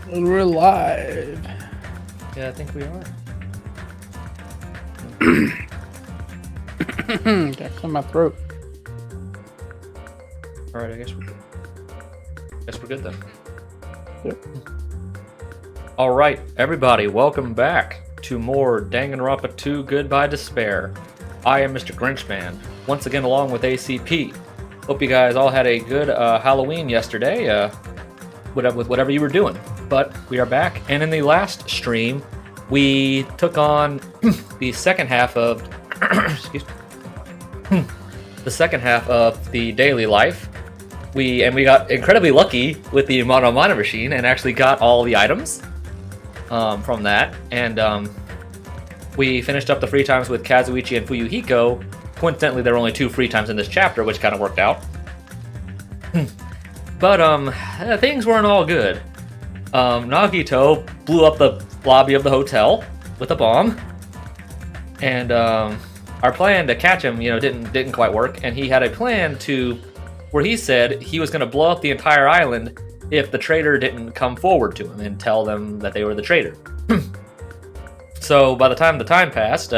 We're live. Yeah, I think we are. Got clear my throat. All right, I guess we're good. Then. Yep. All right, everybody, welcome back to more Danganronpa 2 Goodbye Despair. I am Mr. Grinchman, once again along with ACP. Hope you guys all had a good Halloween yesterday, with whatever you were doing. But we are back, and in the last stream, we took on the second half of the second half of the daily life. We got incredibly lucky with the Mono Mana machine and actually got all the items from that. And we finished up the free times with Kazuichi and Fuyuhiko. Coincidentally, there were only 2 free times in this chapter, which kind of worked out. But things weren't all good. Nagito blew up the lobby of the hotel with a bomb, and our plan to catch him, didn't quite work. And he had a plan where he said he was going to blow up the entire island if the traitor didn't come forward to him and tell them that they were the traitor. So by the time passed,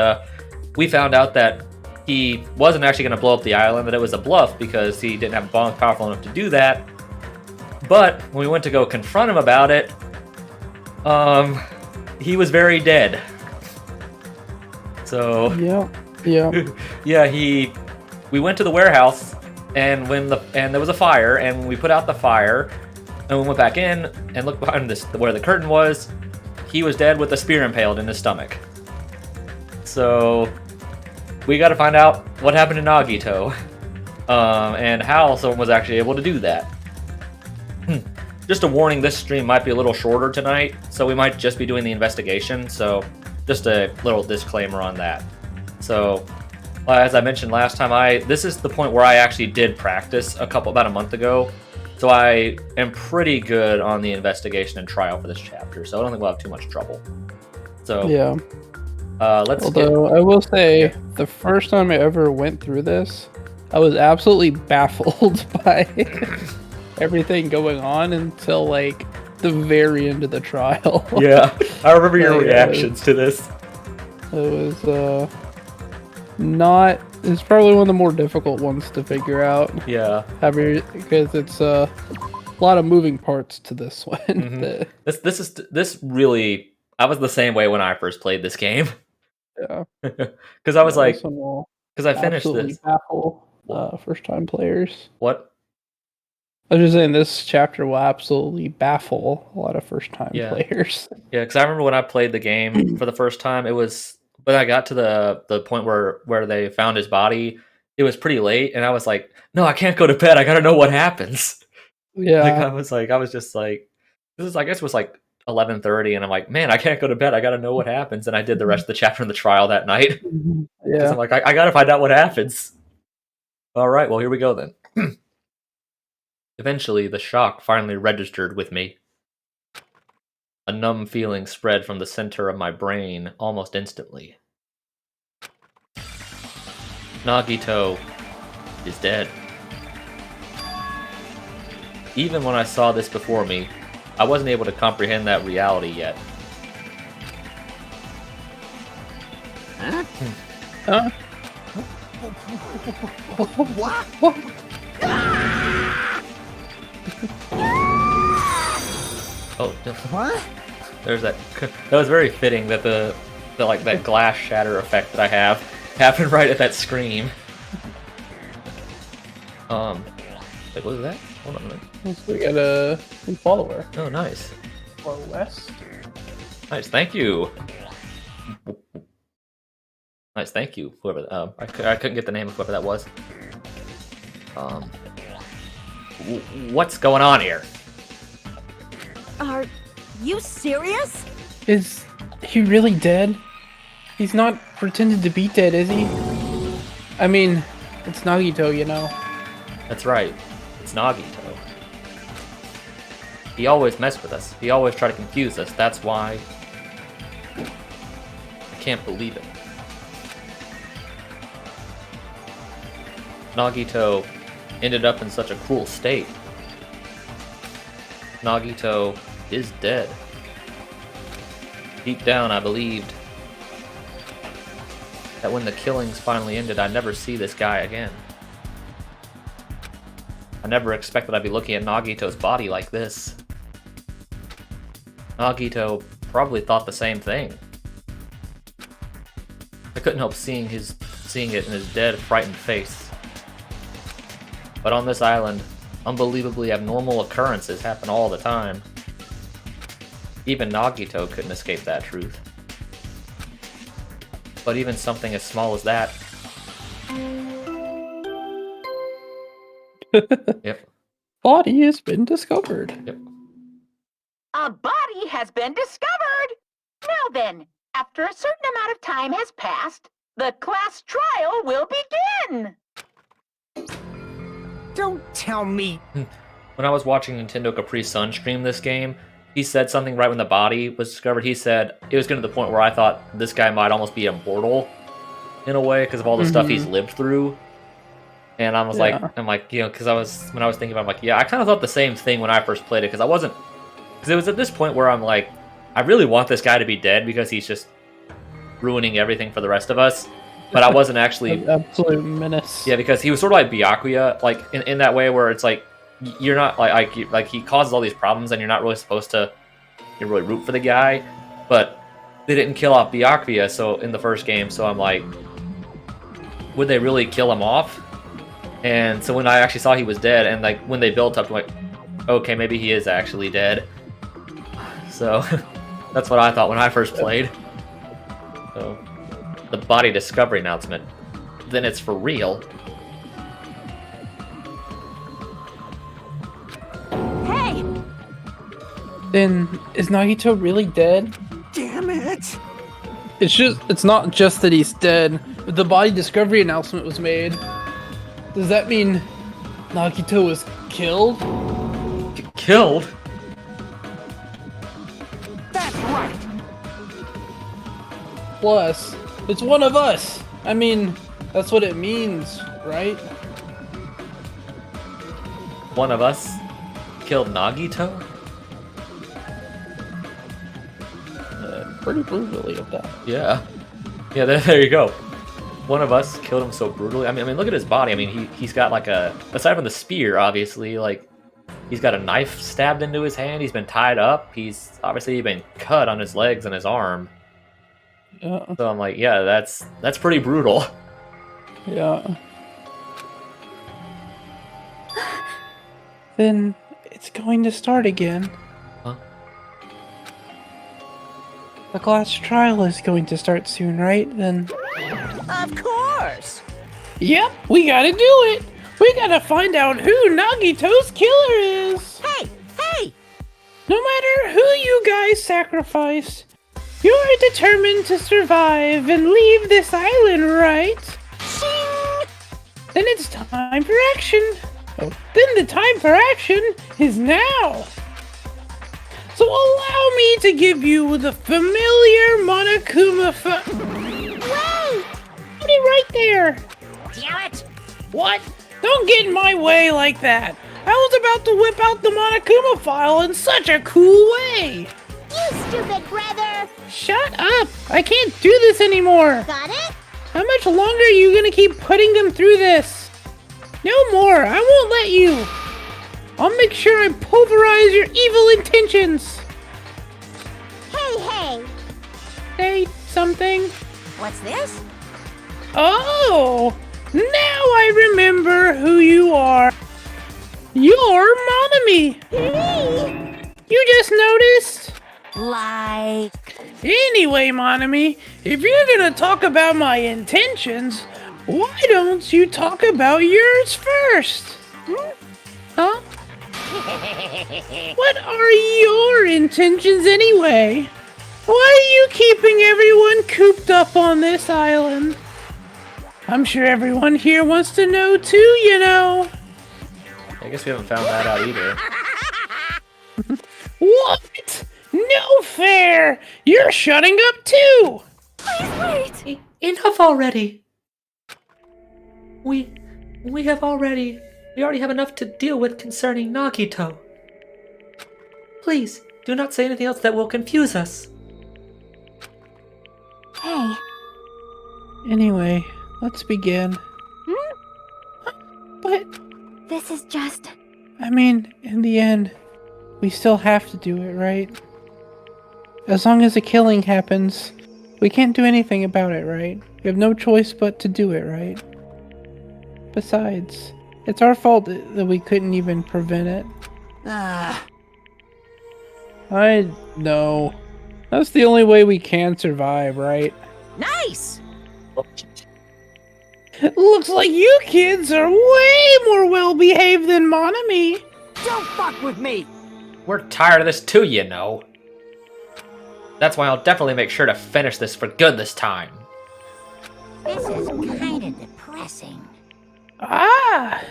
we found out that he wasn't actually going to blow up the island, that it was a bluff because he didn't have bombs powerful enough to do that. But when we went to go confront him about it, he was very dead. So yeah. We went to the warehouse, and there was a fire, and we put out the fire, and we went back in and looked behind where the curtain was. He was dead with a spear impaled in his stomach. So we got to find out what happened to Nagito, and how someone was actually able to do that. Just a warning, this stream might be a little shorter tonight, so we might just be doing the investigation, so just a little disclaimer on that. So, as I mentioned last time, this is the point where I actually did practice about a month ago, so I am pretty good on the investigation and trial for this chapter, so I don't think we'll have too much trouble. So, yeah. I will say, the first time I ever went through this, I was absolutely baffled by everything going on until like the very end of the trial. Yeah, I remember your reactions to this. It was it's probably one of the more difficult ones to figure out. Yeah, because it's a lot of moving parts to this one. Mm-hmm. This really, I was the same way when I first played this game. Yeah, because I was because I finished this. Baffle first time players. What? I was just saying, this chapter will absolutely baffle a lot of first-time players. Yeah, because I remember when I played the game for the first time, it was when I got to the point where they found his body. It was pretty late, and I was like, "No, I can't go to bed. I gotta know what happens." Yeah, I was just like, "This is, I guess, it was like 11:30," and I'm like, "Man, I can't go to bed. I gotta know what happens." And I did the rest of the chapter in the trial that night. Yeah, I'm like, I gotta find out what happens. All right, well, here we go then. Eventually, the shock finally registered with me. A numb feeling spread from the center of my brain almost instantly. Nagito is dead. Even when I saw this before me, I wasn't able to comprehend that reality yet. Huh? What? Oh, what? There's that. That was very fitting that that glass shatter effect that I have happened right at that scream. Wait, what was that? Hold on a minute. So we got a follower. Oh, nice. Or West. Nice, thank you. Nice, thank you. Whoever. I couldn't get the name of whoever that was. What's going on here? Are you serious? Is he really dead? He's not pretending to be dead, is he? I mean, it's Nagito, you know. That's right. It's Nagito. He always messed with us. He always tried to confuse us. That's why I can't believe it. Nagito ended up in such a cruel state. Nagito is dead. Deep down, I believed that when the killings finally ended, I'd never see this guy again. I never expected I'd be looking at Nagito's body like this. Nagito probably thought the same thing. I couldn't help seeing it in his dead, frightened face. But on this island, unbelievably abnormal occurrences happen all the time. Even Nagito couldn't escape that truth. But even something as small as that... Yep. Body has been discovered. Yep. A body has been discovered! Now then, after a certain amount of time has passed, the class trial will begin! Don't tell me. When I was watching Nintendo Capri Sun stream this game, he said something right when the body was discovered. He said it was getting to the point where I thought this guy might almost be immortal in a way because of all the stuff he's lived through. And I was like, you know, because when I was thinking about it, I'm like, yeah, I kind of thought the same thing when I first played it because it was at this point where I'm like, I really want this guy to be dead because he's just ruining everything for the rest of us. But I wasn't actually An absolute menace. Yeah, because he was sort of like Byakuya, like in that way where it's like you're not like he causes all these problems and you're not really supposed to really root for the guy, but they didn't kill off Byakuya so in the first game, so I'm like, would they really kill him off? And so when I actually saw he was dead, and like when they built up, I'm like, okay, maybe he is actually dead. So that's what I thought when I first played. So the body discovery announcement, then it's for real. Hey! Then is Nagito really dead? Damn it. It's not just that he's dead. The body discovery announcement was made. Does that mean Nagito was killed? Killed? That's right. Plus, it's one of us. I mean, that's what it means, right? One of us killed Nagito? Pretty brutally at that. Yeah. Yeah, there you go. One of us killed him so brutally. I mean, look at his body. I mean, he's got like aside from the spear, obviously, like, he's got a knife stabbed into his hand. He's been tied up. He's obviously been cut on his legs and his arm. Yeah. So I'm like, yeah, that's pretty brutal. Yeah. Then it's going to start again. Huh? The class trial is going to start soon, right? Then. Of course! Yep, we gotta do it! We gotta find out who Nagito's killer is! Hey! Hey! No matter who you guys sacrifice, you're determined to survive and leave this island, right? Shing! Then it's time for action! Oh, then the time for action is now! So allow me to give you the familiar Monokuma Wait! Put it right there! Damn it! What? Don't get in my way like that! I was about to whip out the Monokuma file in such a cool way! You stupid brother! Shut up! I can't do this anymore! Got it? How much longer are you gonna keep putting them through this? No more! I won't let you! I'll make sure I pulverize your evil intentions! Hey! Say something? What's this? Oh! Now I remember who you are! You're Monami! Me? You just noticed? Like... Anyway, Monami, if you're gonna talk about my intentions, why don't you talk about yours first? Huh? What are your intentions anyway? Why are you keeping everyone cooped up on this island? I'm sure everyone here wants to know too, you know. I guess we haven't found that out either. What? No fair! You're shutting up too! Please wait! Enough already. We already have enough to deal with concerning Nagito. Please, Do not say anything else that will confuse us. Hey, Anyway, let's begin. But, this is just... I mean, in the end, we still have to do it, right? As long as a killing happens, we can't do anything about it, right? We have no choice but to do it, right? Besides, it's our fault that we couldn't even prevent it. Ah, I know. That's the only way we can survive, right? Nice! Looks like you kids are way more well-behaved than Monami. don't fuck with me! We're tired of this too, you know. That's why I'll definitely make sure to finish this for good this time. This is kinda depressing. Ah!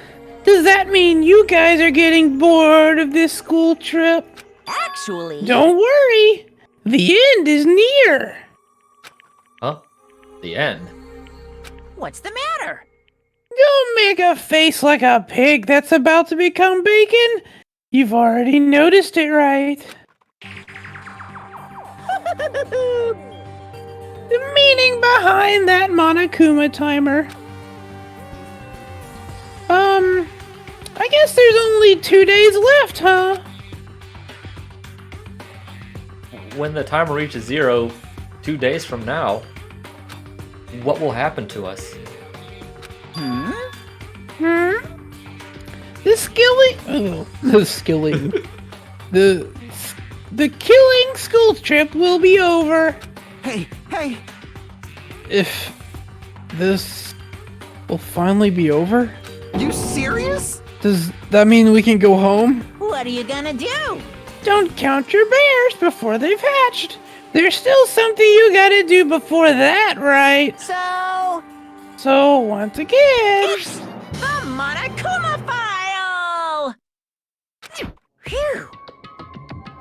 Does that mean you guys are getting bored of this school trip? Actually... Don't worry! The end is near! Huh? The end? What's the matter? Don't make a face like a pig that's about to become bacon! You've already noticed it, right? The meaning behind that Monokuma timer. I guess there's only 2 days left, huh? When the timer reaches 0, 2 days from now, what will happen to us? Hmm? The skilling... Oh, the skilling. The killing school trip will be over. Hey, If this will finally be over? you serious? Does that mean we can go home? What are you gonna do? Don't count your bears before they've hatched. There's still something you gotta do before that, right? So, once again... It's the Monokuma file! Phew!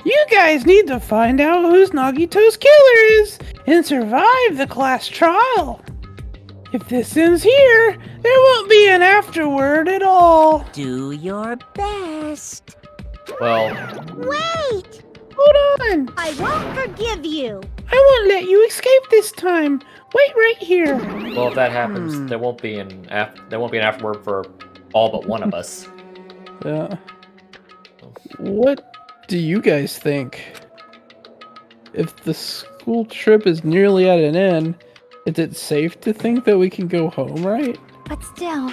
You guys need to find out who's Nagito's killer is and survive the class trial. If this ends here, there won't be an afterword at all. Do your best. Well, Wait! Hold on. I won't forgive you. I won't let you escape this time. Wait right here. if that happens, there won't be an afterword for all but one of us. Yeah. What do you guys think? If the school trip is nearly at an end, is it safe to think that we can go home, right? But still,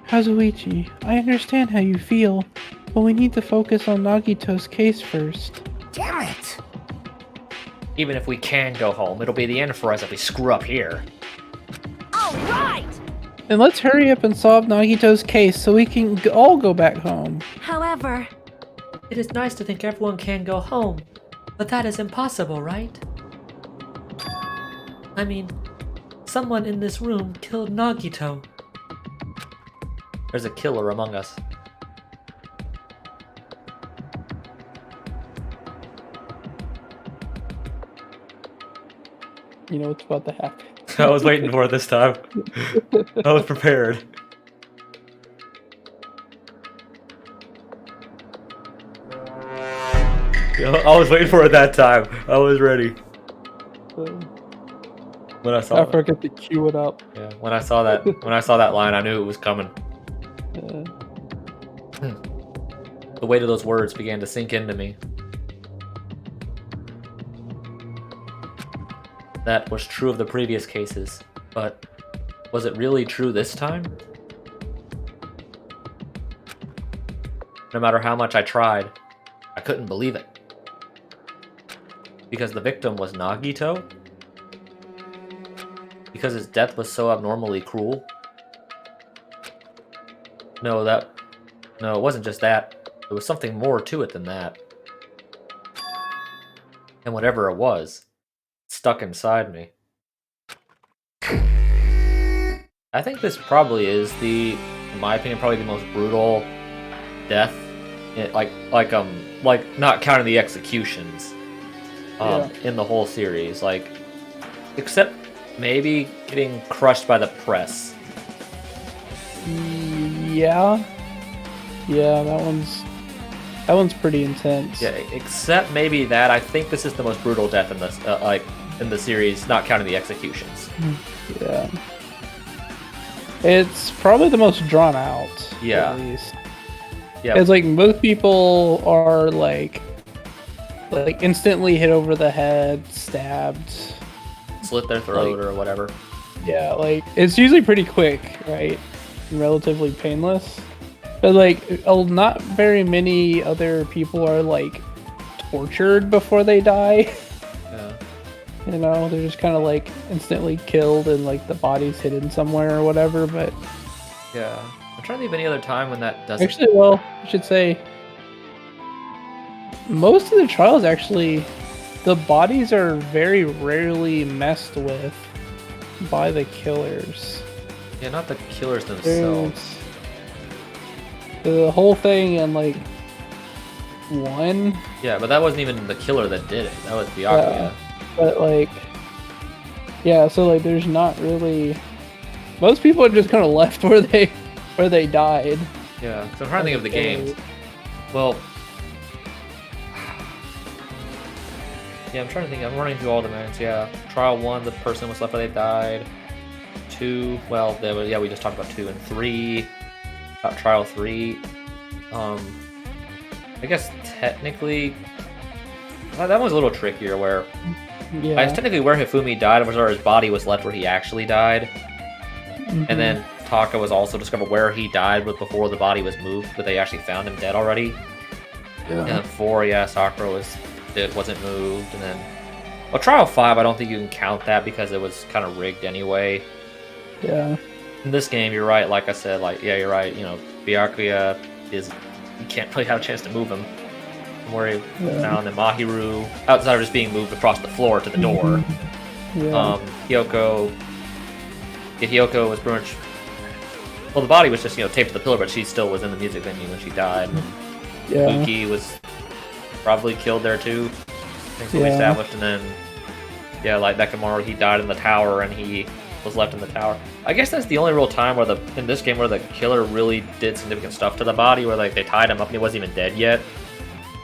Kazuichi, I understand how you feel, but we need to focus on Nagito's case first. Damn it! Even if we can go home, it'll be the end for us if we screw up here. all right! Then let's hurry up and solve Nagito's case so we can all go back home. However, It is nice to think everyone can go home, but that is impossible, right? I mean, someone in this room killed Nagito. There's a killer among us. You know what's about to happen. I was waiting for it this time. I was prepared. I was waiting for it that time. I was ready. When I saw I forget to cue it up. yeah, when I saw that line, I knew it was coming. The weight of those words began to sink into me. That was true of the previous cases, but was it really true this time? No matter how much I tried, I couldn't believe it. Because the victim was Nagito? Because his death was so abnormally cruel? No, it wasn't just that. There was something more to it than that. And whatever it was, stuck inside me. I think this probably is in my opinion, probably the most brutal death. Like not counting the executions in the whole series. Like, except maybe getting crushed by the press. Yeah, that one's That one's pretty intense. Yeah, except maybe that. I think this is the most brutal death in this, in the series, not counting the executions. Yeah. It's probably the most drawn out. Yeah. At least. Yeah. It's like most people are like instantly hit over the head, stabbed, Slit their throat or whatever. Yeah, like it's usually pretty quick, right? And relatively painless. But like not very many other people are like tortured before they die. Yeah. You know, they're just kind of like instantly killed and like the body's hidden somewhere or whatever. But Yeah. I'm trying to think of any other time when that doesn't. actually, well, I should say most of the trials actually, the bodies are very rarely messed with by the killers. Yeah, not the killers themselves. The whole thing in like 1. Yeah, but that wasn't even the killer that did it. That was Byakuya. But like, yeah, so like, there's not really. Most people are just kind of left where they died. Yeah, because I'm trying to think of the games. Well, yeah, I'm trying to think. I'm running through all the minutes. Yeah, Trial 1, the person was left where they died. 2, well, yeah, we just talked about 2 and 3. About Trial 3. I guess technically, that one was a little trickier. Where Yeah. I guess technically where Hifumi died was where his body was left where he actually died, and then Taka was also discovered where he died, but before the body was moved, but they actually found him dead already. And then 4, yeah, Sakura wasn't moved, and then well, Trial 5, I don't think you can count that because it was kind of rigged anyway. Yeah. In this game, you're right. Like I said, like yeah, you're right. You know, Byakuya you can't really have a chance to move him from where he found, and Mahiru, outside of just being moved across the floor to the door. Yeah. Hyoko was pretty much. Well, the body was just taped to the pillar, but she still was in the music venue when she died. Yeah. Uki was probably killed there too. Things we established, and then like Nekomaru, he died in the tower, and he was left in the tower. I guess that's the only real time where in this game where the killer really did significant stuff to the body, where like they tied him up and he wasn't even dead yet.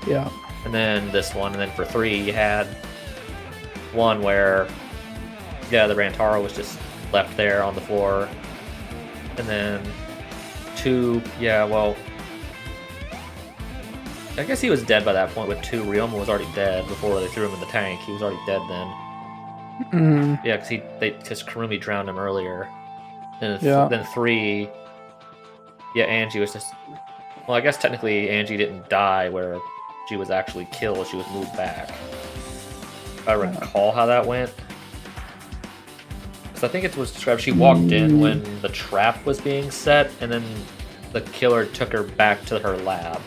Yeah. And then this one, and then for 3, you had one where the Rantaro was just left there on the floor, and then 2, well, I guess he was dead by that point with 2. Ryoma was already dead before they threw him in the tank. He was already dead then. Yeah, because Karumi drowned him earlier. And then 3, Angie was just. Well, I guess technically Angie didn't die where she was actually killed. She was moved back. If I recall how that went. Because I think it was described she walked in when the trap was being set, and then the killer took her back to her lab.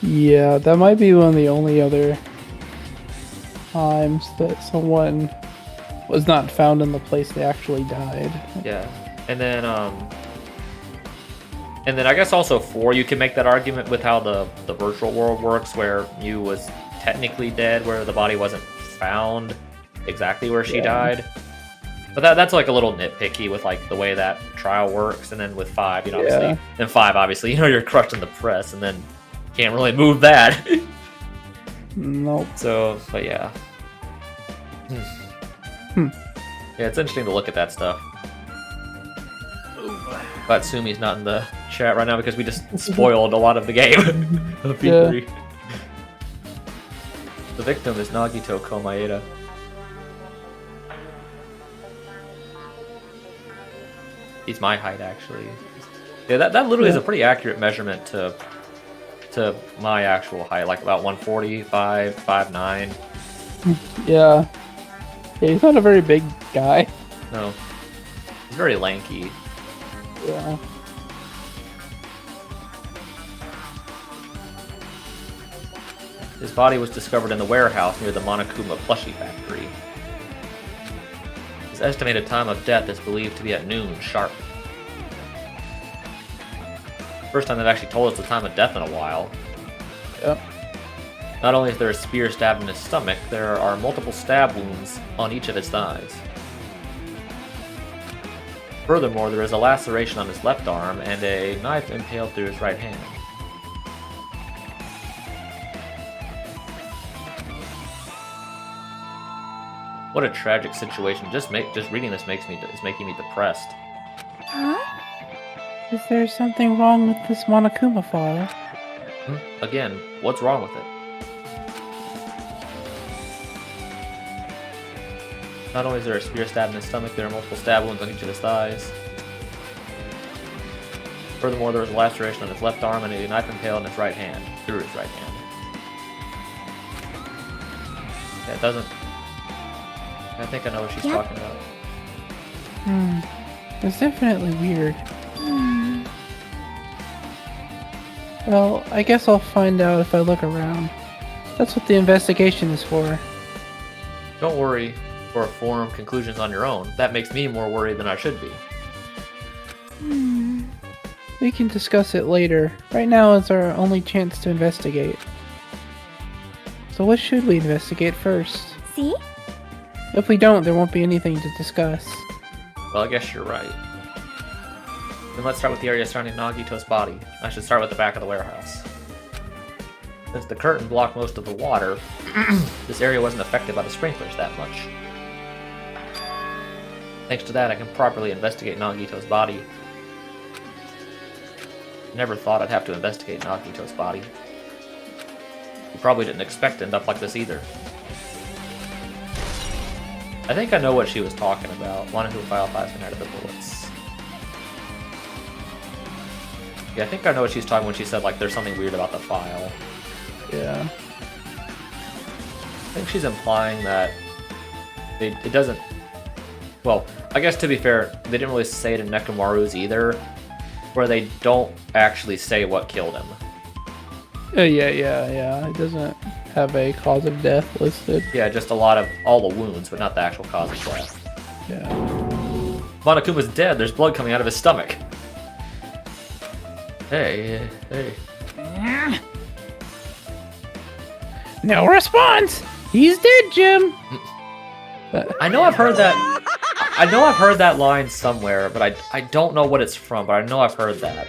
Yeah, that might be one of the only other times that someone was not found in the place they actually died. Yeah, and then I guess also 4, you can make that argument with how the virtual world works, where Mew was technically dead, where the body wasn't found exactly where she died. But that's like a little nitpicky with like the way that trial works, and then with 5, obviously, then 5, obviously, you're crushed in the press, and then can't really move that. Nope. So, but yeah. Yeah, it's interesting to look at that stuff. But Sumi's not in the chat right now because we just spoiled a lot of the game. of P3. The victim is Nagito Komaeda. He's my height, actually. Yeah, that literally is a pretty accurate measurement to my actual height, like about 145, 5'9". Yeah. Yeah, he's not a very big guy. No. He's very lanky. Yeah. His body was discovered in the warehouse near the Monokuma plushie factory. His estimated time of death is believed to be at noon sharp. First time they've actually told us the time of death in a while. Yep. Not only is there a spear stabbed in his stomach, there are multiple stab wounds on each of his thighs. Furthermore, there is a laceration on his left arm and a knife impaled through his right hand. What a tragic situation. Just reading this is making me depressed. Huh? Is there something wrong with this Monokuma file? Again, what's wrong with it? Not only is there a spear stab in his stomach, there are multiple stab wounds on each of his thighs. Furthermore, there was a laceration on his left arm and a knife impaled in his right hand, through his right hand. Yeah, it doesn't... I think I know what she's talking about. It's definitely weird. Well, I guess I'll find out if I look around. That's what the investigation is for. Don't worry for form conclusions on your own. That makes me more worried than I should be. We can discuss it later. Right now is our only chance to investigate. So what should we investigate first? See? If we don't, there won't be anything to discuss. Well, I guess you're right. Then let's start with the area surrounding Nagito's body. I should start with the back of the warehouse. Since the curtain blocked most of the water, this area wasn't affected by the sprinklers that much. Thanks to that, I can properly investigate Nagito's body. Never thought I'd have to investigate Nagito's body. You probably didn't expect to end up like this either. I think I know what she was talking about. Wanted to file 5 out of the bullets. Yeah, I think I know what she's talking when she said, like, there's something weird about the file. Yeah. I think she's implying that it doesn't... Well, I guess to be fair, they didn't really say it in Nekomaru's either, where they don't actually say what killed him. Yeah. It doesn't have a cause of death listed. Yeah, just all the wounds, but not the actual cause of death. Yeah. Monokuma's dead, there's blood coming out of his stomach. Hey. No response! He's dead, Jim! I know I've heard that. I know I've heard that line somewhere, but I don't know what it's from. But I know I've heard that.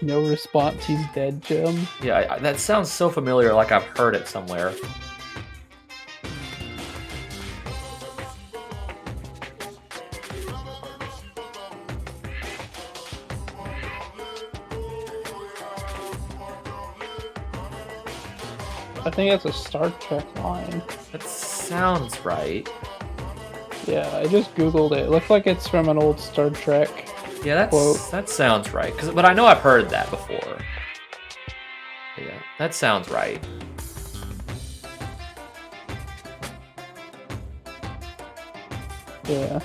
No response, he's dead, Jim. Yeah, that sounds so familiar, like I've heard it somewhere. I think that's a Star Trek line. That sounds right. Yeah, I just googled it. It looks like it's from an old Star Trek. Yeah, quote. that sounds right. But I know I've heard that before. Yeah, that sounds right. Yeah.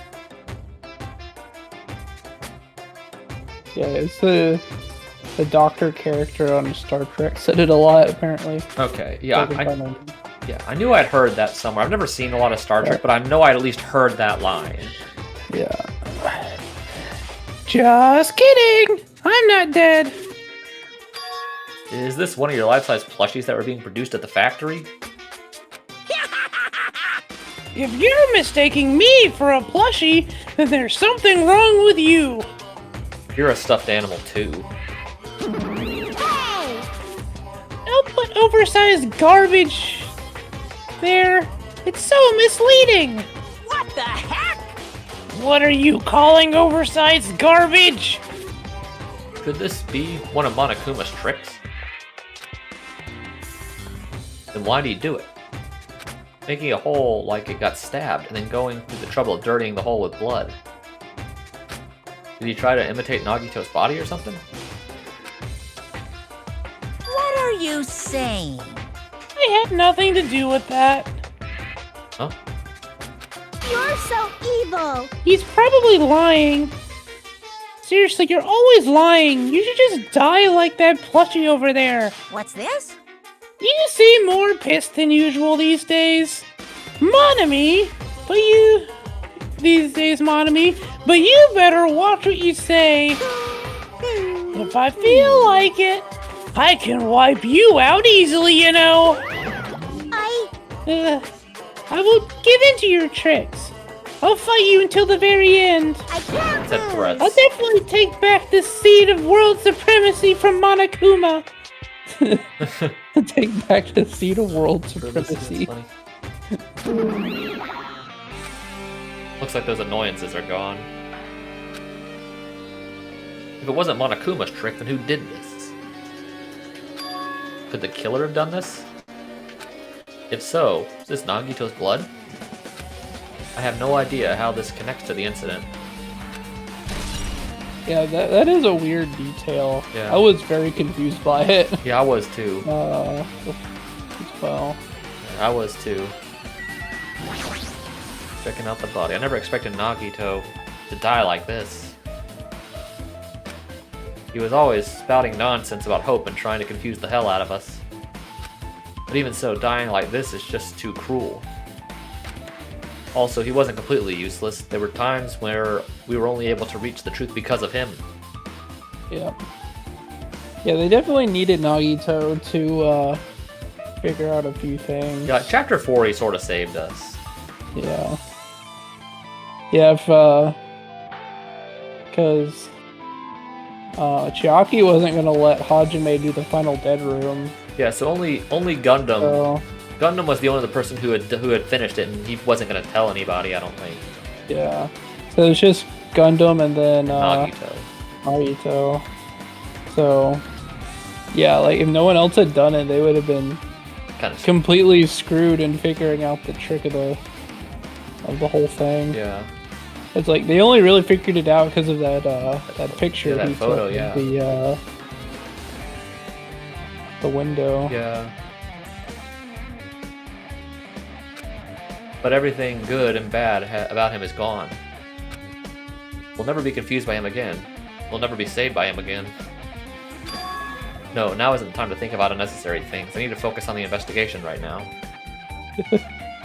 Yeah, it's the doctor character on Star Trek said it a lot, apparently. Okay, yeah, Yeah. I knew I'd heard that somewhere. I've never seen a lot of Star Trek, but I know I'd at least heard that line. Yeah. Just kidding! I'm not dead! Is this one of your life-size plushies that were being produced at the factory? If you're mistaking me for a plushie, then there's something wrong with you! You're a stuffed animal, too. Hey! Don't put oversized garbage there. It's so misleading! What the heck? What are you calling oversized garbage? Could this be one of Monokuma's tricks? Then why do you do it? Making a hole like it got stabbed and then going through the trouble of dirtying the hole with blood. Did he try to imitate Nagito's body or something? What are you saying? I had nothing to do with that. Huh? You're so evil. He's probably lying. Seriously, you're always lying. You should just die like that plushie over there. What's this? You seem more pissed than usual these days. Monami, but you... These days, Monami, but you better watch what you say. If I feel like it, I can wipe you out easily, you know. I will give in to your tricks. I'll fight you until the very end. I can't Said lose. threats. I'll definitely take back the seed of world supremacy from Monokuma. Take back the seed of world That's supremacy. funny. Looks like those annoyances are gone. If it wasn't Monokuma's trick, then who did this? Could the killer have done this? If so, is this Nagito's blood? I have no idea how this connects to the incident. Yeah, that is a weird detail. Yeah. I was very confused by it. Yeah, I was too. As well. I was too. Checking out the body. I never expected Nagito to die like this. He was always spouting nonsense about hope and trying to confuse the hell out of us. But even so, dying like this is just too cruel. Also, he wasn't completely useless. There were times where we were only able to reach the truth because of him. Yeah. Yeah, they definitely needed Nagito to figure out a few things. Yeah, chapter 4 he sort of saved us. Yeah. Yeah, if because Chiaki wasn't gonna let Hajime do the final dead room. Yeah, so only Gundam. So Gundam was the only person who had finished it, and he wasn't gonna tell anybody. I don't think. yeah. So it's just Gundam and then Nagito. Nagito. So yeah, like if no one else had done it, they would have been Kind of. completely screwed in figuring out the trick of the whole thing. Yeah. It's like they only really figured it out because of that picture Yeah, that he photo, took yeah. of the window. Yeah. But everything good and bad about him is gone. We'll never be confused by him again. We'll never be saved by him again. No, now isn't the time to think about unnecessary things. I need to focus on the investigation right now.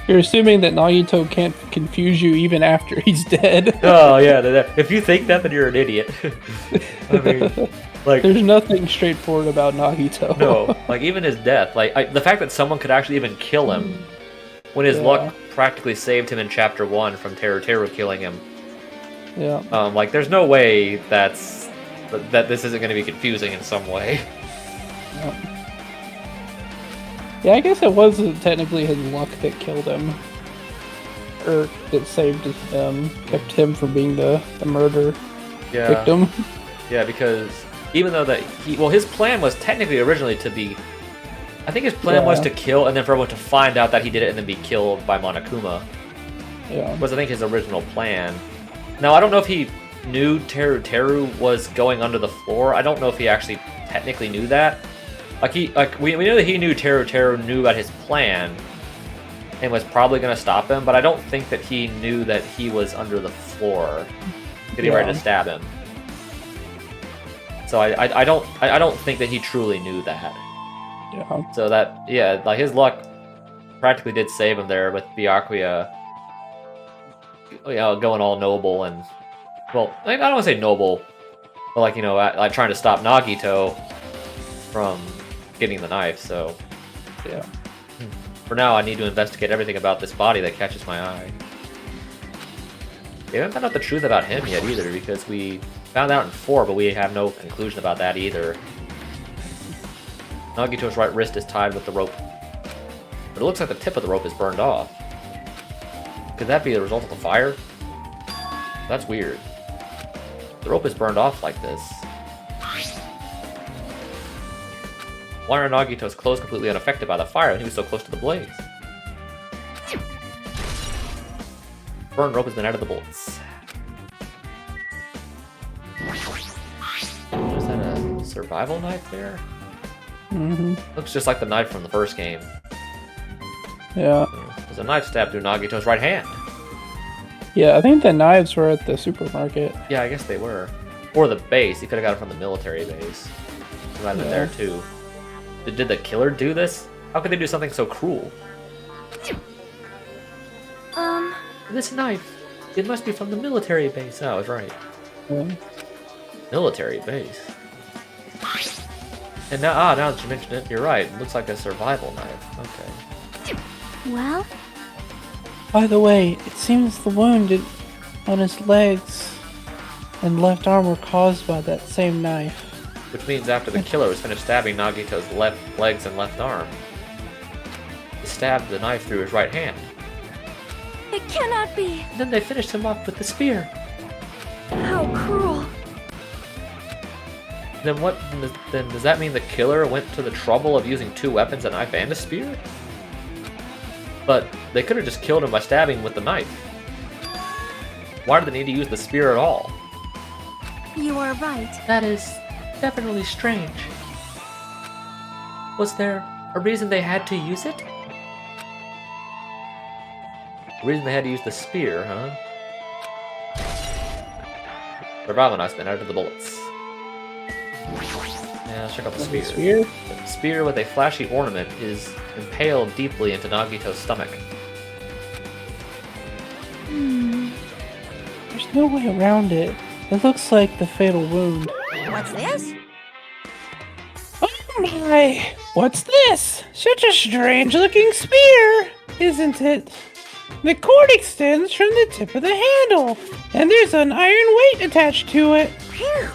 You're assuming that Nagito can't confuse you even after he's dead. Oh yeah, if you think that, then you're an idiot. I mean, like, There's nothing straightforward about Nagito. no, like even his death, like the fact that someone could actually even kill him when his Yeah. luck practically saved him in chapter 1 from Teru killing him. Yeah. Like there's no way that this isn't going to be confusing in some way. Yeah, I guess it was technically his luck that killed him. Or that saved him, kept him from being the murder Yeah. victim. Yeah, because even though his plan was technically originally to be, I think his plan was Yeah. to kill and then for everyone to find out that he did it and then be killed by Monokuma. Yeah. Was I think his original plan. Now I don't know if he knew Teru was going under the floor. I don't know if he actually technically knew that. We know that he knew Teru knew about his plan and was probably going to stop him, but I don't think that he knew that he was under the floor getting ready to stab him. So I don't think that he truly knew that. Yeah. So that, yeah, like his luck practically did save him there with Byakuya, you know, going all noble and, well, I don't want to say noble, but like, you know, like trying to stop Nagito from getting the knife. So Yeah. for now, I need to investigate everything about this body that catches my eye. We haven't found out the truth about him yet either, because we found out in 4, but we have no conclusion about that either. Nagito's right wrist is tied with the rope, but it looks like the tip of the rope is burned off. Could that be the result of the fire? That's weird. The rope is burned off like this. Why are Nagito's clothes completely unaffected by the fire when he was so close to the blaze? Burned rope has been added to the bullets. Is that a survival knife there? Mm-hmm. Looks just like the knife from the first game. Yeah. There's a knife stabbed through Nagito's right hand. Yeah, I think the knives were at the supermarket. Yeah, I guess they were. Or the base. He could have got it from the military base. It might have been there too. Did the killer do this? How could they do something so cruel? This knife. It must be from the military base. Oh, I was right. Yeah. Military base. And now that you mention it, you're right. It looks like a survival knife. Okay. Well, By the way, it seems the wound on his legs and left arm were caused by that same knife. Which means after the killer was finished stabbing Nagito's left legs and left arm, he stabbed the knife through his right hand. It cannot be. And then they finished him off with the spear. How cruel. Then what? Then does that mean the killer went to the trouble of using 2 weapons, a knife and a spear? But they could have just killed him by stabbing with the knife. Why did they need to use the spear at all? You are right. That is definitely strange. Was there a reason they had to use it? A reason they had to use the spear, huh? Survival knife's been out of the bullets. Yeah, let's check out the spear. Spear? The spear with a flashy ornament is impaled deeply into Nagito's stomach. There's no way around it. It looks like the fatal wound. What's this? Oh my! What's this? Such a strange looking spear, isn't it? The cord extends from the tip of the handle, and there's an iron weight attached to it. Phew.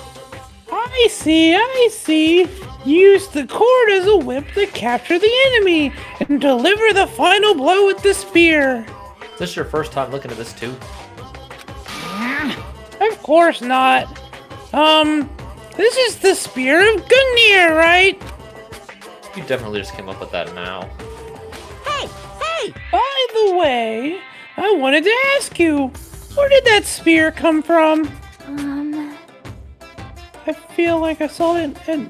I see. Use the cord as a whip to capture the enemy and deliver the final blow with the spear. Is this your first time looking at this too? Of course not. This is the spear of Gungnir, right? You definitely just came up with that now. Hey! By the way, I wanted to ask you, where did that spear come from? I feel like I saw it at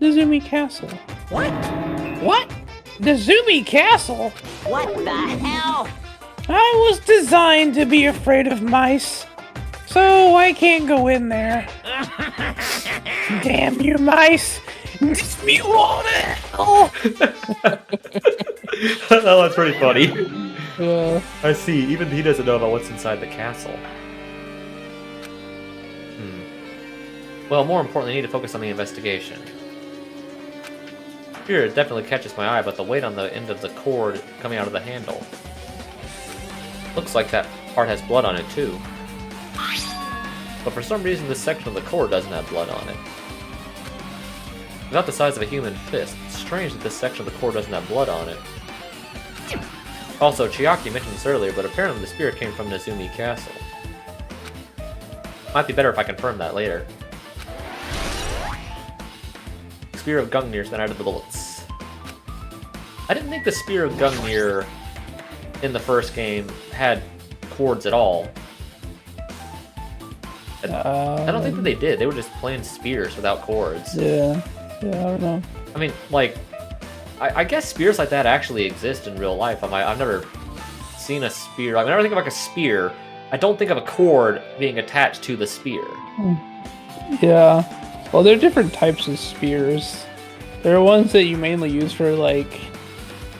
Nezumi Castle. What? What? Nezumi Castle? What the hell? I was designed to be afraid of mice, so I can't go in there. Damn you mice! Dispute all the hell! That was pretty funny. I see, even he doesn't know about what's inside the castle. Well, more importantly, I need to focus on the investigation. Here, it definitely catches my eye, but the weight on the end of the cord coming out of the handle. Looks like that part has blood on it, too. But for some reason, this section of the cord doesn't have blood on it. About the size of a human fist, it's strange that this section of the cord doesn't have blood on it. Also, Chiaki mentioned this earlier, but apparently the spear came from Nezumi Castle. Might be better if I confirm that later. Spear of Gungnir's been out of the bullets. I didn't think the Spear of Gungnir in the first game had cords at all. I don't think that they did. They were just plain spears without cords. Yeah, I don't know. I mean, like, I guess spears like that actually exist in real life. I've never seen a spear. Whenever I think of like a spear, I don't think of a cord being attached to the spear. Yeah. Well, there are different types of spears. There are ones that you mainly use for, like,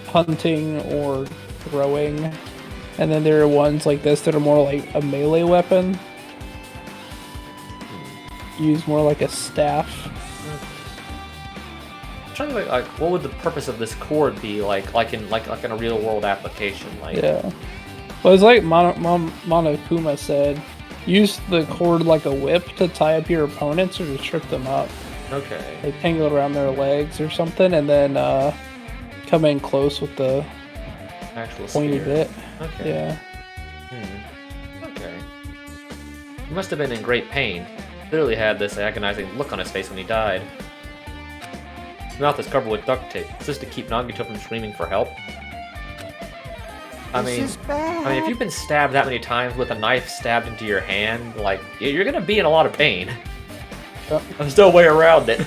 hunting or throwing. And then there are ones like this that are more like a melee weapon. Used more like a staff. I'm trying to think, like, what would the purpose of this cord be, like in a real world application? Like, Yeah. Well, it's like Monokuma said. Use the cord like a whip to tie up your opponents or to trip them up. okay. Like tangle it around their legs or something, and then come in close with the Actual pointy spear. bit. Okay. Yeah. Okay. He must have been in great pain. Clearly had this agonizing look on his face when he died. His mouth is covered with duct tape. Is this to keep Nagito from screaming for help? I mean, if you've been stabbed that many times with a knife stabbed into your hand, like, you're gonna be in a lot of pain. Yep. There's no way around it.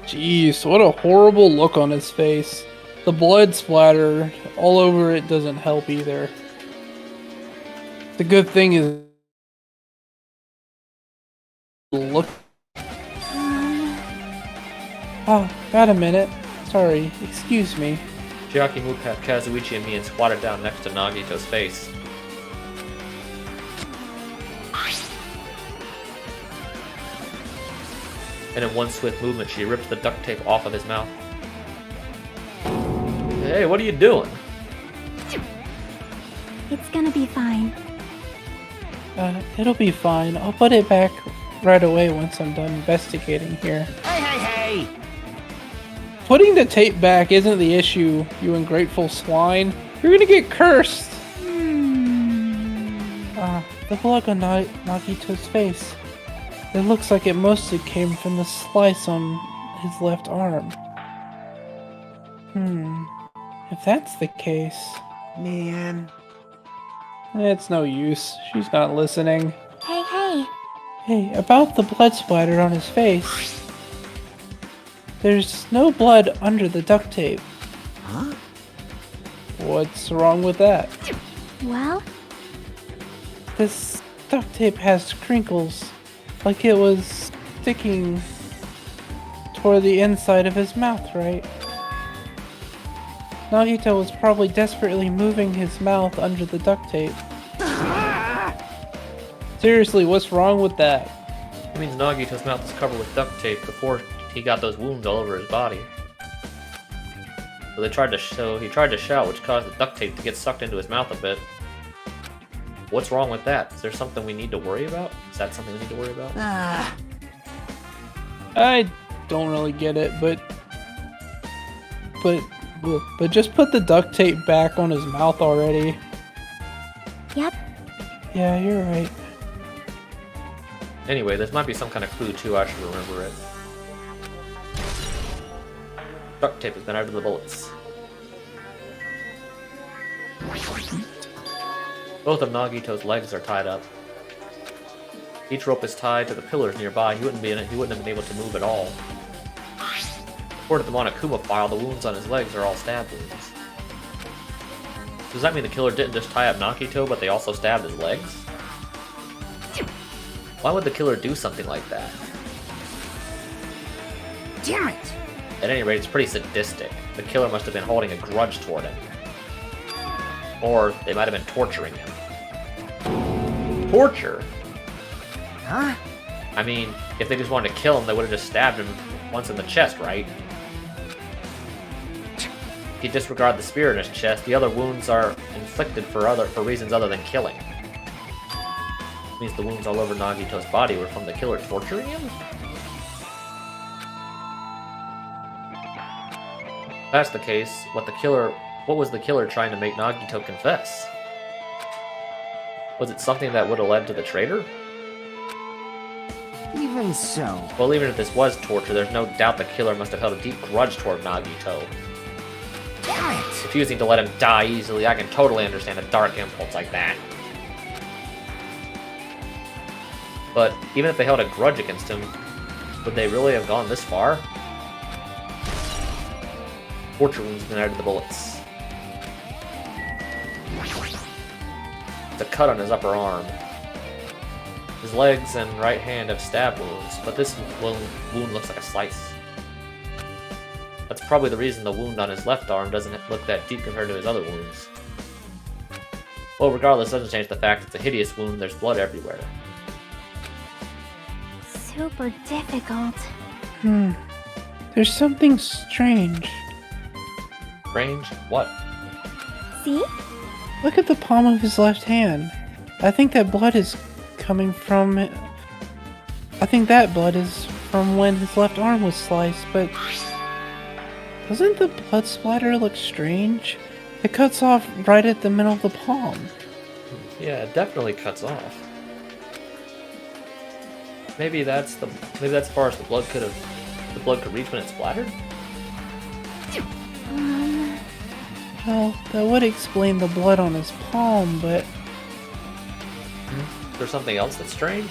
Jeez, what a horrible look on his face. The blood splatter all over it doesn't help either. The good thing is... Look... Oh, got a minute. Sorry, excuse me. Chiaki moved past Kazuichi and me and squatted down next to Nagito's face. And in one swift movement, she ripped the duct tape off of his mouth. Hey, what are you doing? It's gonna be fine. It'll be fine. I'll put it back right away once I'm done investigating here. Hey! Putting the tape back isn't the issue, you ungrateful swine. You're gonna get cursed. The blood on Nagito's face. It looks like it mostly came from the slice on his left arm. If that's the case... Man. It's no use. She's not listening. Hey. Hey, about the blood splatter on his face. There's no blood under the duct tape. Huh? What's wrong with that? Well, This duct tape has crinkles, like it was sticking toward the inside of his mouth, right? Nagito was probably desperately moving his mouth under the duct tape. Seriously, what's wrong with that? It means Nagito's mouth was covered with duct tape before he got those wounds all over his body. So he tried to shout, which caused the duct tape to get sucked into his mouth a bit. What's wrong with that? Is there something we need to worry about? Is that something we need to worry about? I don't really get it, but just put the duct tape back on his mouth already. yep. Yeah, you're right. Anyway, this might be some kind of clue too, I should remember it. Duct tape has been added to the bullets. Both of Nagito's legs are tied up. Each rope is tied to the pillars nearby. He wouldn't have been able to move at all. According to the Monokuma file, the wounds on his legs are all stab wounds. Does that mean the killer didn't just tie up Nagito, but they also stabbed his legs? Why would the killer do something like that? Damn it! At any rate, it's pretty sadistic. The killer must have been holding a grudge toward him. Or they might have been torturing him. Torture? Huh? I mean, if they just wanted to kill him, they would have just stabbed him once in the chest, right? If you disregard the spear in his chest, the other wounds are inflicted for reasons other than killing. It means the wounds all over Nagito's body were from the killer torturing him? If that's the case, what was the killer trying to make Nagito confess? Was it something that would have led to the traitor? Even so. Well, even if this was torture, there's no doubt the killer must have held a deep grudge toward Nagito. Damn it! Refusing to let him die easily, I can totally understand a dark impulse like that. But even if they held a grudge against him, would they really have gone this far? Torture wounds have been added to the bullets. It's a cut on his upper arm. His legs and right hand have stab wounds, but this wound looks like a slice. That's probably the reason the wound on his left arm doesn't look that deep compared to his other wounds. Well, regardless, it doesn't change the fact it's a hideous wound, there's blood everywhere. Super difficult. There's something strange. Strange? What? See? Look at the palm of his left hand. I think that blood is coming from... I think that blood is from when his left arm was sliced, but... Doesn't the blood splatter look strange? It cuts off right at the middle of the palm. Yeah, it definitely cuts off. Maybe that's as far as the blood could reach when it splattered? Well, that would explain the blood on his palm, but... Is there something else that's strange?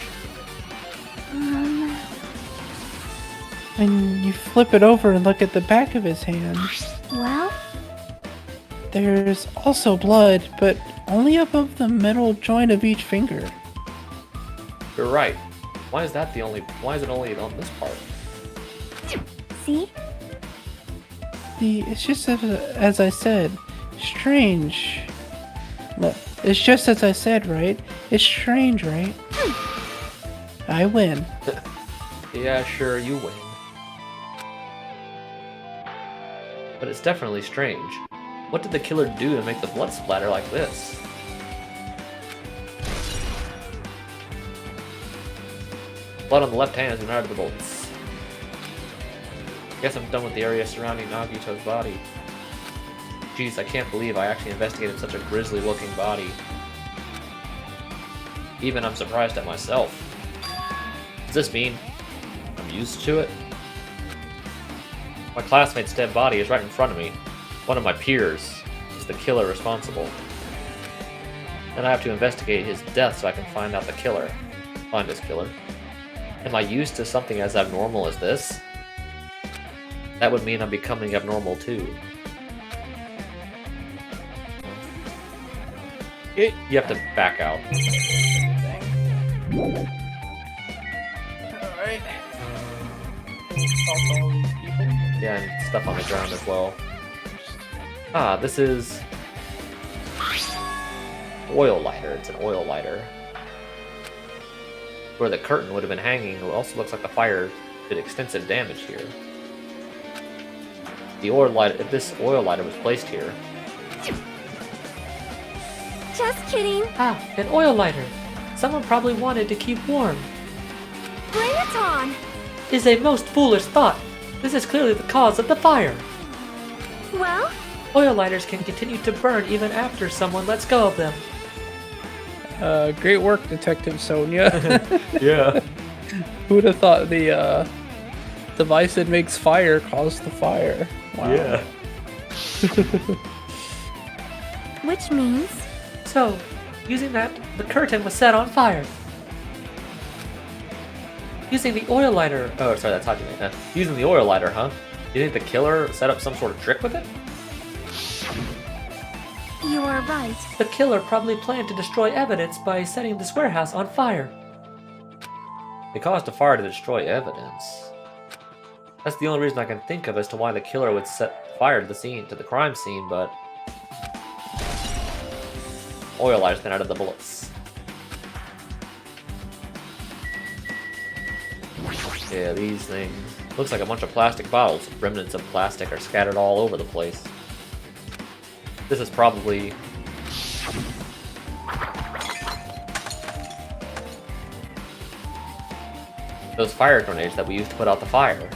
When you flip it over and look at the back of his hand, Well, there's also blood, but only above the middle joint of each finger. You're right. Why is it only on this part? see? It's just as I said. Strange. Look, it's just as I said, right? It's strange, right? I win. Yeah, sure, you win. But it's definitely strange. What did the killer do to make the blood splatter like this? Blood on the left hand has been added to the bullets. Guess I'm done with the area surrounding Nagito's body. Jeez, I can't believe I actually investigated such a grisly looking body. Even I'm surprised at myself. Does this mean I'm used to it? My classmate's dead body is right in front of me. One of my peers is the killer responsible. Then I have to investigate his death so I can find out the killer. Find his killer. Am I used to something as abnormal as this? That would mean I'm becoming abnormal too. You have to back out. Alright. Talk to all these people. Yeah, and stuff on the ground as well. Ah, this is... oil lighter. It's an oil lighter. Where the curtain would have been hanging, it also looks like the fire did extensive damage here. The oil lighter, if this oil lighter was placed here... Just kidding. Ah, an oil lighter. Someone probably wanted to keep warm. Bring it on. Is a most foolish thought. This is clearly the cause of the fire. Well, Oil lighters can continue to burn even after someone lets go of them. Great work, Detective Sonia. Yeah. Who would have thought the device that makes fire caused the fire? Wow. which means So, using that, the curtain was set on fire. Using the oil lighter... Oh, sorry, that's Hajime. Using the oil lighter, huh? You think the killer set up some sort of trick with it? you are right. The killer probably planned to destroy evidence by setting this warehouse on fire. They caused a fire to destroy evidence. That's the only reason I can think of as to why the killer would set fire to the scene, to the crime scene, but... Oil lighter's been out of the bullets. Yeah, these things. Looks like a bunch of plastic bottles. Remnants of plastic are scattered all over the place. This is probably... those fire grenades that we used to put out the fire.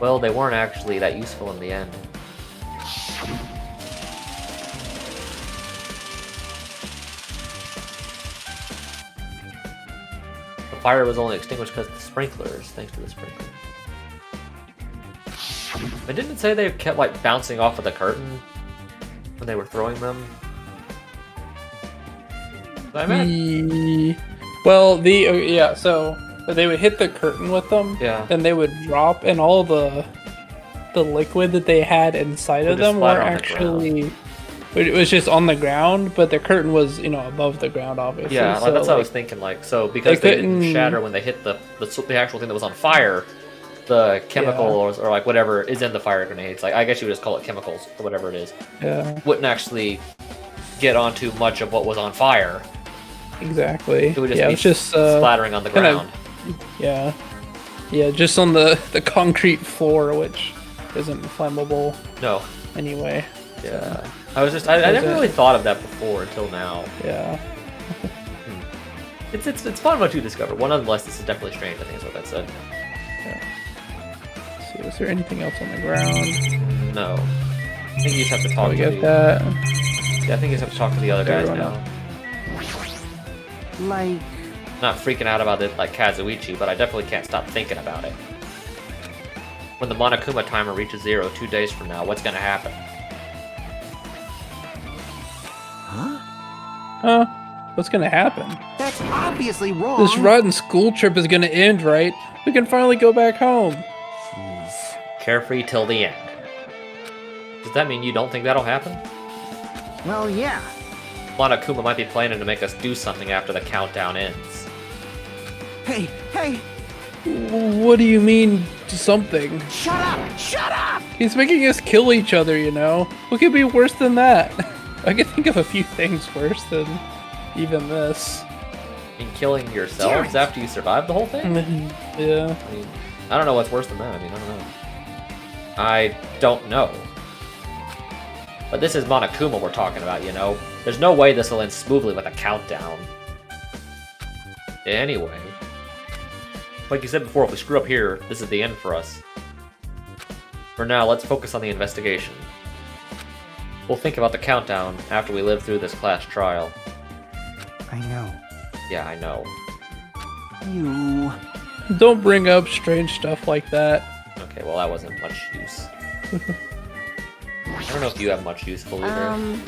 Well, they weren't actually that useful in the end. The fire was only extinguished because of the sprinklers, thanks to the sprinklers. But didn't it say they kept like bouncing off of the curtain when they were throwing them? I meant. Well, yeah, so they would hit the curtain with them, Yeah. then they would drop, and all the liquid that they had inside Would of just them were splatter on the actually... It was just on the ground, but the curtain was, above the ground, obviously. Yeah, so, that's what I was thinking. Like, so because they didn't couldn't- shatter when they hit the actual thing that was on fire, the chemical or like whatever is in the fire grenades. Like, I guess you would just call it chemicals or whatever it is. Yeah, Wouldn't actually get onto much of what was on fire. exactly. It would just yeah, be it's just splattering on the kinda- ground. Yeah, just on the concrete floor, which isn't flammable No. anyway. Yeah. I never really thought of that before until now. Yeah. It's fun what you discover. One, nonetheless, this is definitely strange. I think is what that said. So, is there anything else on the ground? No. I think you just have to talk We to get that. Yeah, I think you just have to talk to the other guys Everyone now. Like, Not freaking out about it like Kazuichi, but I definitely can't stop thinking about it. When the Monokuma timer reaches 0 2 days from now, what's gonna happen? Huh? What's gonna happen? that's obviously wrong. This rotten school trip is gonna end, right? We can finally go back home. Jeez. Carefree till the end. Does that mean you don't think that'll happen? Well, yeah. Monokuma might be planning to make us do something after the countdown ends. Hey, hey, What do you mean, something? shut up! Shut up! He's making us kill each other, What could be worse than that? I could think of a few things worse than even this. I mean, killing yourselves after you survive the whole thing? Yeah. I mean, I don't know what's worse than that. I mean, I don't know. I don't know. But this is Monokuma we're talking about, There's no way this will end smoothly with a countdown. Anyway. Like you said before, if we screw up here, this is the end for us. For now, let's focus on the investigation. We'll think about the countdown after we live through this class trial. I know. Yeah, I know. You... Don't bring up strange stuff like that. Okay, well that wasn't much use. I don't know if you have much useful either.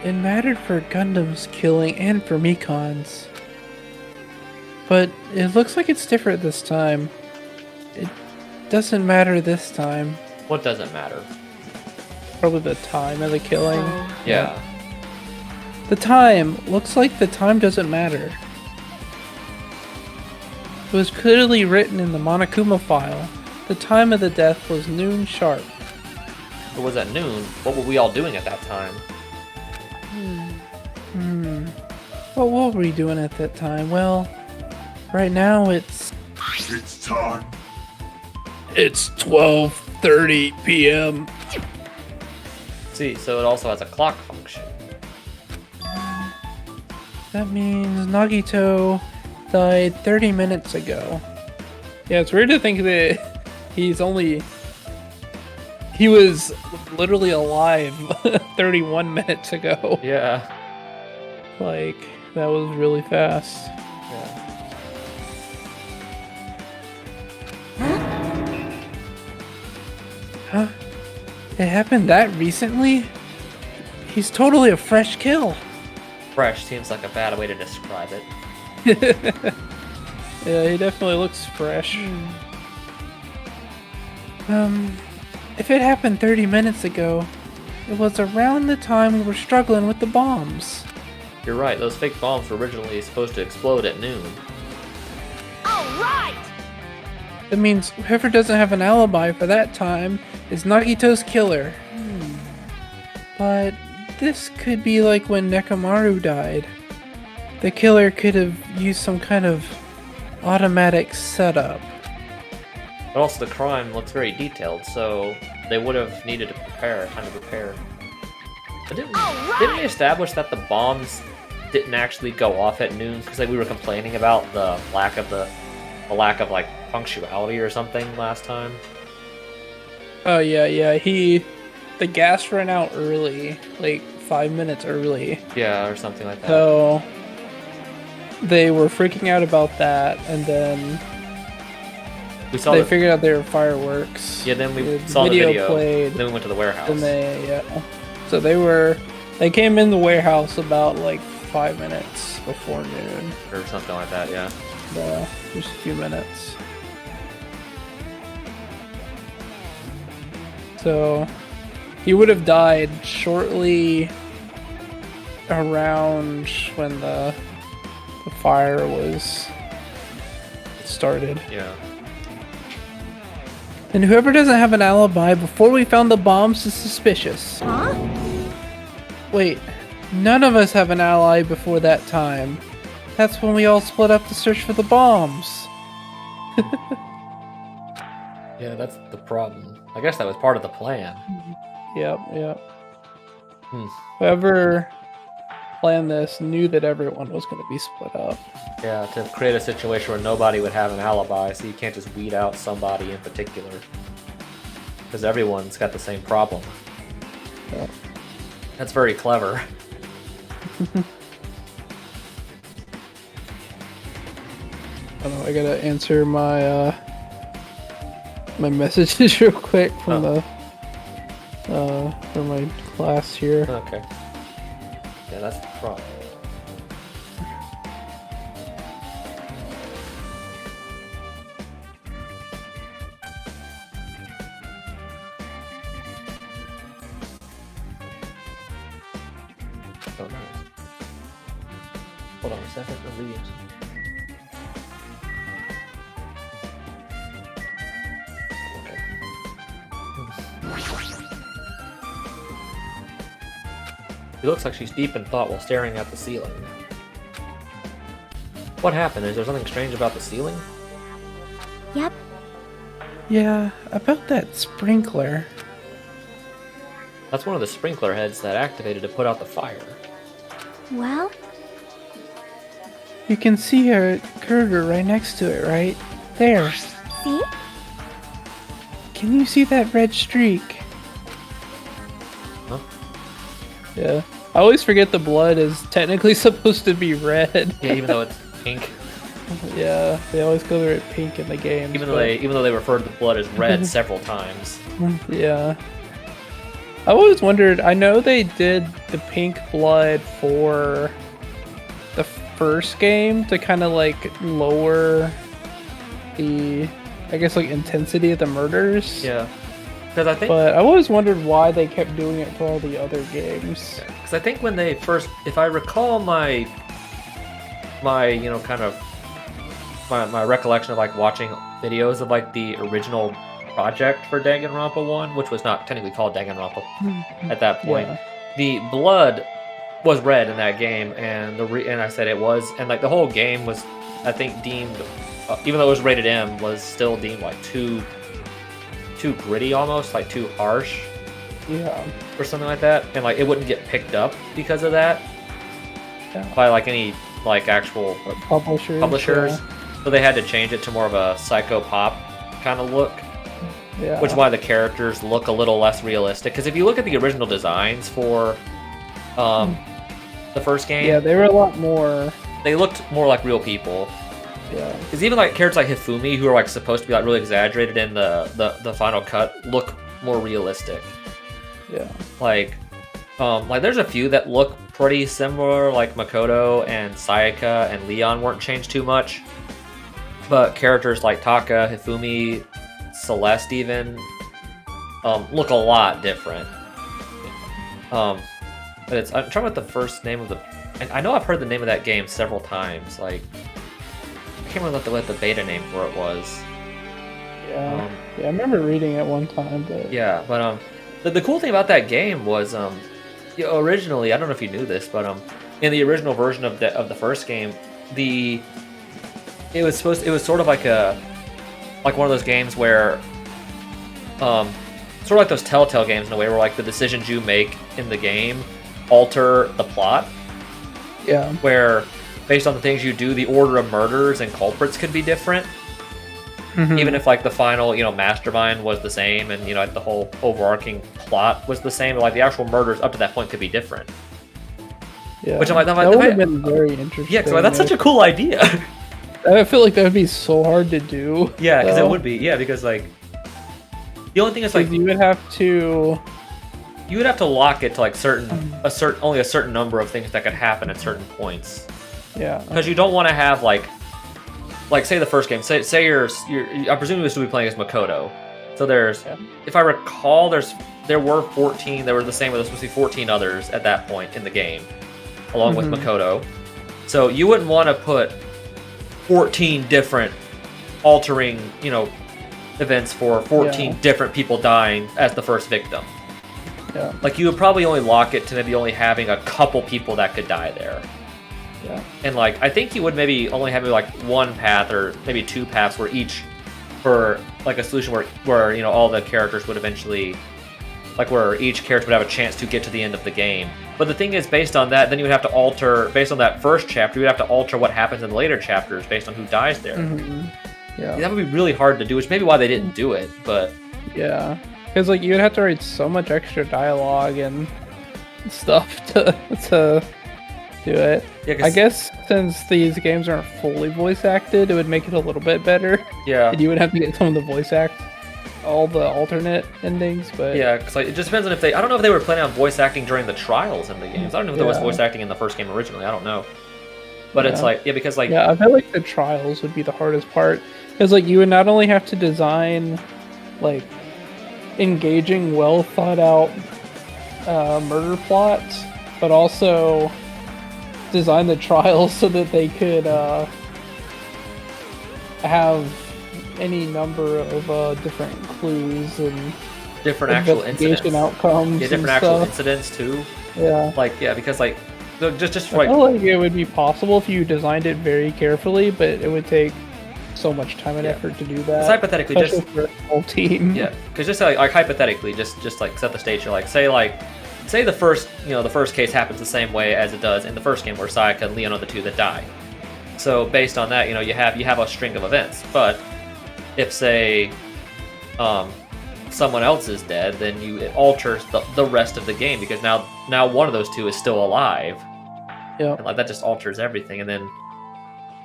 It mattered for Gundam's killing and for Mikon's. But it looks like it's different this time. It doesn't matter this time. What doesn't matter? Probably the time of the killing. Yeah. The time! Looks like the time doesn't matter. It was clearly written in the Monokuma file. The time of the death was noon sharp. It was at noon. What were we all doing at that time? What were we doing at that time? Well, right now it's time. It's 12:30 p.m. See, so it also has a clock function. That means Nagito died 30 minutes ago. Yeah, it's weird to think that he was literally alive 31 minutes ago. Yeah. Like, that was really fast. Yeah. Huh? It happened that recently? He's totally a fresh kill. Fresh seems like a bad way to describe it. Yeah, he definitely looks fresh. If it happened 30 minutes ago, it was around the time we were struggling with the bombs. You're right, those fake bombs were originally supposed to explode at noon. All right! That means whoever doesn't have an alibi for that time is Nagito's killer. But this could be like when Nekomaru died. The killer could have used some kind of automatic setup. But also the crime looks very detailed, so they would have needed to prepare. But didn't we establish that the bombs didn't actually go off at noon because we were complaining about the lack of like punctuality or something last time? Oh yeah. The gas ran out early, like 5 minutes early. Yeah, or something like that. So they were freaking out about that, and then we saw they figured out they were fireworks. Yeah, then we The saw the video. played, Then we went to the warehouse. and so they came in the warehouse about like 5 minutes before noon. Or something like that, yeah. Just a few minutes. So he would have died shortly around when the fire was started. Yeah. And whoever doesn't have an alibi before we found the bombs is suspicious. Huh? Wait, none of us have an ally before that time. That's when we all split up to search for the bombs. Yeah, that's the problem. I guess that was part of the plan. Yep. Hmm. Whoever planned this knew that everyone was going to be split up. Yeah, to create a situation where nobody would have an alibi, so you can't just weed out somebody in particular. Because everyone's got the same problem. Yep. That's very clever. I don't know, I gotta answer my my messages real quick from from my class here. Okay. Yeah, that's the problem. Oh, nice. Hold on a second, the leaves. Okay. It looks like she's deep in thought while staring at the ceiling. What happened? Is there something strange about the ceiling? Yep. Yeah, about that sprinkler. That's one of the sprinkler heads that activated to put out the fire. Well, You can see her girder right next to it, right? There. see? Can you see that red streak? Huh? Yeah. I always forget the blood is technically supposed to be red. Yeah, even though it's pink. Yeah, they always color it pink in the game. Even though they refer to the blood as red several times. Yeah. I always wondered, I know they did the pink blood for the first game to kind of like lower the, I guess, like intensity of the murders. Yeah. Because I think... But I always wondered why they kept doing it for all the other games. Because I think when they first... If I recall my you know, kind of... My recollection of, like, watching videos of, like, the original project for Danganronpa 1, which was not technically called Danganronpa at that point. Yeah. The blood was red in that game, and and I said it was, and like the whole game was, I think, deemed, even though it was rated M, was still deemed like too gritty almost, like too harsh, or something like that, and like it wouldn't get picked up because of that by like any like actual publishers. Yeah. So they had to change it to more of a psycho pop kind of look. Yeah. Which is why the characters look a little less realistic. Because if you look at the original designs for the first game, yeah, they were a lot more. They looked more like real people. Yeah. Because even like characters like Hifumi, who are like supposed to be like really exaggerated in the final cut, look more realistic. Yeah. Like there's a few that look pretty similar, like Makoto and Sayaka and Leon weren't changed too much. But characters like Taka, Hifumi, Celeste even look a lot different. But I'm trying with the first name of the. And I know I've heard the name of that game several times. Like I can't remember what the beta name for it was. Yeah. Yeah, I remember reading it one time. But yeah, but the cool thing about that game was originally, I don't know if you knew this, but in the original version of the first game, it was sort of like one of those games where sort of like those Telltale games in a way where like the decisions you make in the game alter the plot. Yeah. Where based on the things you do, the order of murders and culprits could be different. Mhm. Even if like the final, mastermind was the same and like the whole overarching plot was the same, but like the actual murders up to that point could be different. Yeah. Which I'm like, that would have been very interesting. Yeah, because that's such a cool idea. I feel like that would be so hard to do. Yeah, because it would be. Yeah, because like the only thing is like you would have to lock it to like only a certain number of things that could happen at certain points. Yeah. Because you don't want to have like say the first game. Say you're I presume you're still be playing as Makoto. So there's, if I recall, there were 14. There were the same. There was supposed to be 14 others at that point in the game, along with Makoto. So you wouldn't want to put 14 different altering, events for 14 different people dying as the first victim. Yeah. Like you would probably only lock it to maybe only having a couple people that could die there. Yeah. And like I think you would maybe only have like one path or maybe two paths where each for like a solution where all the characters would eventually where each character would have a chance to get to the end of the game. But the thing is, based on that, then you would have to alter, based on that first chapter, you would have to alter what happens in the later chapters based on who dies there. Mm-hmm. Yeah. That would be really hard to do, which may be why they didn't do it, but... Yeah. Because, you would have to write so much extra dialogue and stuff to do it. Yeah, I guess since these games aren't fully voice acted, it would make it a little bit better. Yeah. And you would have to get some of the voice act, all the alternate endings, but... Yeah, because it just depends on if they... I don't know if they were planning on voice acting during the trials in the games. I don't know if there was voice acting in the first game originally. I don't know. But it's because Yeah, I feel like the trials would be the hardest part. Because, you would not only have to design, engaging, well thought out murder plots, but also design the trials so that they could have any number of different clues and different actual incidents, outcomes. Yeah, different actual incidents too. Yeah. Because just I feel like it would be possible if you designed it very carefully, but it would take so much time and effort to do that. Hypothetically, just for a whole team. Yeah, because just hypothetically, just set the stage. Say the first the first case happens the same way as it does in the first game, where Sayaka and Leon are the two that die. So based on that, you have a string of events. But if say someone else is dead, then it alters the rest of the game because now one of those two is still alive. Yeah. And like that just alters everything. And then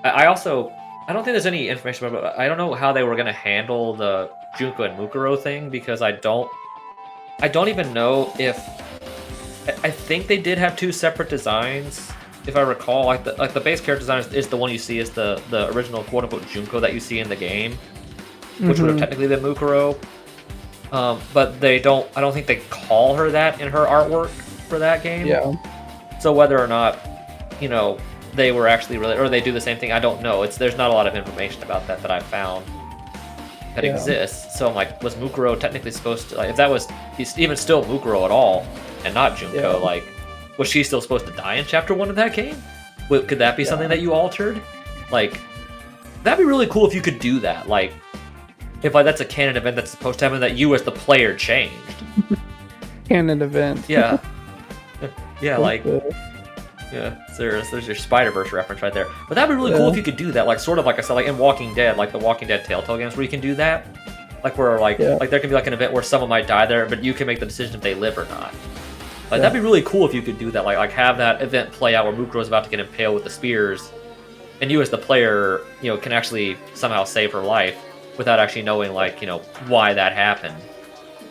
I also I don't think there's any information about. I don't know how they were gonna handle the Junko and Mukuro thing because I don't even know if. I think they did have two separate designs, if I recall. Like the base character design is the one you see is the original quote unquote Junko that you see in the game, which would have technically been Mukuro. But they don't. I don't think they call her that in her artwork for that game. Yeah. So whether or not, they were actually or they do the same thing, I don't know. There's not a lot of information about that I found that exists. So I'm like, was Mukuro technically supposed to, like, if that was even still Mukuro at all and not Junko, like, was she still supposed to die in Chapter 1 of that game? Could that be something that you altered? Like, that'd be really cool if you could do that. Like, if like that's a canon event that's supposed to happen that you as the player changed. Canon event. Yeah. Yeah, like... Yeah, there's your Spider-Verse reference right there. But that'd be really cool if you could do that, like sort of like I said, like in Walking Dead, like the Walking Dead Telltale games where you can do that. Like where like there can be like an event where someone might die there, but you can make the decision if they live or not. Like that'd be really cool if you could do that, like have that event play out where Mukuro's about to get impaled with the spears, and you as the player, can actually somehow save her life without actually knowing like, why that happened.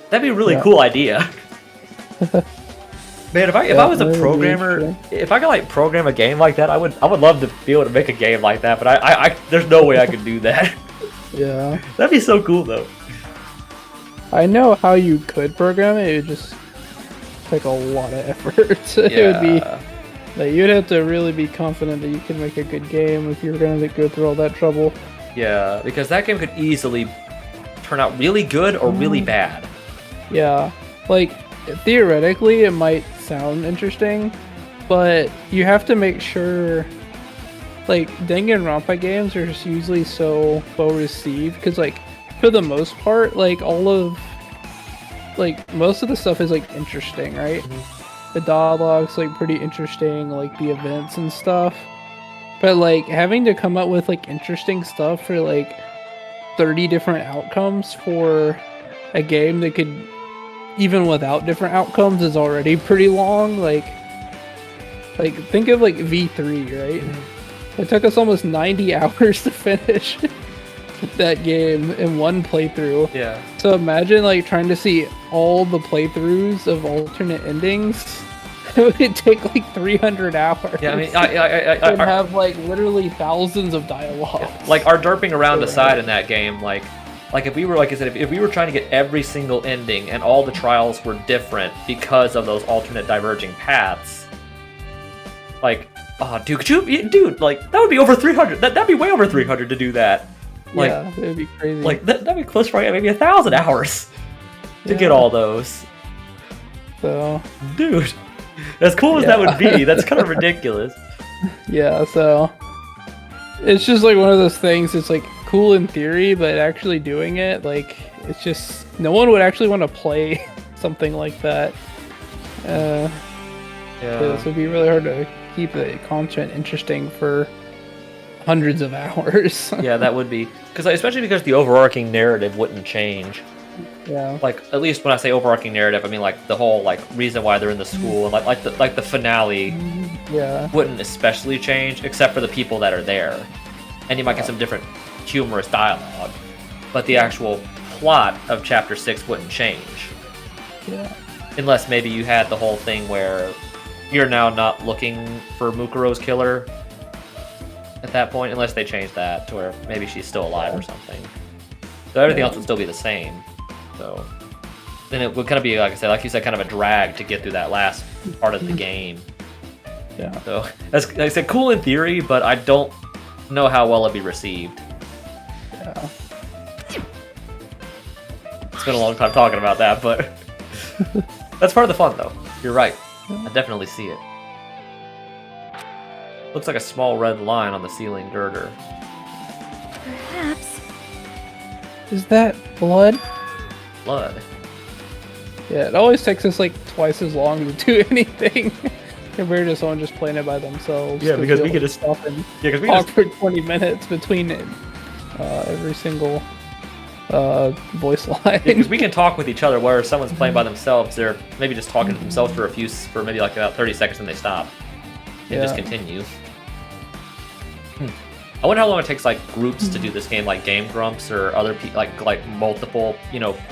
That'd be a really cool idea. Man, if I was a programmer, if I could like program a game like that, I would love to be able to make a game like that. But I there's no way I could do that. Yeah, that'd be so cool though. I know how you could program it. It would just take a lot of effort. It would be like you'd have to really be confident that you can make a good game if you're going to go through all that trouble. Yeah, because that game could easily turn out really good or really bad. Yeah, like theoretically it might sound interesting, but you have to make sure, like, Danganronpa games are just usually so well received because, like, for the most part, like, most of the stuff is like interesting, right? The dialogue's like pretty interesting, like the events and stuff, but like having to come up with like interesting stuff for like 30 different outcomes for a game that could, even without different outcomes, is already pretty long. Like think of like V3, right? It took us almost 90 hours to finish that game in one playthrough. Yeah. So imagine like trying to see all the playthroughs of alternate endings. It would take like 300 hours. Yeah, I mean, I have like literally thousands of dialogue. Like our derping around aside in that game, like if we were, like I said, if we were trying to get every single ending and all the trials were different because of those alternate diverging paths, like, oh, dude, like that would be over 300. That'd be way over 300 to do that. Like, yeah, it'd be crazy. Like that'd be close, right? Maybe 1,000 hours to get all those. So, dude, as cool as that would be, that's kind of ridiculous. Yeah, so it's just like one of those things. It's like cool in theory, but actually doing it, like, it's just no one would actually want to play something like that. Yeah, so it'd be really hard to keep the content interesting for hundreds of hours. Yeah, that would be especially because the overarching narrative wouldn't change. Yeah. Like, at least when I say overarching narrative, I mean like the whole like reason why they're in the school and like the finale. Yeah. Wouldn't especially change, except for the people that are there, and you might get some different humorous dialogue, but the actual plot of Chapter 6 wouldn't change. Yeah. Unless maybe you had the whole thing where you're now not looking for Mukuro's killer at that point, unless they change that to where maybe she's still alive or something. So everything else would still be the same. So then it would kind of be, like I said, like you said, kind of a drag to get through that last part of the game. Yeah. So that's, like I said, cool in theory, but I don't know how well it'd be received. Yeah. It's been a long time talking about that, but that's part of the fun, though. You're right. I definitely see it. Looks like a small red line on the ceiling girder. Perhaps. Is that blood? Blood. Yeah, it always takes us like twice as long to do anything compared to someone just playing it by themselves. Yeah, because we could just stop and because we talk for 20 minutes between every single voice line. Because we can talk with each other, where someone's playing by themselves, they're maybe just talking to themselves for maybe like about 30 seconds, and they stop and just continue. I wonder how long it takes like groups to do this game, like Game Grumps or other like multiple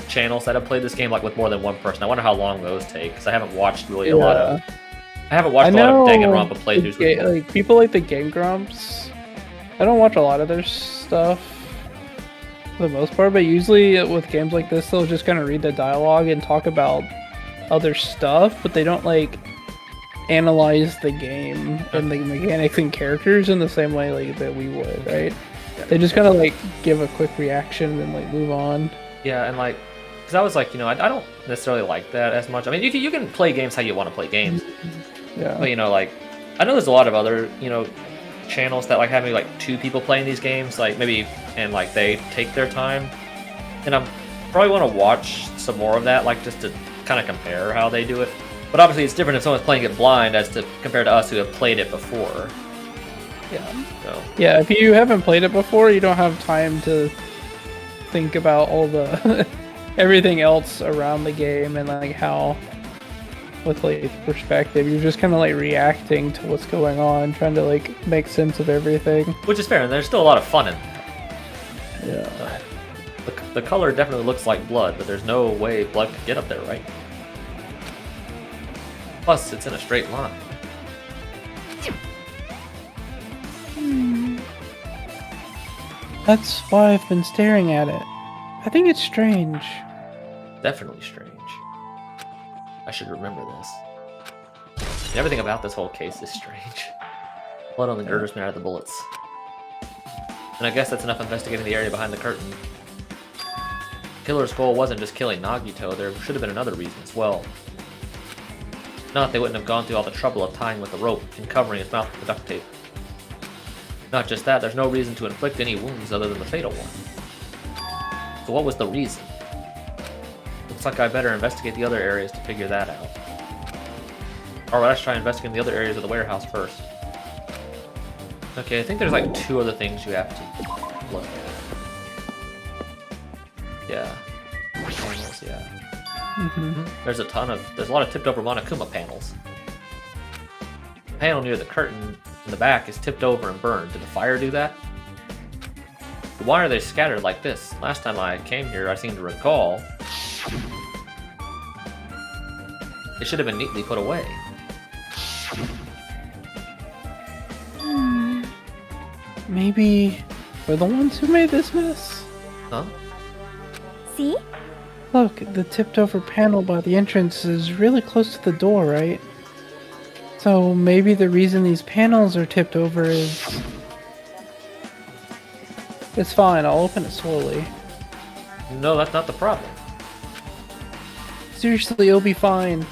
channels that have played this game like with more than one person. I wonder how long those take, because I haven't watched really a lot of. I haven't watched a lot of Danganronpa playthroughs. Like people like the Game Grumps. I don't watch a lot of their stuff for the most part, but usually with games like this, they'll just kind of read the dialogue and talk about other stuff, but they don't like analyze the game and the mechanics and characters in the same way like that we would, right? Yeah. They just kind of like give a quick reaction and like move on. Yeah, and like, because I was like, I don't necessarily like that as much. I mean, you can play games how you want to play games. Yeah. But like, I know there's a lot of other channels that like have maybe like 2 people playing these games, like maybe, and like they take their time, and I'm probably want to watch some more of that, like just to kind of compare how they do it. But obviously it's different if someone's playing it blind as to compared to us who have played it before. Yeah. So. Yeah, if you haven't played it before, you don't have time to think about all the everything else around the game and like how with like perspective. You're just kind of like reacting to what's going on, trying to like make sense of everything. Which is fair, and there's still a lot of fun in that. Yeah. The color definitely looks like blood, but there's no way blood could get up there, right? Plus, it's in a straight line. That's why I've been staring at it. I think it's strange. Definitely strange. I should remember this. Everything about this whole case is strange. Blood on the girders made out of the bullets. And I guess that's enough investigating the area behind the curtain. Killer's goal wasn't just killing Nagito, there should have been another reason as well. Not they wouldn't have gone through all the trouble of tying with the rope and covering his mouth with the duct tape. Not just that, there's no reason to inflict any wounds other than the fatal one. So what was the reason? Looks like I better investigate the other areas to figure that out. Alright, let's try investigating the other areas of the warehouse first. Okay, I think there's like 2 other things you have to look at. Yeah. Panels, yeah. There's a lot of tipped over Monokuma panels. The panel near the curtain in the back is tipped over and burned. Did the fire do that? Why are they scattered like this? Last time I came here, I seem to recall they should have been neatly put away. Maybe we're the ones who made this mess? Huh? See? Look, the tipped over panel by the entrance is really close to the door, right? So maybe the reason these panels are tipped over is... It's fine, I'll open it slowly. No, that's not the problem. Seriously, it'll be fine.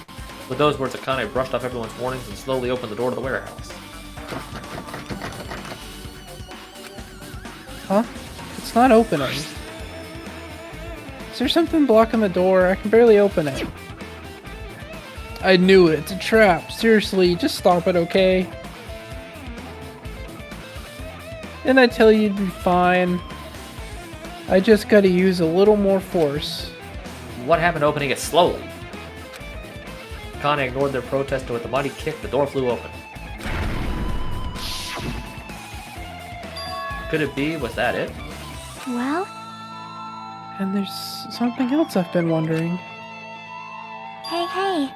With those words, Akane brushed off everyone's warnings and slowly opened the door to the warehouse. Huh? It's not opening. Is there something blocking the door? I can barely open it. I knew it. It's a trap. Seriously, just stop it, okay? Didn't I tell you you'd be fine? I just gotta use a little more force. What happened to opening it slowly? Akane ignored their protest, and with a mighty kick, the door flew open. Could it be? Was that it? Well? And there's something else I've been wondering. Hey.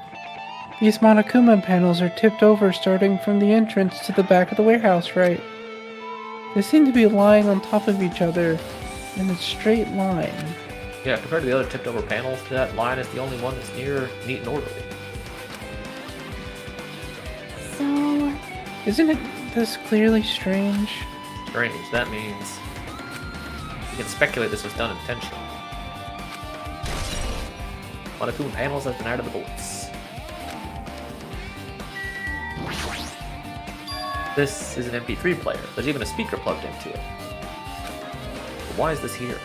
These Monokuma panels are tipped over starting from the entrance to the back of the warehouse, right? They seem to be lying on top of each other in a straight line. Yeah, compared to the other tipped over panels, that line is the only one that's near neat and orderly. So... Isn't it this clearly strange? Strange. That means you can speculate this was done intentionally. Monokuma panels have been out of the bullets. This is an MP3 player. There's even a speaker plugged into it. But why is this here?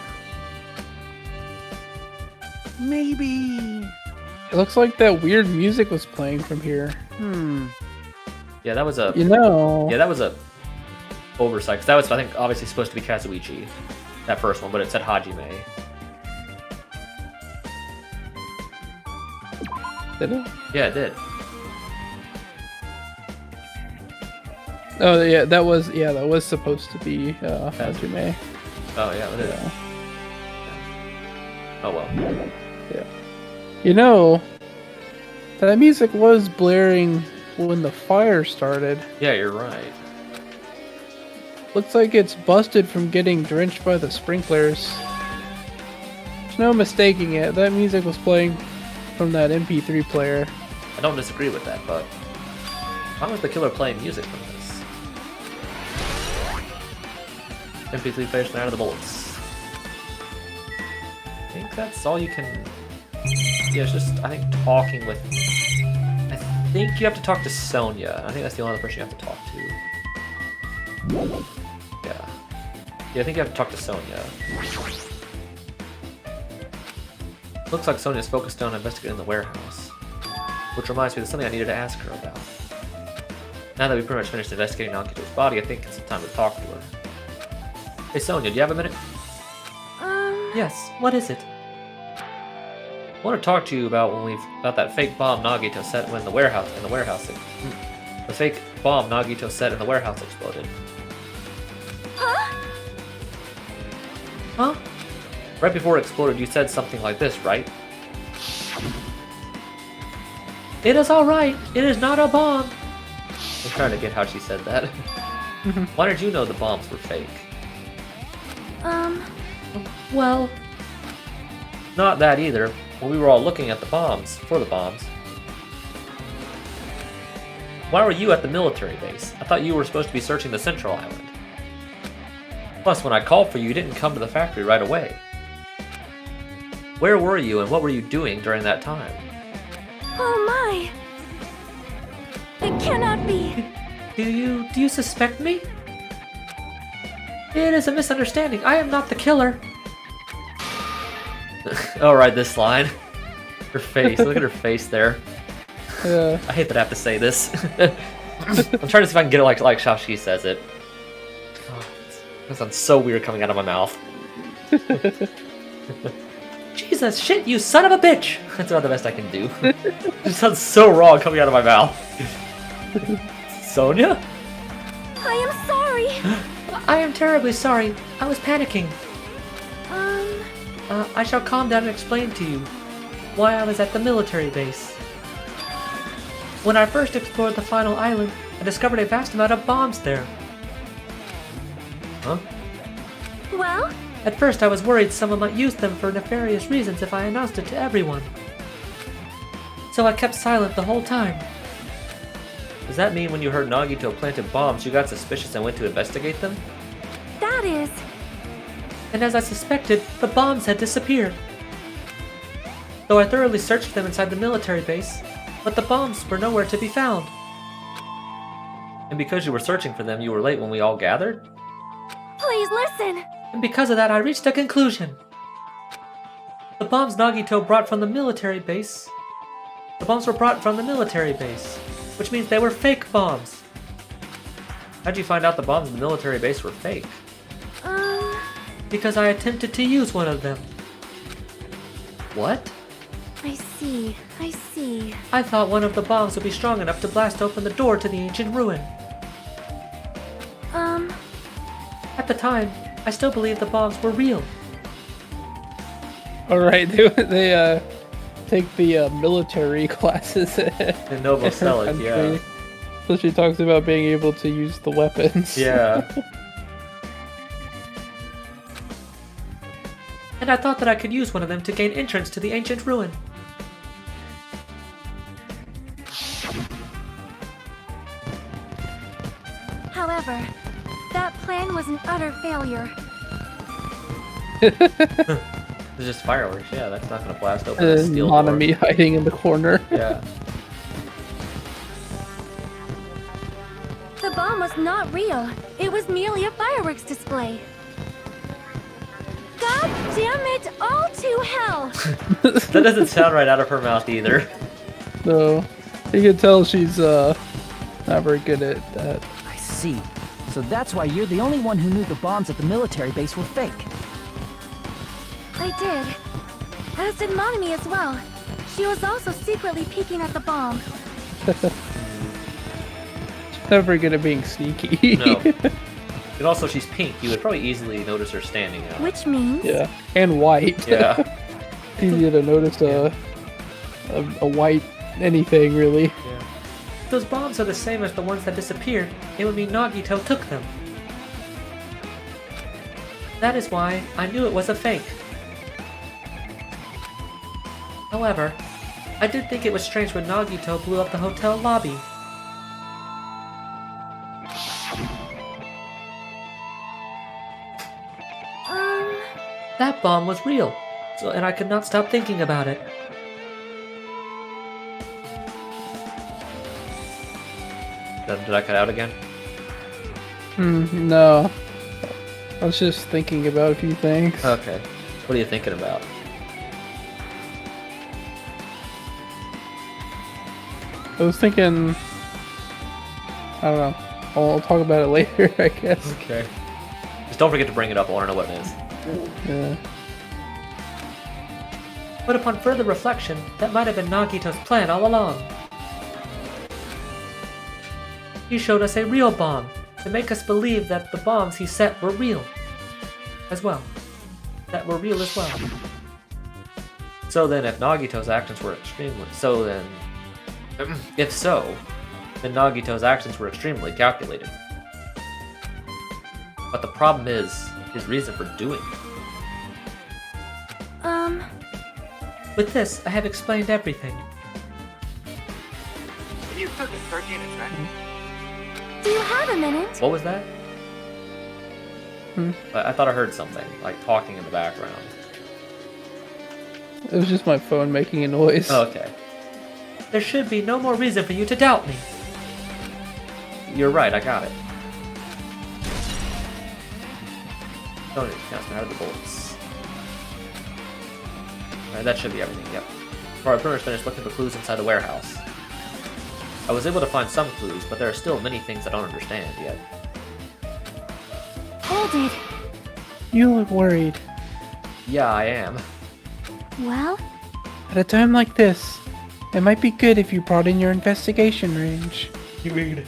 Maybe. It looks like that weird music was playing from here. Yeah, that was a... You know... Yeah, that was a oversight. 'Cause that was, I think, obviously supposed to be Kazuichi. That first one, but it said Hajime. Did it? Yeah, it did. Oh yeah, that was supposed to be Hajime. Oh yeah, it is. Yeah. Oh well. Yeah. You know, that music was blaring when the fire started. Yeah, you're right. Looks like it's busted from getting drenched by the sprinklers. There's no mistaking it. That music was playing from that MP3 player. I don't disagree with that, but why was the killer playing music from this? MP3 players out of the bullets. I think that's all you can. Yeah, it's just I think talking with. I think you have to talk to Sonia. I think that's the only other person you have to talk to. Yeah. Yeah, I think you have to talk to Sonia. Looks like Sonia's focused on investigating the warehouse. Which reminds me, there's something I needed to ask her about. Now that we pretty much finished investigating Nagito's body, I think it's time to talk to her. Hey Sonia, do you have a minute? Yes, what is it? I want to talk to you about about that fake bomb Nagito set when the warehouse the fake bomb Nagito set in the warehouse exploded. Huh? Right before it exploded, you said something like this, right? It is alright. It is not a bomb. I'm trying to get how she said that. Why did you know the bombs were fake? Well... Not that either. When we were all looking at the bombs, Why were you at the military base? I thought you were supposed to be searching the central island. Plus, when I called for you, you didn't come to the factory right away. Where were you and what were you doing during that time? Oh my! It cannot be! Do you suspect me? It is a misunderstanding. I am not the killer. Alright, this line. Her face. Look at her face there. Yeah. I hate that I have to say this. I'm trying to see if I can get it like how she says it. Oh, that sounds so weird coming out of my mouth. Jesus, shit, you son of a bitch! That's about the best I can do. It sounds so wrong coming out of my mouth. Sonia? I am sorry! I am terribly sorry. I was panicking. I shall calm down and explain to you why I was at the military base. When I first explored the final island, I discovered a vast amount of bombs there. Huh? Well? At first I was worried someone might use them for nefarious reasons if I announced it to everyone. So I kept silent the whole time. Does that mean when you heard Nagito planted bombs, you got suspicious and went to investigate them? That is... And as I suspected, the bombs had disappeared. Though I thoroughly searched them inside the military base, but the bombs were nowhere to be found. And because you were searching for them, you were late when we all gathered? Please listen! And because of that, I reached a conclusion. The bombs Nagito brought from the military base... The bombs were brought from the military base, which means they were fake bombs. How'd you find out the bombs in the military base were fake? Because I attempted to use one of them. What? I see. I thought one of the bombs would be strong enough to blast open the door to the ancient ruin. At the time, I still believed the bombs were real. Alright, they take the military classes And Noble sell it, yeah. So she talks about being able to use the weapons. Yeah. And I thought that I could use one of them to gain entrance to the ancient ruin. However, that plan was an utter failure. It's just fireworks, yeah, that's not gonna blast open a steel door. Monami hiding in the corner. Yeah. The bomb was not real. It was merely a fireworks display. God damn it all to hell! That doesn't sound right out of her mouth either. So, you can tell she's not very good at that. I see. So that's why you're the only one who knew the bombs at the military base were fake. I did. As did Monami as well. She was also secretly peeking at the bomb. Never good at being sneaky. No. And also, she's pink. You would probably easily notice her standing out. Which means... Yeah, and white. Yeah. Easy to notice a white anything, really. Yeah. If those bombs are the same as the ones that disappeared, it would mean Nagito took them. That is why I knew it was a fake. However, I did think it was strange when Nagito blew up the hotel lobby. That bomb was real, and I could not stop thinking about it. Did I cut out again? No. I was just thinking about a few things. Okay. What are you thinking about? I was thinking... I don't know. I'll talk about it later, I guess. Okay. Just don't forget to bring it up. I want to know what it is. Yeah. But upon further reflection, that might have been Nagito's plan all along. He showed us a real bomb to make us believe that the bombs he set were real as well. So then, if Nagito's actions were Nagito's actions were extremely calculated. But the problem is his reason for doing it. With this, I have explained everything. You took it 13 and 20. Do you have a minute? What was that? I thought I heard something, like talking in the background. It was just my phone making a noise. Oh, okay. There should be no more reason for you to doubt me. You're right, I got it. Don't count out of the bullets. Alright, that should be everything, yep. Alright, pretty much finished looking for clues inside the warehouse. I was able to find some clues, but there are still many things I don't understand yet. Hold it. You look worried. Yeah, I am. Well, At a time like this, it might be good if you broaden your investigation range. You mean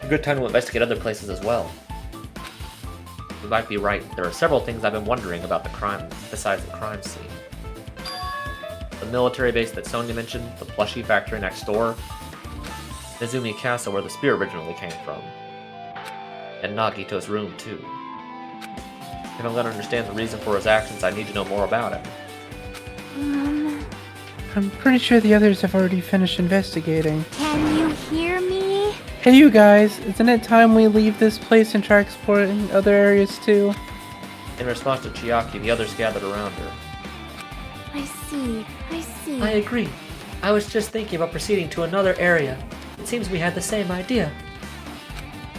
a good time to investigate other places as well. You might be right. There are several things I've been wondering about the crime besides the crime scene. The military base that Sonia mentioned, the plushie factory next door, Nezumi Castle where the spear originally came from, and Nagito's room too. If I'm going to understand the reason for his actions, I need to know more about him. I'm pretty sure the others have already finished investigating. can you hear me? Hey you guys, isn't it time we leave this place and try exploring other areas too? In response to Chiaki, the others gathered around her. I see. I agree. I was just thinking about proceeding to another area. It seems we had the same idea.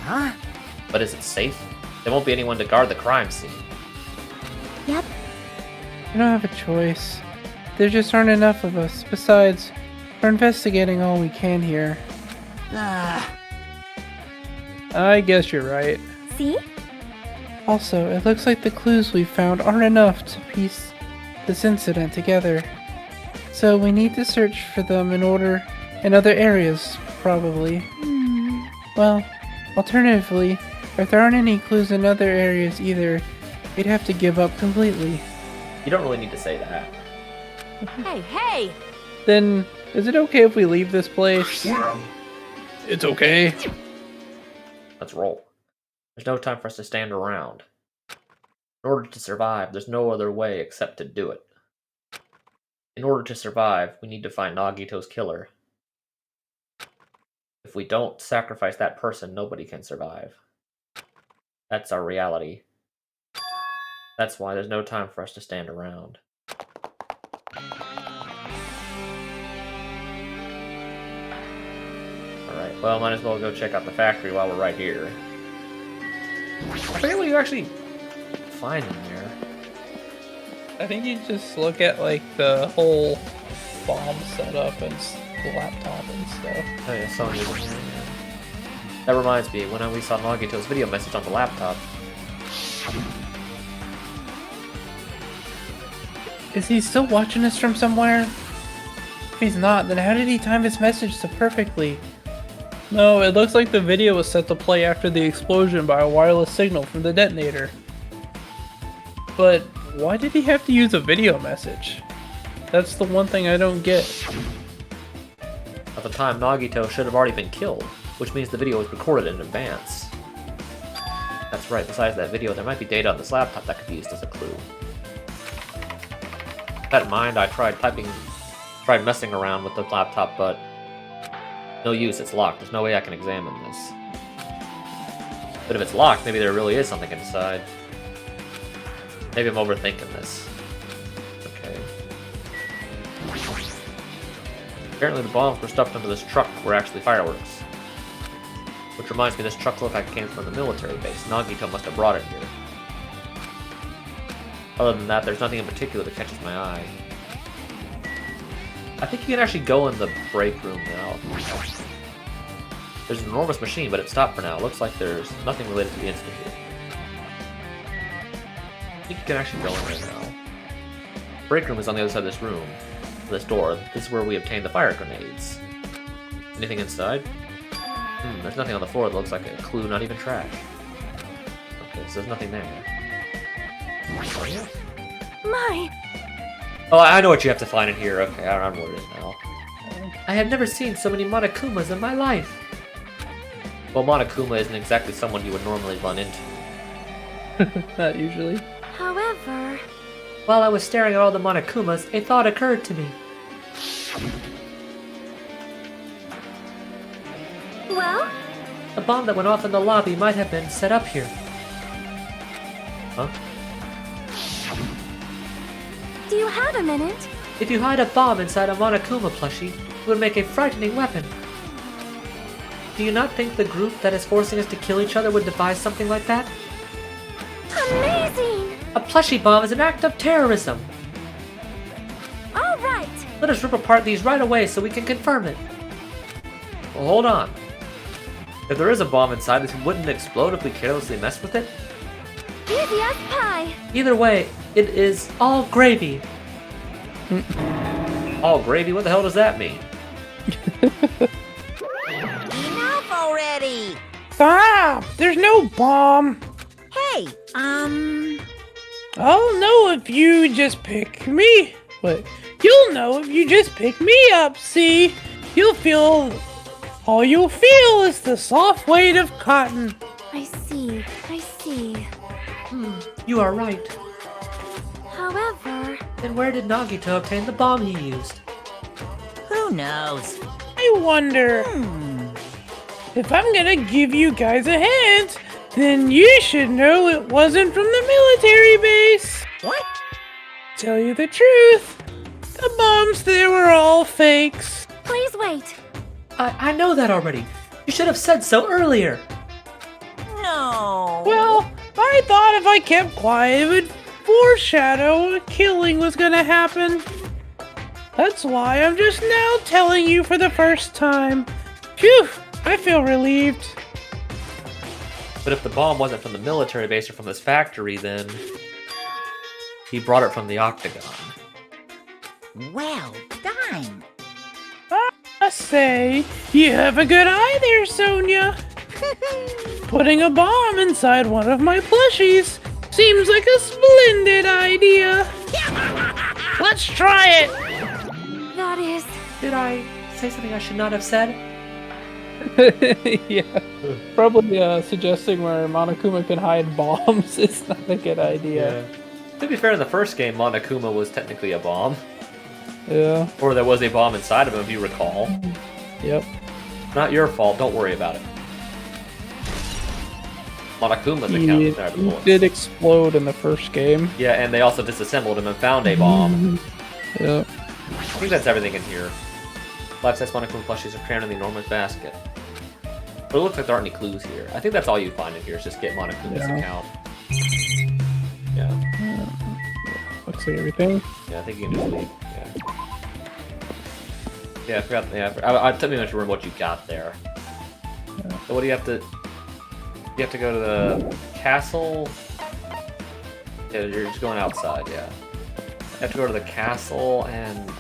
Huh? But is it safe? There won't be anyone to guard the crime scene. Yep. We don't have a choice. There just aren't enough of us. Besides, we're investigating all we can here. I guess you're right. See? Also, it looks like the clues we found aren't enough to piece this incident together. So we need to search for them in other areas, probably. Well, alternatively, if there aren't any clues in other areas either, we'd have to give up completely. You don't really need to say that. Hey! Then, is it okay if we leave this place? It's okay. Let's roll. There's no time for us to stand around. In order to survive, there's no other way except to do it. In order to survive, we need to find Nagito's killer. If we don't sacrifice that person, nobody can survive. That's our reality. That's why there's no time for us to stand around. Alright, well, might as well go check out the factory while we're right here. I forget what you actually find in there. I think you just look at like the whole bomb setup and the laptop and stuff. Oh yeah, Sony. That reminds me, when we saw Nagito's video message on the laptop. Is he still watching us from somewhere? If he's not, then how did he time his message so perfectly? No, it looks like the video was set to play after the explosion by a wireless signal from the detonator. But why did he have to use a video message? That's the one thing I don't get. At the time, Nagito should have already been killed, which means the video was recorded in advance. That's right, besides that video, there might be data on this laptop that could be used as a clue. With that in mind, I tried messing around with the laptop, but no use, it's locked. There's no way I can examine this. But if it's locked, maybe there really is something inside. Maybe I'm overthinking this. Okay. Apparently the bombs were stuffed under this truck were actually fireworks. Which reminds me, this truck looked like it came from the military base. Nagito must have brought it here. Other than that, there's nothing in particular that catches my eye. I think you can actually go in the break room now. There's an enormous machine, but it stopped for now. It looks like there's nothing related to the incident here. I think you can actually go in right now. Break room is on the other side of this room. This door. This is where we obtain the fire grenades. Anything inside? There's nothing on the floor that looks like a clue, not even trash. Okay, so there's nothing there. Oh, yeah. My, Oh, I know what you have to find in here. Okay, I remember what it is now. I have never seen so many Monokumas in my life. Well, Monokuma isn't exactly someone you would normally run into. Not usually. however, While I was staring at all the Monokumas, a thought occurred to me. well, The bomb that went off in the lobby might have been set up here. Huh? do you have a minute? If you hide a bomb inside a Monokuma plushie, it would make a frightening weapon. Do you not think the group that is forcing us to kill each other would devise something like that? Amazing! A plushie bomb is an act of terrorism. All right, Let us rip apart these right away so we can confirm it. Well, hold on. If there is a bomb inside, this wouldn't explode if we carelessly messed with it? easy as pie. Either way, it is all gravy. All gravy? What the hell does that mean? Enough already! Stop! There's no bomb! Hey, I'll know if you just pick me. What? You'll know if you just pick me up, see? All you'll feel is the soft weight of cotton. I see, I see. You are right. However, Then where did Nagito obtain the bomb he used? who knows? I wonder. If I'm gonna give you guys a hint, then you should know it wasn't from the military base. What? Tell you the truth, the bombs there were all fakes. please wait. I know that already. You should have said so earlier. No. Well, I thought if I kept quiet, it would foreshadow a killing was gonna happen. That's why I'm just now telling you for the first time. Phew, I feel relieved. But if the bomb wasn't from the military base or from this factory, then he brought it from the Octagon. Well done. I say, you have a good eye there, Sonia. Putting a bomb inside one of my plushies seems like a splendid idea. Let's try it. That is, Did I say something I should not have said? Yeah, probably suggesting where Monokuma can hide bombs is not a good idea. To be fair, in the first game, Monokuma was technically a bomb. Yeah. Or there was a bomb inside of him, if you recall. Yep. Not your fault, don't worry about it. Monokuma's account is there. He did explode in the first game. Yeah, and they also disassembled him and found a bomb. Yep. I think that's everything in here. Life-size Monokuma plushies are crammed in the enormous basket. But it looks like there aren't any clues here. I think that's all you find in here is just get Monokuma's account. Yeah. Looks like everything. Yeah, I think you can just leave. Yeah. Yeah, I forgot. Yeah, I tell me much remember what you got there. So what do you have to? You have to go to the castle. Yeah, you're just going outside. Yeah. You have to go to the castle and.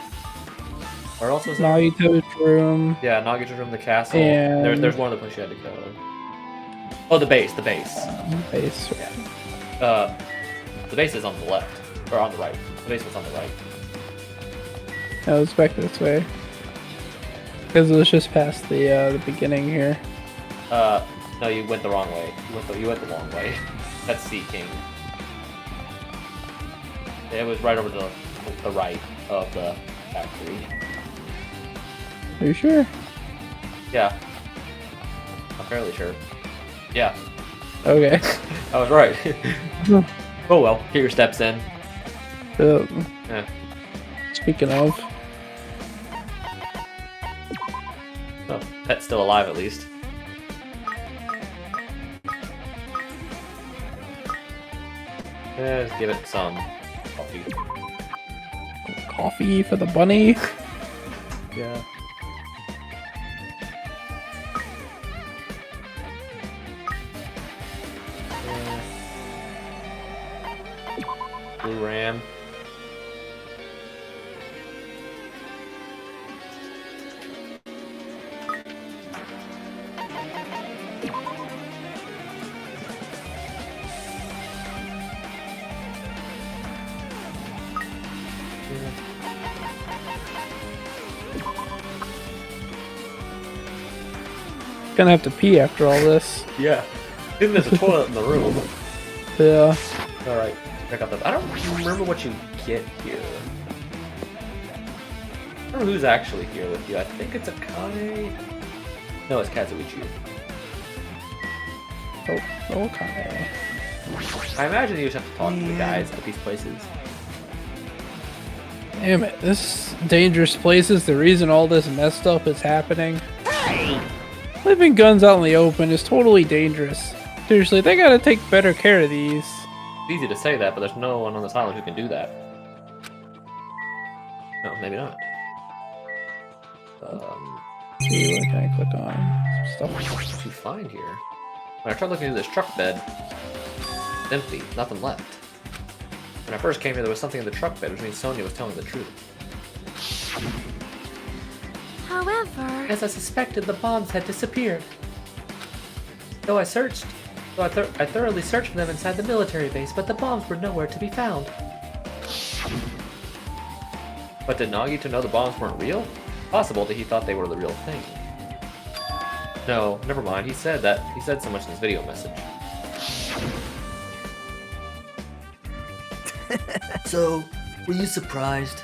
Where else was there? Nagito's room. Yeah, Nagito's room, the castle. And- There's one other place you had to go. Oh, the base. Base. The base is on the left. Or on the right. The base was on the right. No, it's back this way. Because it was just past the beginning here. No, you went the wrong way. You went the long way. That's Sea King. It was right over to the right of the factory. Are you sure? Yeah. I'm fairly sure. Yeah. Okay. I was right. Oh well, get your steps in. Yeah. Speaking of, Oh, pet's still alive at least. Just give it some coffee. coffee for the bunny. Yeah. Blue ram. Gonna have to pee after all this. Yeah. Even there's a toilet in the room. Yeah. Alright, check out the. I don't remember what you get here. I don't remember who's actually here with you. I think it's Akane. No, it's Kazuichi. Oh, okay. I imagine you just have to talk to the guys at these places. Damn it, this dangerous place is the reason all this messed up is happening. Leaving guns out in the open is totally dangerous. Seriously, they gotta take better care of these. It's easy to say that, but there's no one on this island who can do that. No, maybe not. See, what can I click on? Some stuff. What did you find here? When I tried looking through this truck bed, it's empty, nothing left. When I first came here, there was something in the truck bed, which means Sonia was telling the truth. However, As I suspected, the bombs had disappeared. Though I thoroughly searched for them inside the military base, but the bombs were nowhere to be found. But did Nagito know the bombs weren't real? Possible that he thought they were the real thing. No, never mind. He said so much in his video message. So, were you surprised?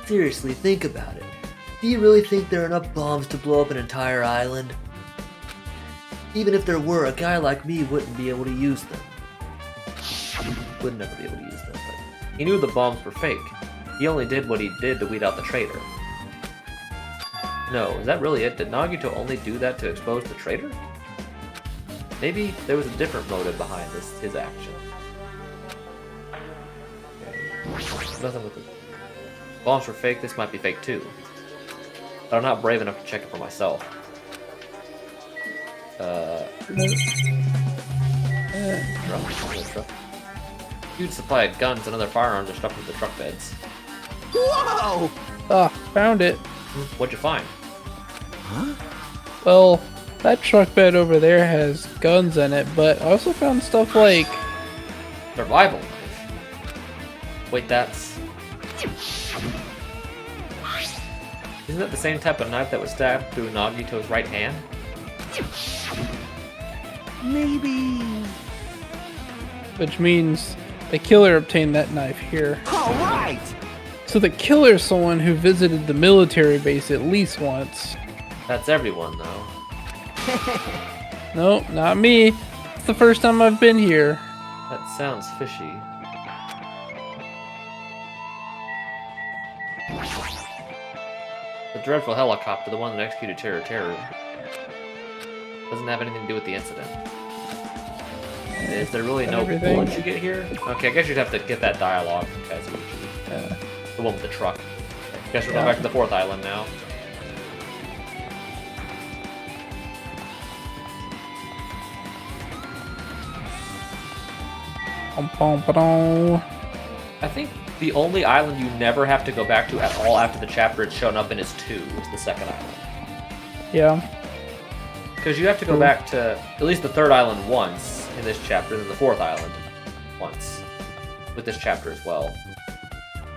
Seriously, think about it. Do you really think there are enough bombs to blow up an entire island? Even if there were, a guy like me wouldn't be able to use them. Would never be able to use them, but he knew the bombs were fake. He only did what he did to weed out the traitor. No, is that really it? Did Nagito only do that to expose the traitor? Maybe there was a different motive behind his action. Okay. Nothing with the bombs were fake. This might be fake too. But I'm not brave enough to check it for myself. Truck. Huge supply of guns and other firearms are stuffed into the truck beds. Whoa! Ah, found it. What'd you find? Well, that truck bed over there has guns in it, but I also found stuff like... Survival knife. Wait, that's... Isn't that the same type of knife that was stabbed through Nagito's right hand? Maybe. Which means the killer obtained that knife here. Alright! So the killer's someone who visited the military base at least once. That's everyone, though. Nope, not me. It's the first time I've been here. That sounds fishy. The dreadful helicopter, the one that executed Terror, doesn't have anything to do with the incident. Is there really no Everything. bullets you get here? Okay, I guess you'd have to get that dialogue from Kazuichi. Yeah. The one with the truck. Guess we're going back to the 4th island now. Pom, pom, pom. I think The only island you never have to go back to at all after the chapter it's shown up in is 2, is the second island. Yeah. Because you have to go back to at least the 3rd island once in this chapter, and then the 4th island once with this chapter as well.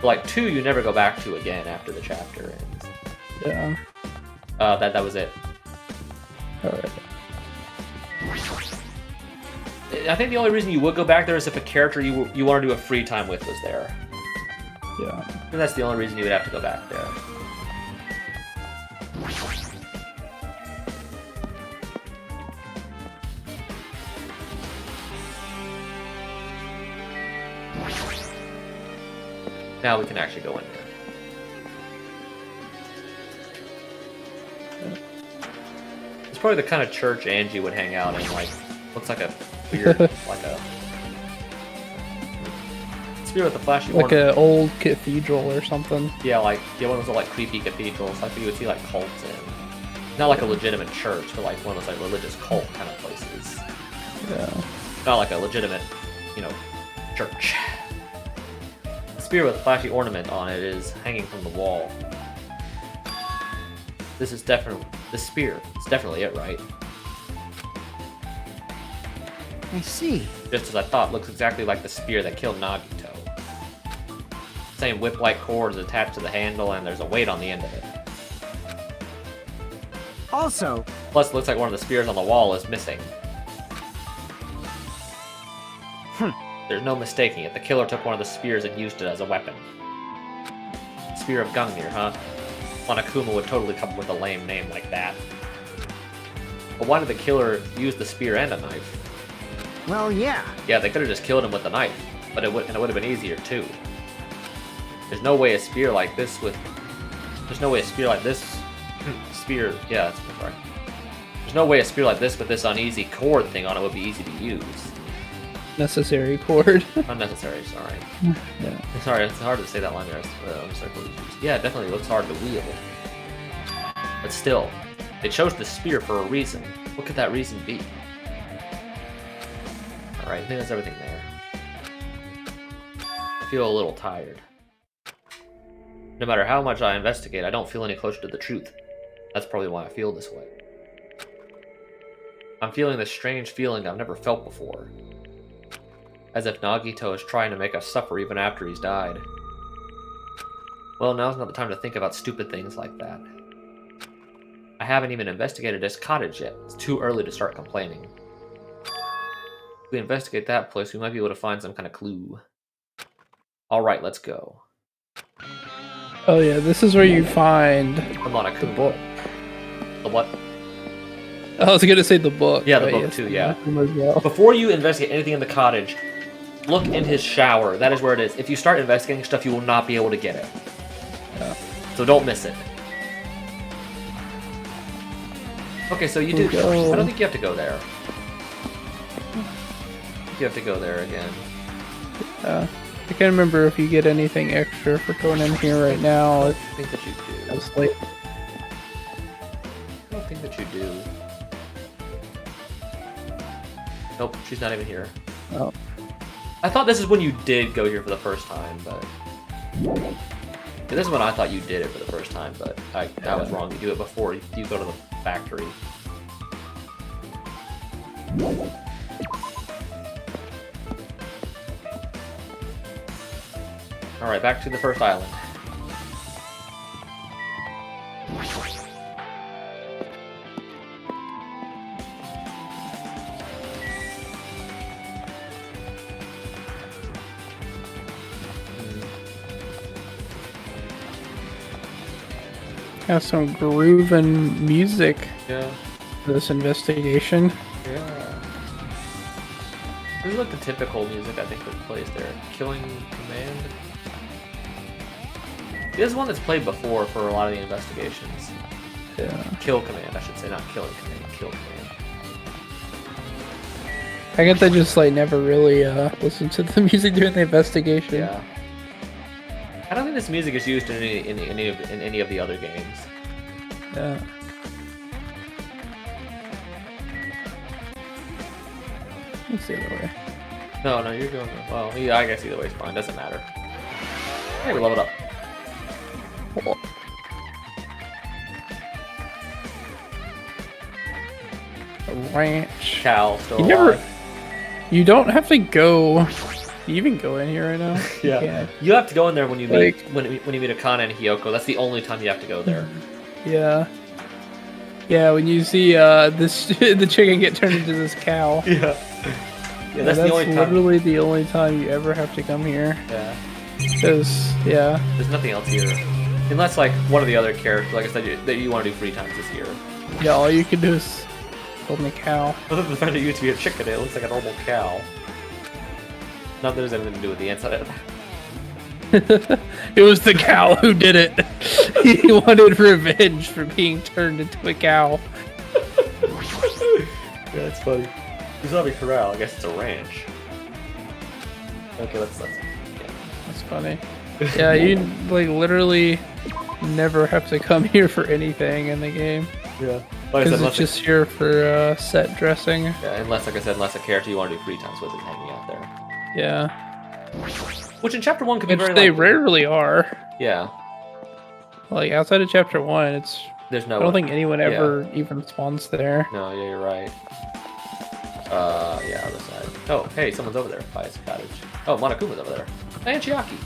But like 2, you never go back to again after the chapter ends. Yeah. That was it. Alright. I think the only reason you would go back there is if a character you want to do a free time with was there. Yeah. And that's the only reason you would have to go back there. Now we can actually go in there. It's probably the kind of church Angie would hang out in, like, looks like a weird, like a... Spirit with the flashy Like ornament. an old cathedral or something. Yeah, like, one of those like creepy cathedrals, like you would see like cults in. Not like a legitimate church, but like one of those like religious cult kind of places. Yeah. Not like a legitimate, church. The spear with a flashy ornament on it is hanging from the wall. This is definitely the spear. It's definitely it, right? I see. Just as I thought, looks exactly like the spear that killed Nagito. Same whip-like cord is attached to the handle, and there's a weight on the end of it. Also, Plus, it looks like one of the spears on the wall is missing. There's no mistaking it. The killer took one of the spears and used it as a weapon. Spear of Gungnir, huh? Monokuma would totally come up with a lame name like that. But why did the killer use the spear and a knife? well, yeah. Yeah, they could have just killed him with the knife, but it would have been easier too. There's no way a spear like this spear. Yeah, that's right. There's no way a spear like this with this uneasy cord thing on it would be easy to use. Necessary cord. Unnecessary. Sorry. Yeah. Sorry, it's hard to say that line there. Yeah, it definitely looks hard to wield. But still, they chose the spear for a reason. What could that reason be? Alright, I think that's everything there. I feel a little tired. No matter how much I investigate, I don't feel any closer to the truth. That's probably why I feel this way. I'm feeling this strange feeling I've never felt before. As if Nagito is trying to make us suffer even after he's died. Well, now's not the time to think about stupid things like that. I haven't even investigated his cottage yet. It's too early to start complaining. If we investigate that place, we might be able to find some kind of clue. Alright, let's go. Oh yeah, this is where you find The Monokuma. the book. The what? I was gonna say the book. Yeah, the but book yes, too, yeah. Monokuma as well. Before you investigate anything in the cottage, look in his shower. That is where it is. If you start investigating stuff, you will not be able to get it. Yeah. So don't miss it. Okay, so you do. Go. I don't think you have to go there. You have to go there again. I can't remember if you get anything extra for going in here right now. I think that you do. It's late. I don't think that you do. Nope, she's not even here. Oh. I thought this is when you did go here for the first time, but... Yeah, this is when I thought you did it for the first time, but I was wrong. You do it before you go to the factory. Alright, back to the first island. Have some grooving music Yeah. for this investigation. Yeah. This is like the typical music I think that plays there. Killing Command. This is one that's played before for a lot of the investigations. Yeah. Kill Command, I should say, not Killing Command, Kill Command. I guess I just like never really listened to the music during the investigation. Yeah. I don't think this music is used in any of the other games. Yeah. It's the other way. No, you're going. Well, yeah, I guess either way is fine. Doesn't matter. Hey, we leveled up. A ranch. Cal still You alive. You don't have to go. You even go in here right now? Yeah. You can't. You have to go in there when you meet Like- when you meet Akana and Hiyoko. That's the only time you have to go there. Yeah. Yeah, when you see this the chicken get turned into this cow. Yeah. Yeah, that's the only time. literally the only time you ever have to come here. Yeah. Because, yeah. There's nothing else here. Unless, like, one of the other characters, like I said, that you want to do 3 times this year. Yeah, all you can do is hold me cow. Other than the fact that it used to be a chicken, it looks like a normal cow. Not that there's anything to do with the inside of it. It was the cow who did it. He wanted revenge for being turned into a cow. Yeah, that's funny. It's not a corral, I guess it's a ranch. Okay, let's yeah. That's funny. Yeah, you like literally never have to come here for anything in the game. Yeah. Like I Because said, it's unless just here for set dressing. yeah, unless, like I said, unless a character you want to do 3 times with is hanging out there. Yeah. Which in chapter 1 could be Which very they likely. rarely are. Yeah. Like outside of chapter 1, it's There's no I don't think anyone ever even spawns there. No, yeah, you're right. Yeah, other side. Oh, hey, someone's over there by his cottage. Oh, Monokuma's over there. And Chiaki.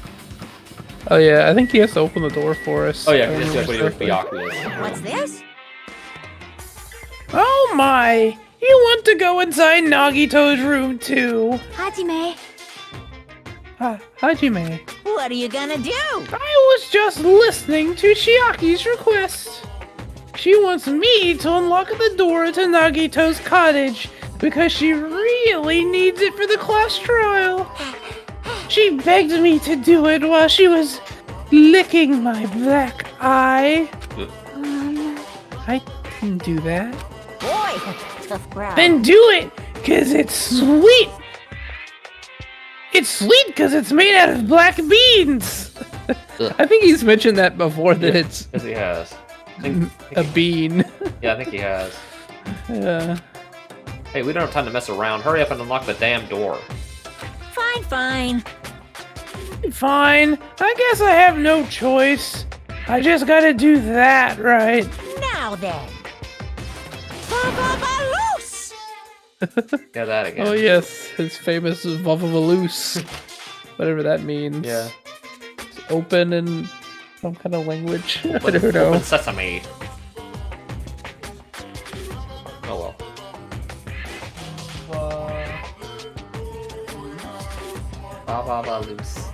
Oh yeah, I think he has to open the door for us. Oh yeah, if I that's what remember correctly. Byaku is. What's this? Oh my! You want to go inside Nagito's room too? Hajime. Hajime. What are you gonna do? I was just listening to Chiaki's request. She wants me to unlock the door to Nagito's cottage because she really needs it for the class trial. She begged me to do it while she was licking my black eye. I can do that. Boy, tough crowd. Then do it, cause it's sweet. It's sweet because it's made out of black beans. I think he's mentioned that before, that it's Yes, he has. I think a bean. yeah, I think he has. Yeah. Hey, we don't have time to mess around. Hurry up and unlock the damn door. Fine, fine. Fine. I guess I have no choice. I just gotta do that, right? Now then. Ba-ba-ba-loose! Yeah, that again. Oh yes, his famous Vavavaloose. Whatever that means. Yeah. It's open in some kind of language. I don't know. Open sesame. Oh well. Ba ba ba loose.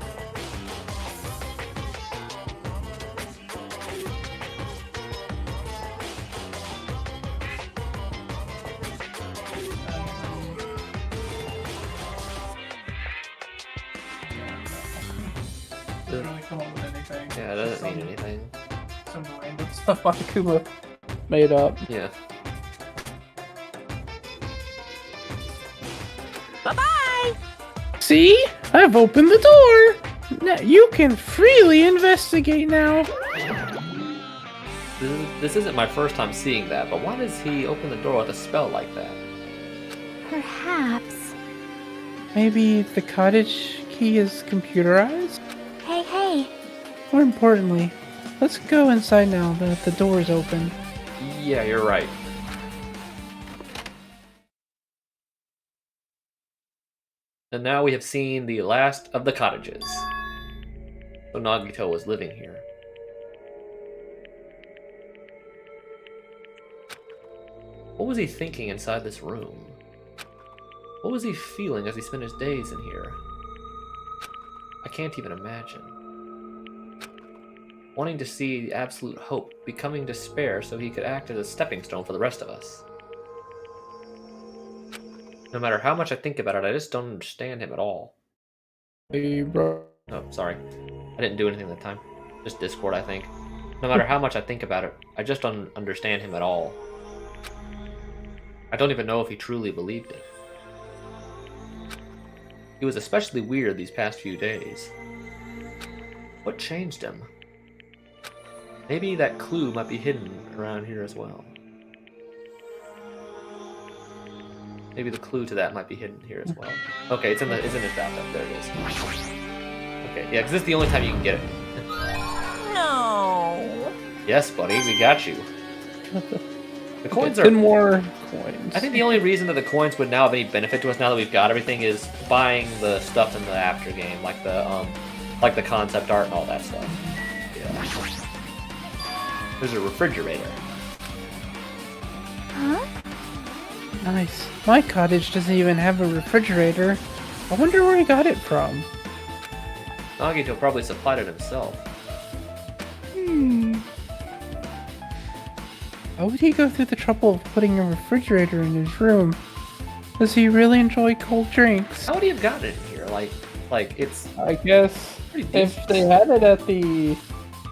Yeah, it doesn't mean anything. Some random stuff Akuma made up. Yeah. Bye-bye! See? I've opened the door! Now you can freely investigate now. This isn't my first time seeing that, but why does he open the door with a spell like that? Perhaps. Maybe the cottage key is computerized? Hey, hey. More importantly, let's go inside now that the door is open. Yeah, you're right. And now we have seen the last of the cottages. So Nagito was living here. What was he thinking inside this room? What was he feeling as he spent his days in here? I can't even imagine. Wanting to see absolute hope, becoming despair so he could act as a stepping stone for the rest of us. No matter how much I think about it, I just don't understand him at all. Hey, bro. Oh, sorry. I didn't do anything that time. Just Discord, I think. No matter how much I think about it, I just don't understand him at all. I don't even know if he truly believed it. He was especially weird these past few days. What changed him? Maybe that clue might be hidden around here as well. Maybe the clue to that might be hidden here as well. Okay, it's in his bathtub. There it is. Okay, yeah, because this is the only time you can get it. Yes, buddy, we got you. The coins 10 are. more coins. I think the only reason that the coins would now have any benefit to us now that we've got everything is buying the stuff in the after game, like the concept art and all that stuff. Yeah. There's a refrigerator. Huh? Nice. My cottage doesn't even have a refrigerator. I wonder where he got it from. Nagito probably supplied it himself. Why would he go through the trouble of putting a refrigerator in his room? Does he really enjoy cold drinks? How would he have gotten it in here? Like it's I guess pretty if decent. they had it at the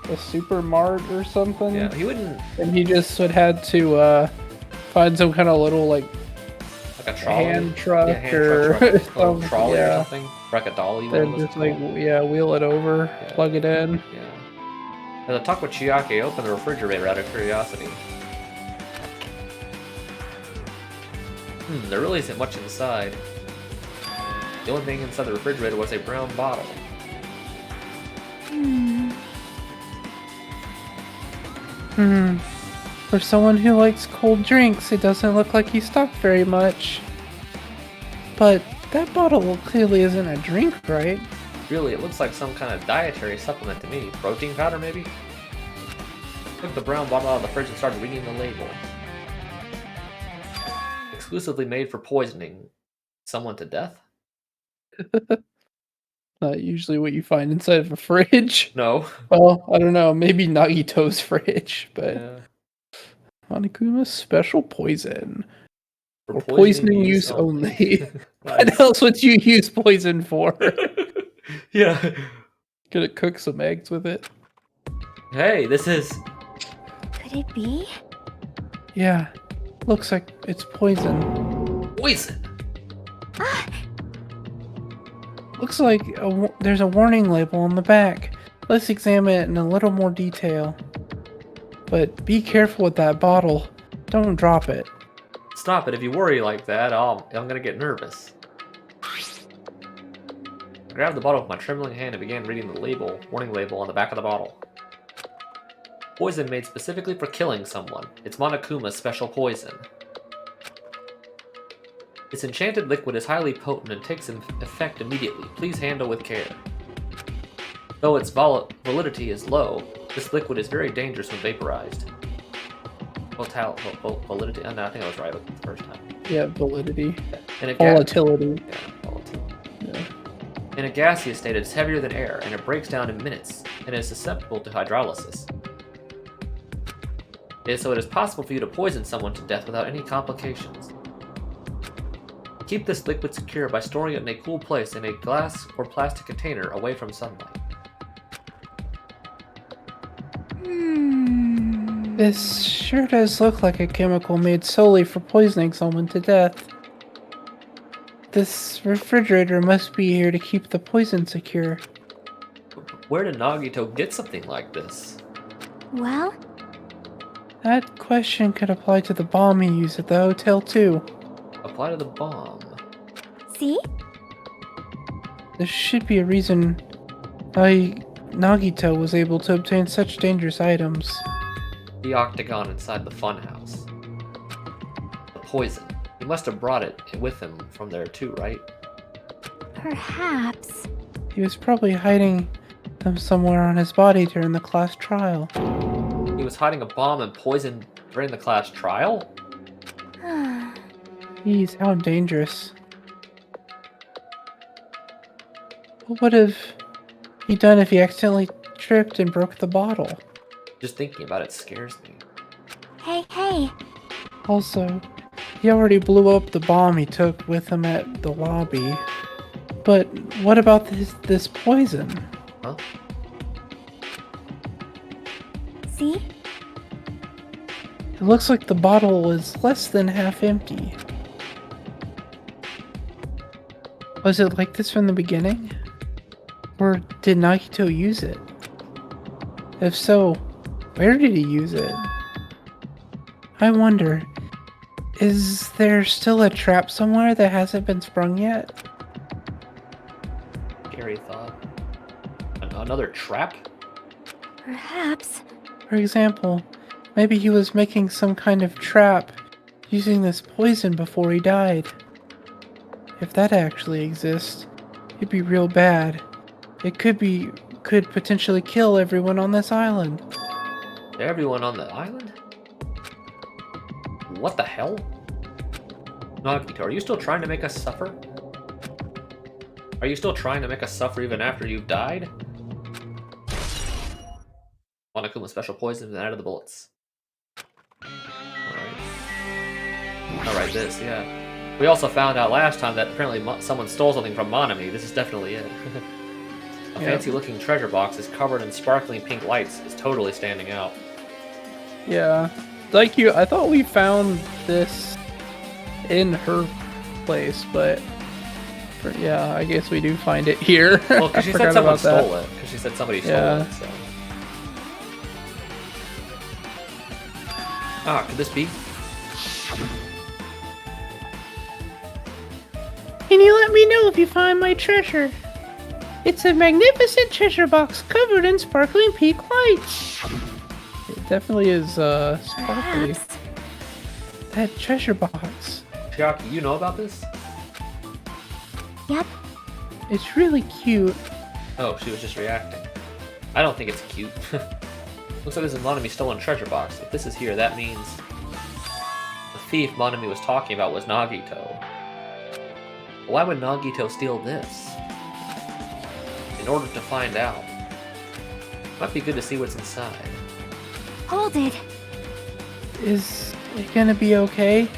supermart or something, Yeah, he wouldn't and he just would had to find some kind of little like like a trolley. hand truck yeah, hand or truck, a little some- trolley yeah. or something. Like a dolly. Then what was just it like called? wheel it over, Yeah. plug it in. Yeah. As I talk with Chiaki, open the refrigerator out of curiosity. There really isn't much inside. The only thing inside the refrigerator was a brown bottle. For someone who likes cold drinks, it doesn't look like he stopped very much. But that bottle clearly isn't a drink, right? Really, it looks like some kind of dietary supplement to me. Protein powder, maybe? Took the brown bottle out of the fridge and started reading the label. Exclusively made for poisoning someone to death? Not usually what you find inside of a fridge. No. Well, I don't know, maybe Nagito's fridge, but Yeah. Monokuma's special poison. For For poisoning use only. What Nice. else would you use poison for? Yeah. Gonna cook some eggs with it? Hey, this is... Could it be? Yeah, looks like it's poison. poison! Looks like there's a warning label on the back. Let's examine it in a little more detail. But be careful with that bottle. Don't drop it. Stop it, if you worry like that, I'm gonna get nervous. I grabbed the bottle with my trembling hand and began reading the warning label on the back of the bottle. Poison made specifically for killing someone. It's Monokuma's special poison. This enchanted liquid is highly potent and takes effect immediately. Please handle with care. Though its validity is low, this liquid is very dangerous when vaporized. Validity? Oh, no, I think I was right with the first time. Yeah, validity. In a Volatility. Yeah. In a gaseous state, it's heavier than air, and it breaks down in minutes, and is susceptible to hydrolysis. So it is possible for you to poison someone to death without any complications. Keep this liquid secure by storing it in a cool place in a glass or plastic container away from sunlight. This sure does look like a chemical made solely for poisoning someone to death. This refrigerator must be here to keep the poison secure. Where did Nagito get something like this? Well, That question could apply to the bomb he used at the hotel too. Apply to the bomb. see? There should be a reason why Nagito was able to obtain such dangerous items. The octagon inside the funhouse. The poison. He must have brought it with him from there too, right? Perhaps. He was probably hiding them somewhere on his body during the class trial. He was hiding a bomb and poison during the class trial? Jeez, how dangerous. What would have he done if he accidentally tripped and broke the bottle? Just thinking about it scares me. Hey. Also, he already blew up the bomb he took with him at the lobby. But what about this poison? Huh? See? It looks like the bottle is less than half empty. Was it like this from the beginning? Or did Nagito use it? If so, where did he use it? I wonder, is there still a trap somewhere that hasn't been sprung yet? Scary thought. Another trap? Perhaps. For example, maybe he was making some kind of trap using this poison before he died. If that actually exists, it'd be real bad. It could potentially kill everyone on this island. Everyone on the island? What the hell? Nagito, are you still trying to make us suffer? Are you still trying to make us suffer even after you've died? Monokuma's special poison and out of the bullets. Alright, this, yeah. We also found out last time that apparently someone stole something from Monami. This is definitely it. A fancy-looking treasure box is covered in sparkling pink lights. Is totally standing out. Yeah. Like you, I thought we found this in her place, but yeah, I guess we do find it here. Well, because she said someone stole it. Because she said somebody stole it, so. Ah, could this be? Can you let me know if you find my treasure? It's a magnificent treasure box covered in sparkling pink lights. It definitely is sparkly. Perhaps. That treasure box. Chiaki, you know about this? Yep. It's really cute. Oh, she was just reacting. I don't think it's cute. Looks like this is Monami stolen treasure box. If this is here, that means the thief Monami was talking about was Nagito. Why would Nagito steal this? In order to find out. Might be good to see what's inside. Hold it. Is it gonna be okay?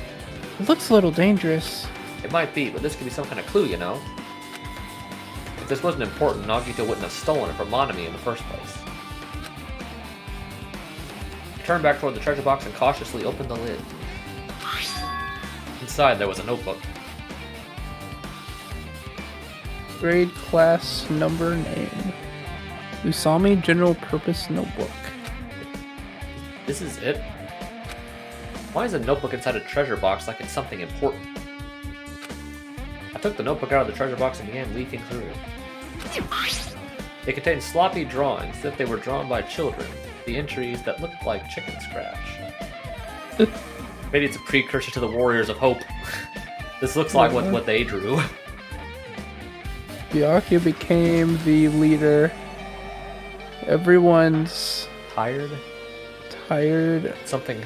It looks a little dangerous. It might be, but this could be some kind of clue, you know? If this wasn't important, Nagito wouldn't have stolen it from Monami in the first place. He turned back toward the treasure box and cautiously opened the lid. Inside there was a notebook. Grade, class, number, name. Usami General Purpose Notebook. This is it? Why is a notebook inside a treasure box like it's something important? I took the notebook out of the treasure box and began leafing through it. It contained sloppy drawings, as if they were drawn by children. The entries that looked like chicken scratch. Maybe it's a precursor to the Warriors of Hope. This looks like what they drew. Byakuya became the leader. Everyone's Tired? Something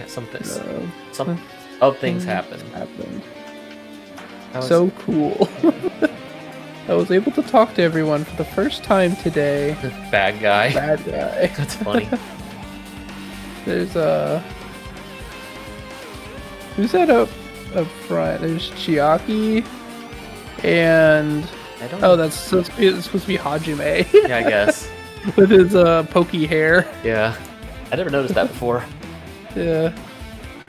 Of things happened. So cool. I was able to talk to everyone for the first time today. Bad guy. Bad guy. That's funny. There's who's that up front? There's Chiaki and it's supposed to be Hajime. Yeah, I guess. With his pokey hair. Yeah. I never noticed that before. Yeah.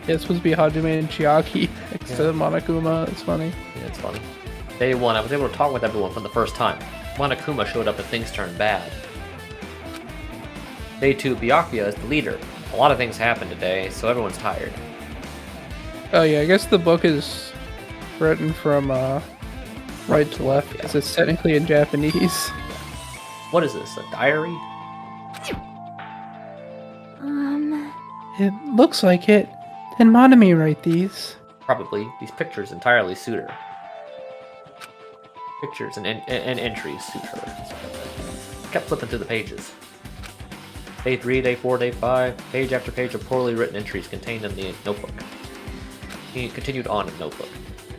It's supposed to be Hajime and Chiaki instead of Monokuma. It's funny. Yeah, it's funny. Day 1, I was able to talk with everyone for the first time. Monokuma showed up and things turned bad. Day 2, Byakuya is the leader. A lot of things happened today, so everyone's tired. Oh yeah, I guess the book is written from right to left because it's technically in Japanese. What is this, a diary? It looks like it. Did Monami write these? Probably. These pictures entirely suit her. Pictures and entries suit her. I kept flipping through the pages. Day 3, Day 4, Day 5, page after page of poorly written entries contained in the notebook. He continued on in the notebook.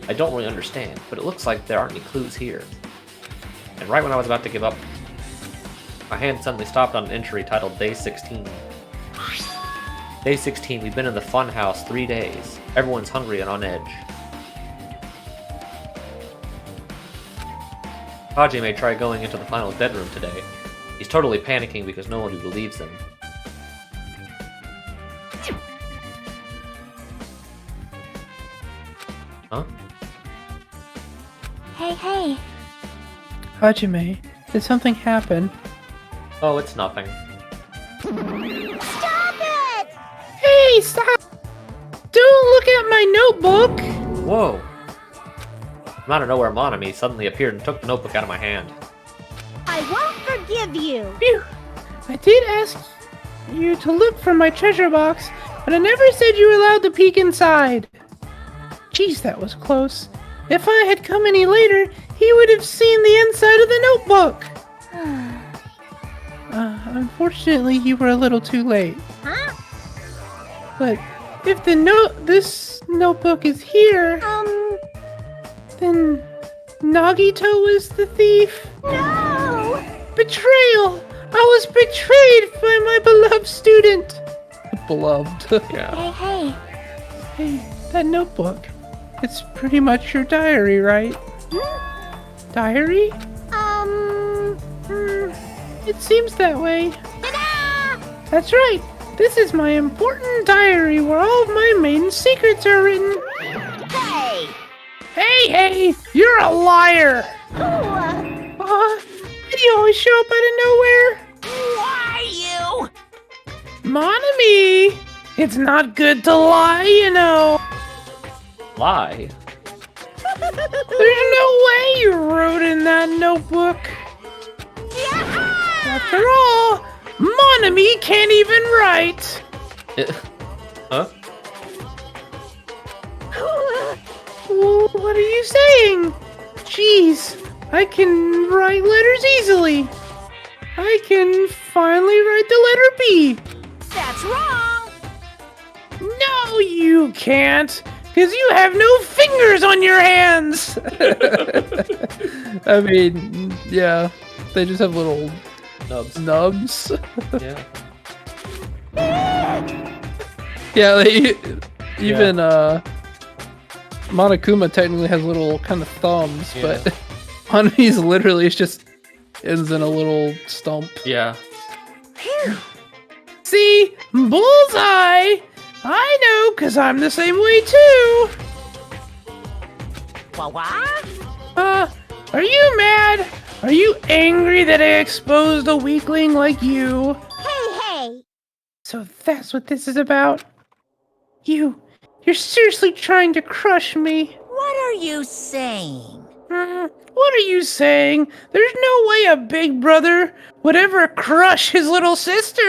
I don't really understand, but it looks like there aren't any clues here. And right when I was about to give up, my hand suddenly stopped on an entry titled Day 16. Day 16, we've been in the fun house 3 days. Everyone's hungry and on edge. Hajime tried going into the final bedroom today. He's totally panicking because no one believes him. Huh? Hey. Hajime, did something happen? Oh, it's nothing. Stop it! Hey, stop! Don't look at my notebook! Whoa! From out of nowhere, Monami suddenly appeared and took the notebook out of my hand. I won't forgive you. Phew! I did ask you to look for my treasure box, but I never said you were allowed to peek inside. Jeez, that was close. If I had come any later, he would have seen the inside of the notebook. Unfortunately, you were a little too late. Huh? But if this notebook is here, then Nagito is the thief. No! Betrayal! I was betrayed by my beloved student. Beloved. Yeah. Hey, Hey, that notebook. It's pretty much your diary, right? Diary? It seems that way. Ta-da! That's right. This is my important diary where all of my maiden secrets are written. Hey! Hey, you're a liar. Who, Did you always show up out of nowhere? why you? Monami! It's not good to lie, you know. Lie. There's no way you wrote in that notebook. After all, Monami can't even write. Huh? What are you saying? Jeez, I can write letters easily. I can finally write the letter B. That's wrong! No, you can't, because you have no fingers on your hands. I mean, yeah, they just have little nubs. Yeah. Yeah, even Monokuma technically has little kind of thumbs, Yeah. but Hanami's literally just ends in a little stump. Yeah. See? Bullseye! I know, because I'm the same way too! What? Are you mad? Are you angry that I exposed a weakling like you? Hey! So that's what this is about? You're seriously trying to crush me. What are you saying? What are you saying? There's no way a big brother would ever crush his little sister.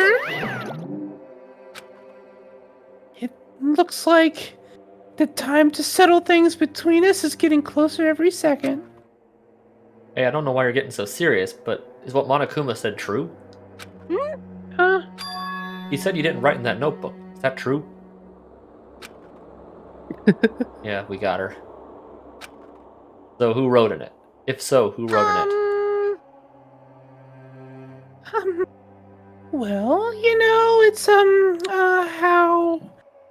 It looks like the time to settle things between us is getting closer every second. Hey, I don't know why you're getting so serious, but is what Monokuma said true? Huh? He said you didn't write in that notebook. Is that true? Yeah, we got her. So who wrote in it? If so, who wrote in it? Well, it's, how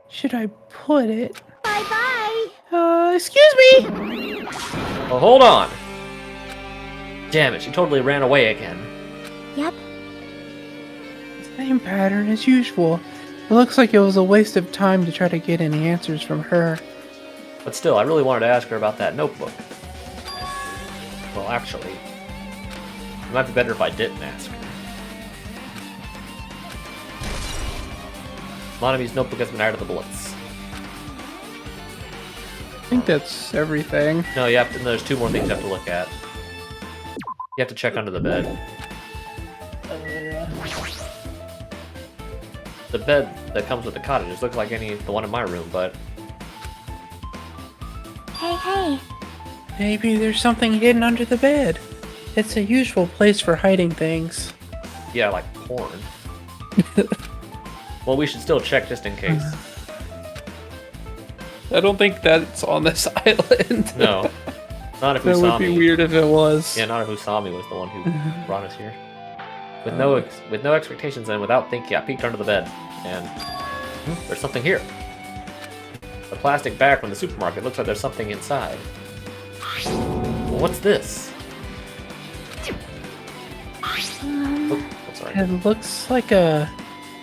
should I put it? Bye-bye! Excuse me! Well, hold on! Damn it, she totally ran away again. Yep. Same pattern as usual. It looks like it was a waste of time to try to get any answers from her. But still, I really wanted to ask her about that notebook. Well, actually, it might be better if I didn't ask her. Monami's notebook has been added to the bullets. I think that's everything. No, you have to. There's two more things you have to look at. You have to check under the bed. The bed that comes with the cottages looks like the one in my room, but Hey. Maybe there's something hidden under the bed. It's a usual place for hiding things. yeah, like porn. Well, we should still check just in case. I don't think that's on this island. No, not if That would be Usami. weird if it was. Yeah, not if Usami was the one who brought us here. With no expectations and without thinking, I peeked under the bed, and there's something here. A plastic bag from the supermarket. Looks like there's something inside. Well, what's this? Oh, I'm sorry. It looks like a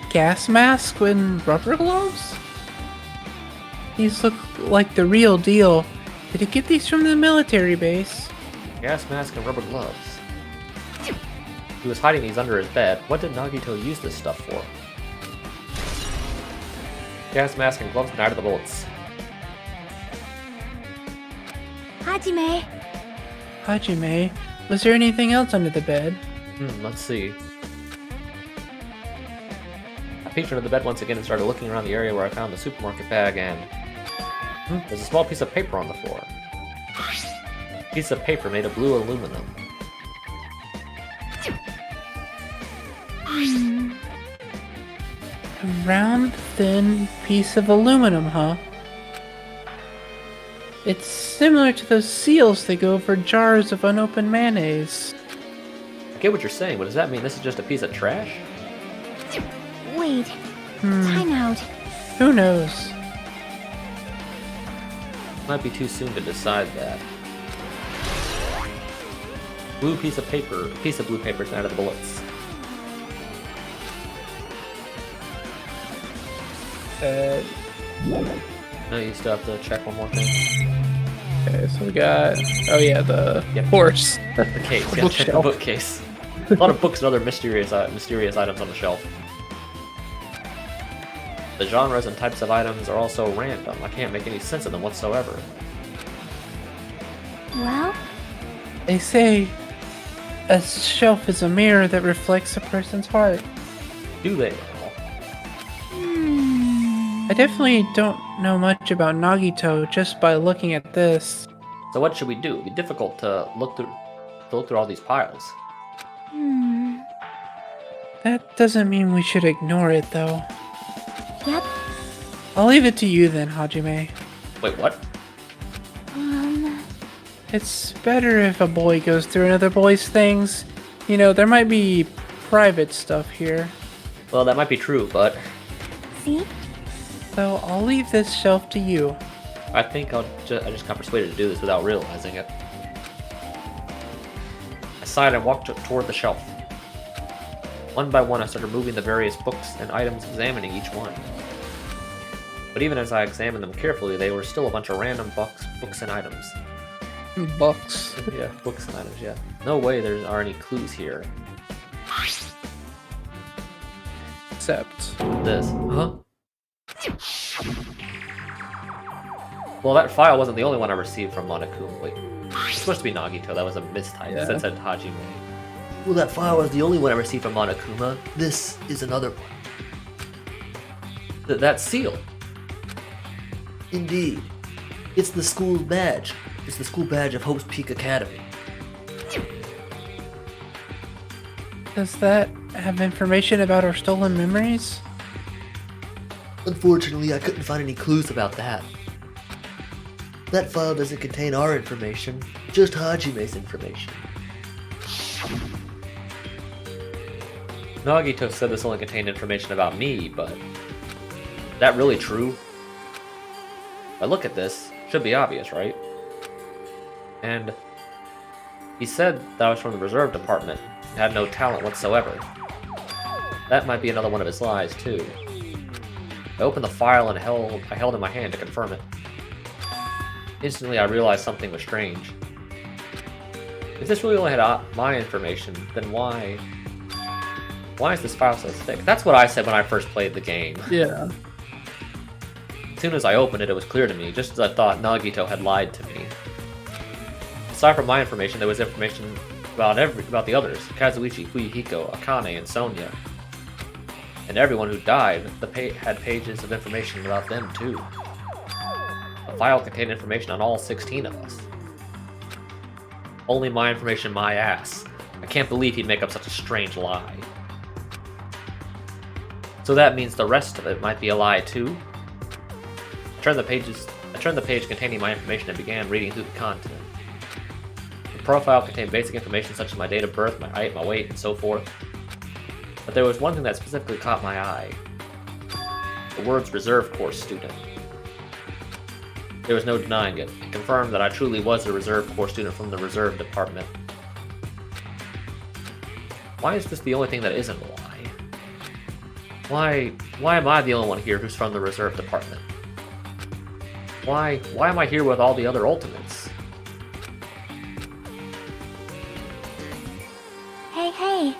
gas mask and rubber gloves. These look like the real deal. Did you get these from the military base? Gas mask and rubber gloves. He was hiding these under his bed. What did Nagito use this stuff for? Gas mask and gloves and out of the bullets. Hajime, was there anything else under the bed? Let's see. I peeked under the bed once again and started looking around the area where I found the supermarket bag and... there's a small piece of paper on the floor. A piece of paper made of blue aluminum. A round, thin piece of aluminum, huh? It's similar to those seals that go over jars of unopened mayonnaise. I get what you're saying, but does that mean this is just a piece of trash? Wait. Time out. Who knows? Might be too soon to decide that. Blue piece of paper, a piece of blue paper is out of the bullets. No, you still have to check one more thing. Okay, so we got... Oh yeah, the horse. The case, yeah, check the bookcase. A lot of books and other mysterious items on the shelf. The genres and types of items are also random. I can't make any sense of them whatsoever. Well, They say a shelf is a mirror that reflects a person's heart. Do they? I definitely don't know much about Nagito just by looking at this. So what should we do? It'd be difficult to look through all these piles. That doesn't mean we should ignore it, though. yep. I'll leave it to you then, Hajime. Wait, what? It's better if a boy goes through another boy's things. You know, there might be private stuff here. Well, that might be true, but See? So I'll leave this shelf to you. I think I just got persuaded to do this without realizing it. I sighed and walked toward the shelf. One by one, I started moving the various books and items, examining each one. But even as I examined them carefully, they were still a bunch of random books and items. Bucks. Yeah, books and items, yeah. No way there are any clues here. Except... This. Huh? Well, that file wasn't the only one I received from Monokuma. Wait, it's supposed to be Nagito. That was a mistype. Yeah. It said Hajime. Well, that file was the only one I received from Monokuma. This is another one. That seal. Indeed. It's the school's badge. It's the school badge of Hope's Peak Academy. Does that have information about our stolen memories? Unfortunately, I couldn't find any clues about that. That file doesn't contain our information, just Hajime's information. Nagito said this only contained information about me, but... is that really true? If I look at this, it should be obvious, right? And... he said that I was from the reserve department, and had no talent whatsoever. That might be another one of his lies, too. I opened the file and I held it in my hand to confirm it. Instantly, I realized something was strange. If this really only had my information, then why is this file so thick? That's what I said when I first played the game. Yeah. As soon as I opened it, it was clear to me, just as I thought Nagito had lied to me. Aside from my information, there was information about the others: Kazuichi, Fuyuhiko, Akane, and Sonia. And everyone who died had pages of information about them too. The file contained information on all 16 of us. Only my information, my ass. I can't believe he'd make up such a strange lie. So that means the rest of it might be a lie too? I turned the page containing my information and began reading through the content. The profile contained basic information such as my date of birth, my height, my weight, and so forth. But there was one thing that specifically caught my eye. The words reserve course student. There was no denying it. It confirmed that I truly was a reserve corps student from the reserve department. Why is this the only thing that isn't a lie? Why am I the only one here who's from the reserve department? Why am I here with all the other ultimates? Hey.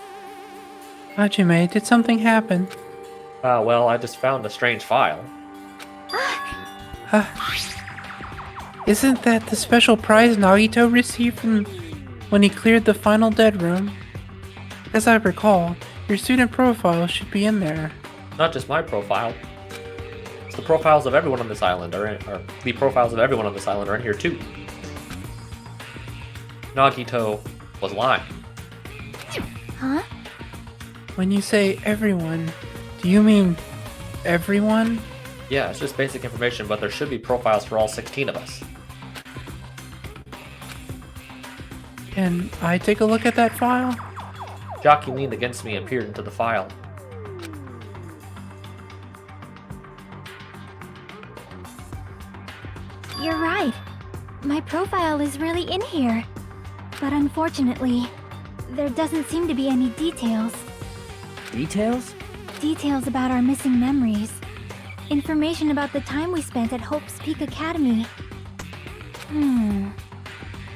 Hajime, did something happen? Well, I just found a strange file. Isn't that the special prize Nagito received when he cleared the final dead room? As I recall, your student profile should be in there. Not just my profile. It's the profiles of everyone on this island, or the profiles of everyone on this island are in here too. Nagito was lying. Huh? When you say everyone, do you mean everyone? Yeah, it's just basic information, but there should be profiles for all 16 of us. Can I take a look at that file? Jockey leaned against me and peered into the file. You're right. My profile is really in here. But unfortunately, there doesn't seem to be any details. Details? Details about our missing memories. Information about the time we spent at Hope's Peak Academy.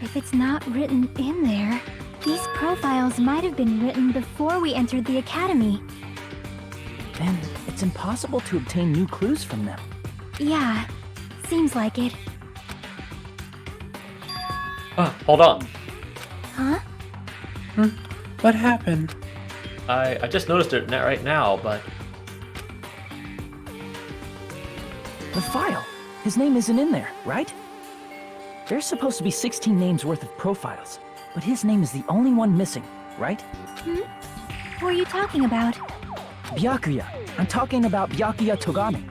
If it's not written in there, these profiles might have been written before we entered the academy. Then it's impossible to obtain new clues from them. Yeah, seems like it. Hold on. Huh? What happened? I just noticed it right now, but... The file. His name isn't in there, right? There's supposed to be 16 names worth of profiles, but his name is the only one missing, right? Who are you talking about? Byakuya. I'm talking about Byakuya Togame.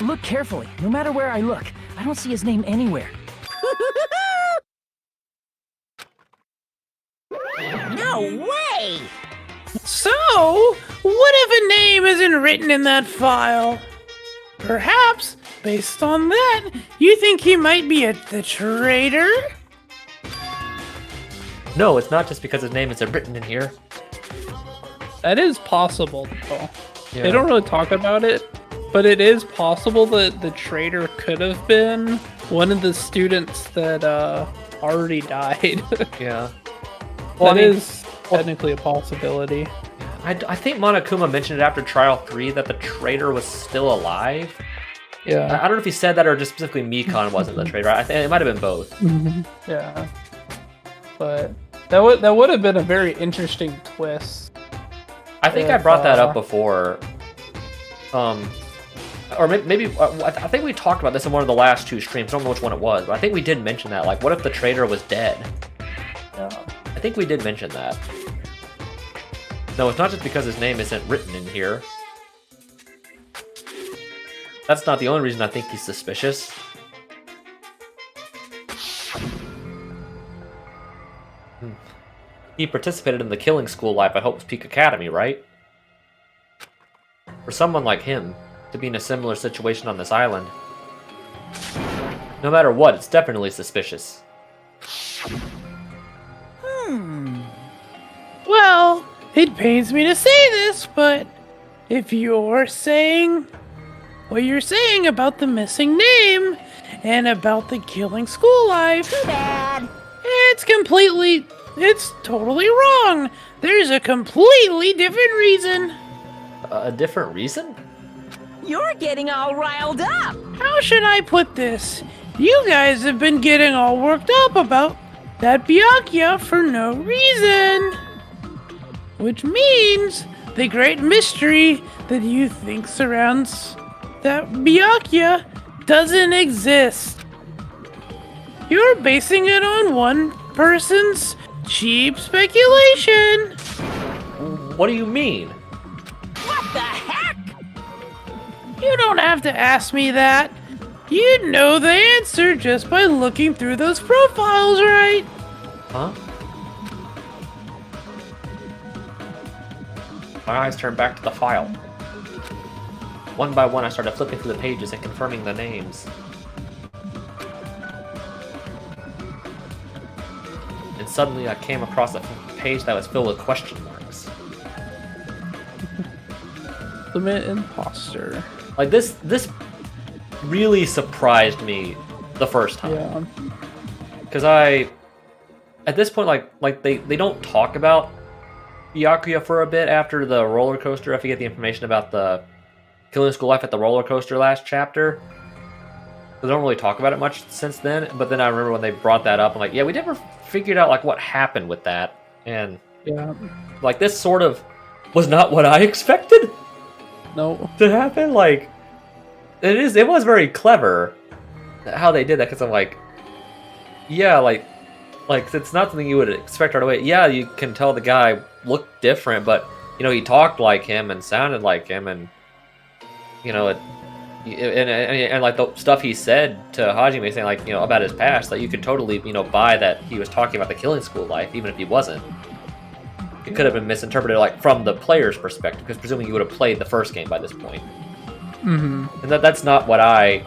Look carefully. No matter where I look, I don't see his name anywhere. No way! So, what if a name isn't written in that file? Perhaps, based on that, you think he might be the traitor? No, it's not just because his name isn't written in here. That is possible, though. Yeah. They don't really talk about it, but it is possible that the traitor could have been one of the students that already died. Yeah. Well, That I mean, is technically a possibility. I think Monokuma mentioned it after Trial 3 that the traitor was still alive. Yeah. I don't know if he said that or just specifically Mikon wasn't the traitor. I think it might have been both. Yeah. But that would have been a very interesting twist. I think I brought that up before. Or maybe I think we talked about this in one of the last two streams. I don't know which one it was, but I think we did mention that. Like, what if the traitor was dead? Yeah. I think we did mention that. No, it's not just because his name isn't written in here. That's not the only reason I think he's suspicious. He participated in the killing school life at Hope's Peak Academy, right? For someone like him to be in a similar situation on this island, no matter what, it's definitely suspicious. Well, it pains me to say this, but if you're saying what you're saying about the missing name and about the killing school life, Too bad. it's totally wrong. There's a completely different reason. A different reason? You're getting all riled up. How should I put this? You guys have been getting all worked up about that Byakuya for no reason. Which means the great mystery that you think surrounds that Byakuya doesn't exist. You're basing it on one person's cheap speculation. What do you mean? What the heck? You don't have to ask me that. You'd know the answer just by looking through those profiles, right? Huh? My eyes turned back to the file. One by one, I started flipping through the pages and confirming the names. And suddenly I came across a page that was filled with question marks. Ultimate imposter. Like, this really surprised me the first time. Yeah. Because at this point, like they don't talk about Byakuya for a bit after the roller coaster. I forget the information about the killing school life at the roller coaster last chapter. They don't really talk about it much since then. But then I remember when they brought that up, I'm like, yeah, we never figured out like what happened with that. And Yeah. like this sort of was not what I expected. No. to happen. Like, it was very clever how they did that, because I'm like, yeah, like it's not something you would expect right away. Yeah, you can tell the guy looked different, but you know, he talked like him and sounded like him, and you know, and like the stuff he said to Hajime, saying like, you know, about his past, like you could totally, you know, buy that he was talking about the killing school life, even if he wasn't. It could have been misinterpreted, like, from the player's perspective, because presumably you would have played the first game by this point. Mm-hmm. And that is not what I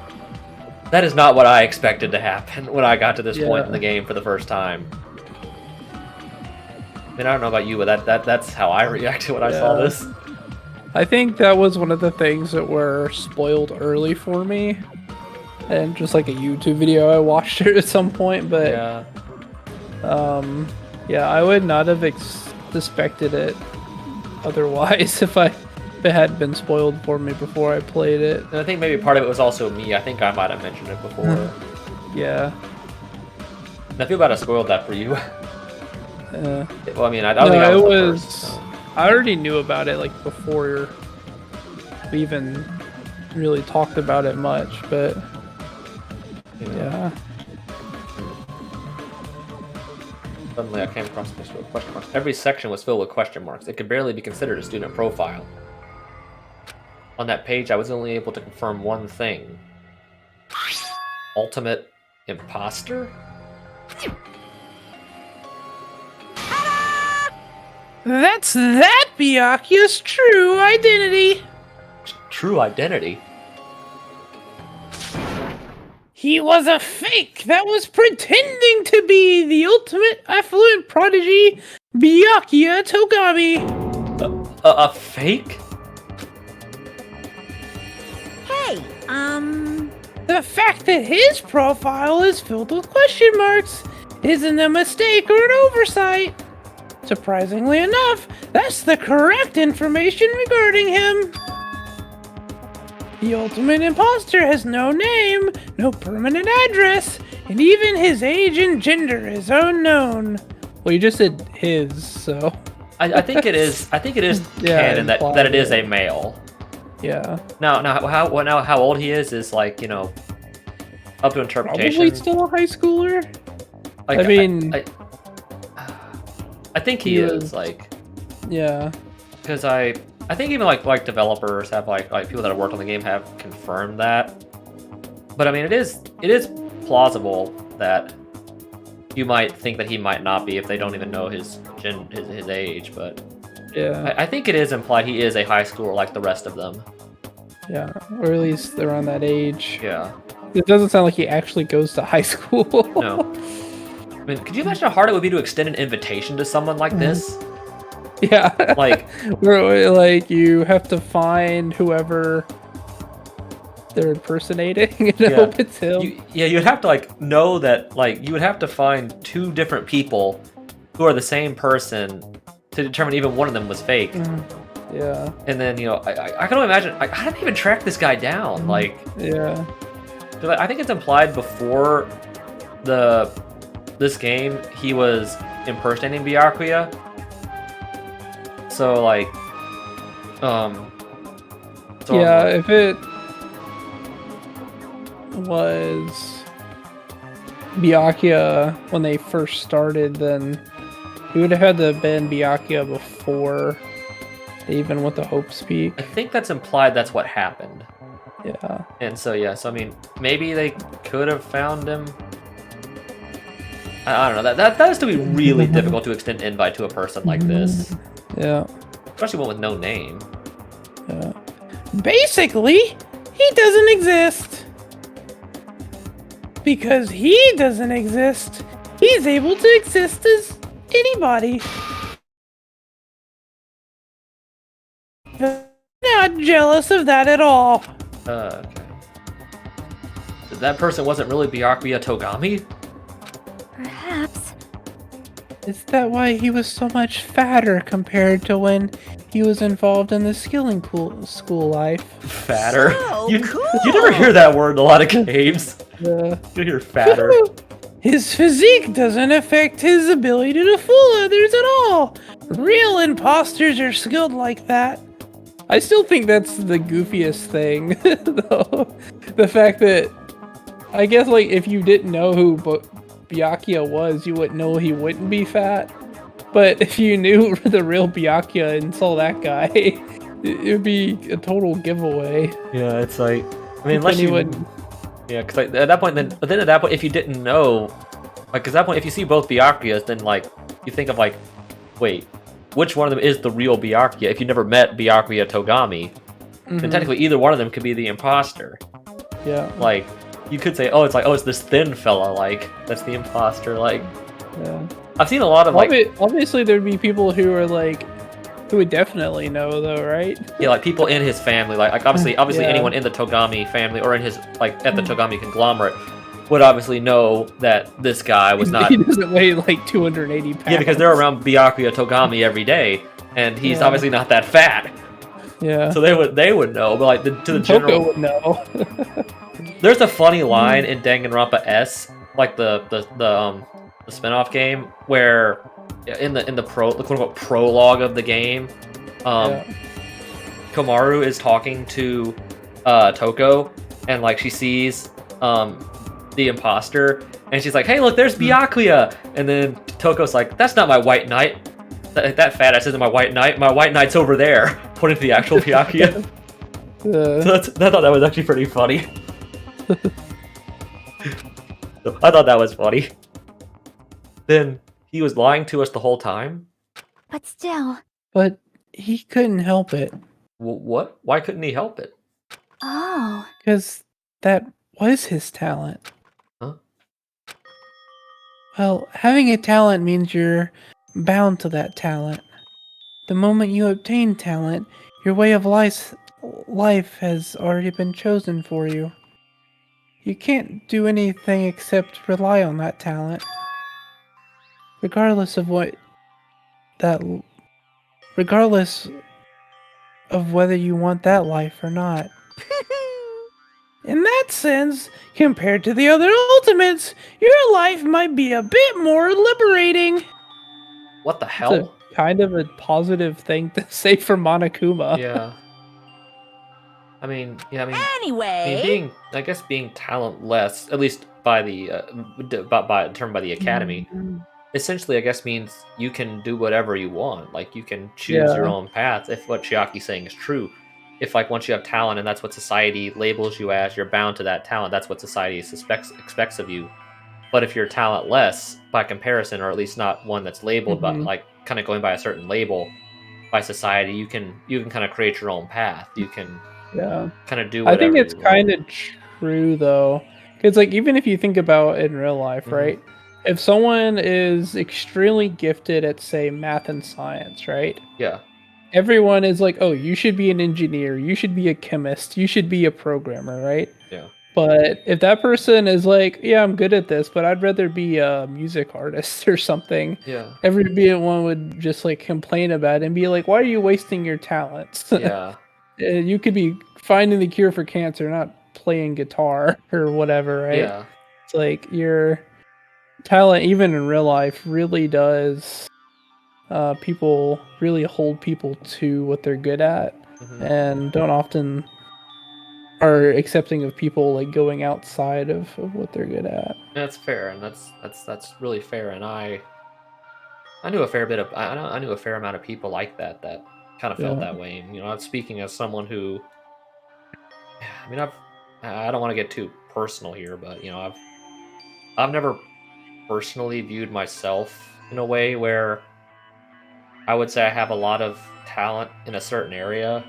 expected to happen when I got to this point in the game for the first time. I mean, I don't know about you, but that's how I reacted when I saw this. I think that was one of the things that were spoiled early for me, and just like a YouTube video I watched it at some point. But yeah, I would not have suspected it otherwise if it had been spoiled for me before I played it. And I think maybe part of it was also me. I think I might have mentioned it before. Yeah. And I feel bad I spoiled that for you. Well, I mean, I don't think I was the first, so. I already knew about it like before we even really talked about it much, but yeah. Suddenly I came across this with question marks. Every section was filled with question marks. It could barely be considered a student profile. On that page, I was only able to confirm one thing. Ultimate imposter? That's Byakuya's true identity. True identity? He was a fake that was pretending to be the ultimate affluent prodigy, Byakuya Togami. A fake? Hey, The fact that his profile is filled with question marks isn't a mistake or an oversight. Surprisingly enough, that's the correct information regarding him. The ultimate imposter has no name, no permanent address, and even his age and gender is unknown. Well, you just said his, so... I think it is. I think it is canon that it is a male. Yeah. Now how old he is like, you know, up to interpretation. Probably still a high schooler. Like, I mean, I think he is, like, yeah, because I think even like developers have like people that have worked on the game have confirmed that. But I mean, it is plausible that you might think that he might not be if they don't even know his age. But yeah, I think it is implied he is a high schooler like the rest of them. Yeah, or at least around that age. Yeah. It doesn't sound like he actually goes to high school. No. I mean, could you imagine how hard it would be to extend an invitation to someone like this? Yeah. Like, where, like, you have to find whoever they're impersonating and hope it's him. You'd have to, like, know that, like, you would have to find two different people who are the same person to determine even one of them was fake. Yeah. And then, you know, I can only imagine, like, how did they even track this guy down? Like, yeah. I think it's implied before this game he was impersonating Byakuya. So, like, yeah, if it was Byakuya when they first started, then he would have had to have been Byakuya before they even went to Hope's Peak. I think that's implied that's what happened. Yeah. And so, yeah, so I mean, maybe they could have found him. I don't know. That has to be really difficult to extend invite to a person like this. Yeah. Especially one with no name. Yeah. Basically, he doesn't exist. Because he doesn't exist, he's able to exist as anybody. Not jealous of that at all. Okay. So that person wasn't really Byakuya Togami? Perhaps. Is that why he was so much fatter compared to when he was involved in the skilling school life? Fatter? So you cool. never hear that word in a lot of games. Yeah. You hear fatter. His physique doesn't affect his ability to fool others at all. Real imposters are skilled like that. I still think that's the goofiest thing, though. The fact that I guess like if you didn't know who Byakuya was, you wouldn't know he wouldn't be fat. But if you knew the real Byakuya and saw that guy, it would be a total giveaway. Yeah, it's like, I mean, If unless anyone- you, yeah, because like, at that point, then at that point, if you didn't know, like, 'cause at that point, if you see both Byakuyas, then like you think of like, wait, which one of them is the real Byakuya? If you never met Byakuya Togami, then technically either one of them could be the imposter. Yeah. Like, you could say, oh, it's this thin fella, like that's the imposter. Like, Yeah. I've seen a lot of like, Obviously, there'd be people who are like, who would definitely know, though, right? yeah, like people in his family, like obviously Yeah. anyone in the Togami family or in his like at the Togami conglomerate would obviously know that this guy was not. He doesn't weigh like 280 pounds. Yeah, because they're around Byakuya Togami every day, and he's Yeah. obviously not that fat. Yeah. So they would know, but like to the Toko general, would know. there's a funny line in Danganronpa S, like the spin-off game, where in the the quote unquote prologue of the game, Yeah. Komaru is talking to Toko, and like she sees the imposter, and she's like, "Hey, look, there's Byakuya," and then Toko's like, "That's not my white knight. That fat ass isn't my white knight. My white knight's over there," pointing to the actual Byakuya. So I thought that was actually pretty funny. So I thought that was funny. Then he was lying to us the whole time. But still. But he couldn't help it. What? Why couldn't he help it? Oh. Because that was his talent. Huh? Well, having a talent means you're bound to that talent. The moment you obtain talent, your way of life has already been chosen for you. You can't do anything except rely on that talent. Regardless of whether you want that life or not. In that sense, compared to the other ultimates, your life might be a bit more liberating. What the It's hell? a kind of a positive thing to say for Monokuma. Yeah. I mean, Anyway, being talentless, at least by the determined by the academy, essentially, I guess means you can do whatever you want. Like you can choose your Yeah. own path. If what Chiaki's saying is true, if like once you have talent and that's what society labels you as, you're bound to that talent. That's what society expects of you. But if you're talentless by comparison, or at least not one that's labeled, but like kind of going by a certain label by society, you can kind of create your own path. You can Yeah. kind of do I whatever. think it's you want. kind of true though, because like even if you think about it in real life, right? If someone is extremely gifted at say math and science, right? Yeah. Everyone is like, "Oh, you should be an engineer, you should be a chemist, you should be a programmer," right? Yeah. But if that person is like, "Yeah, I'm good at this, but I'd rather be a music artist or something," Yeah. everyone would just like complain about it and be like, "Why are you wasting your talents?" Yeah. You could be finding the cure for cancer, not playing guitar or whatever, right? Yeah. It's like your talent, even in real life, really does. People really hold people to what they're good at, and don't often are accepting of people like going outside of what they're good at. That's fair, and that's really fair. And I knew a fair bit of I knew a fair amount of people like that kind of felt Yeah. that way. And I'm speaking as someone who, I mean, I don't want to get too personal here, but I've never personally viewed myself in a way where I would say I have a lot of talent in a certain area,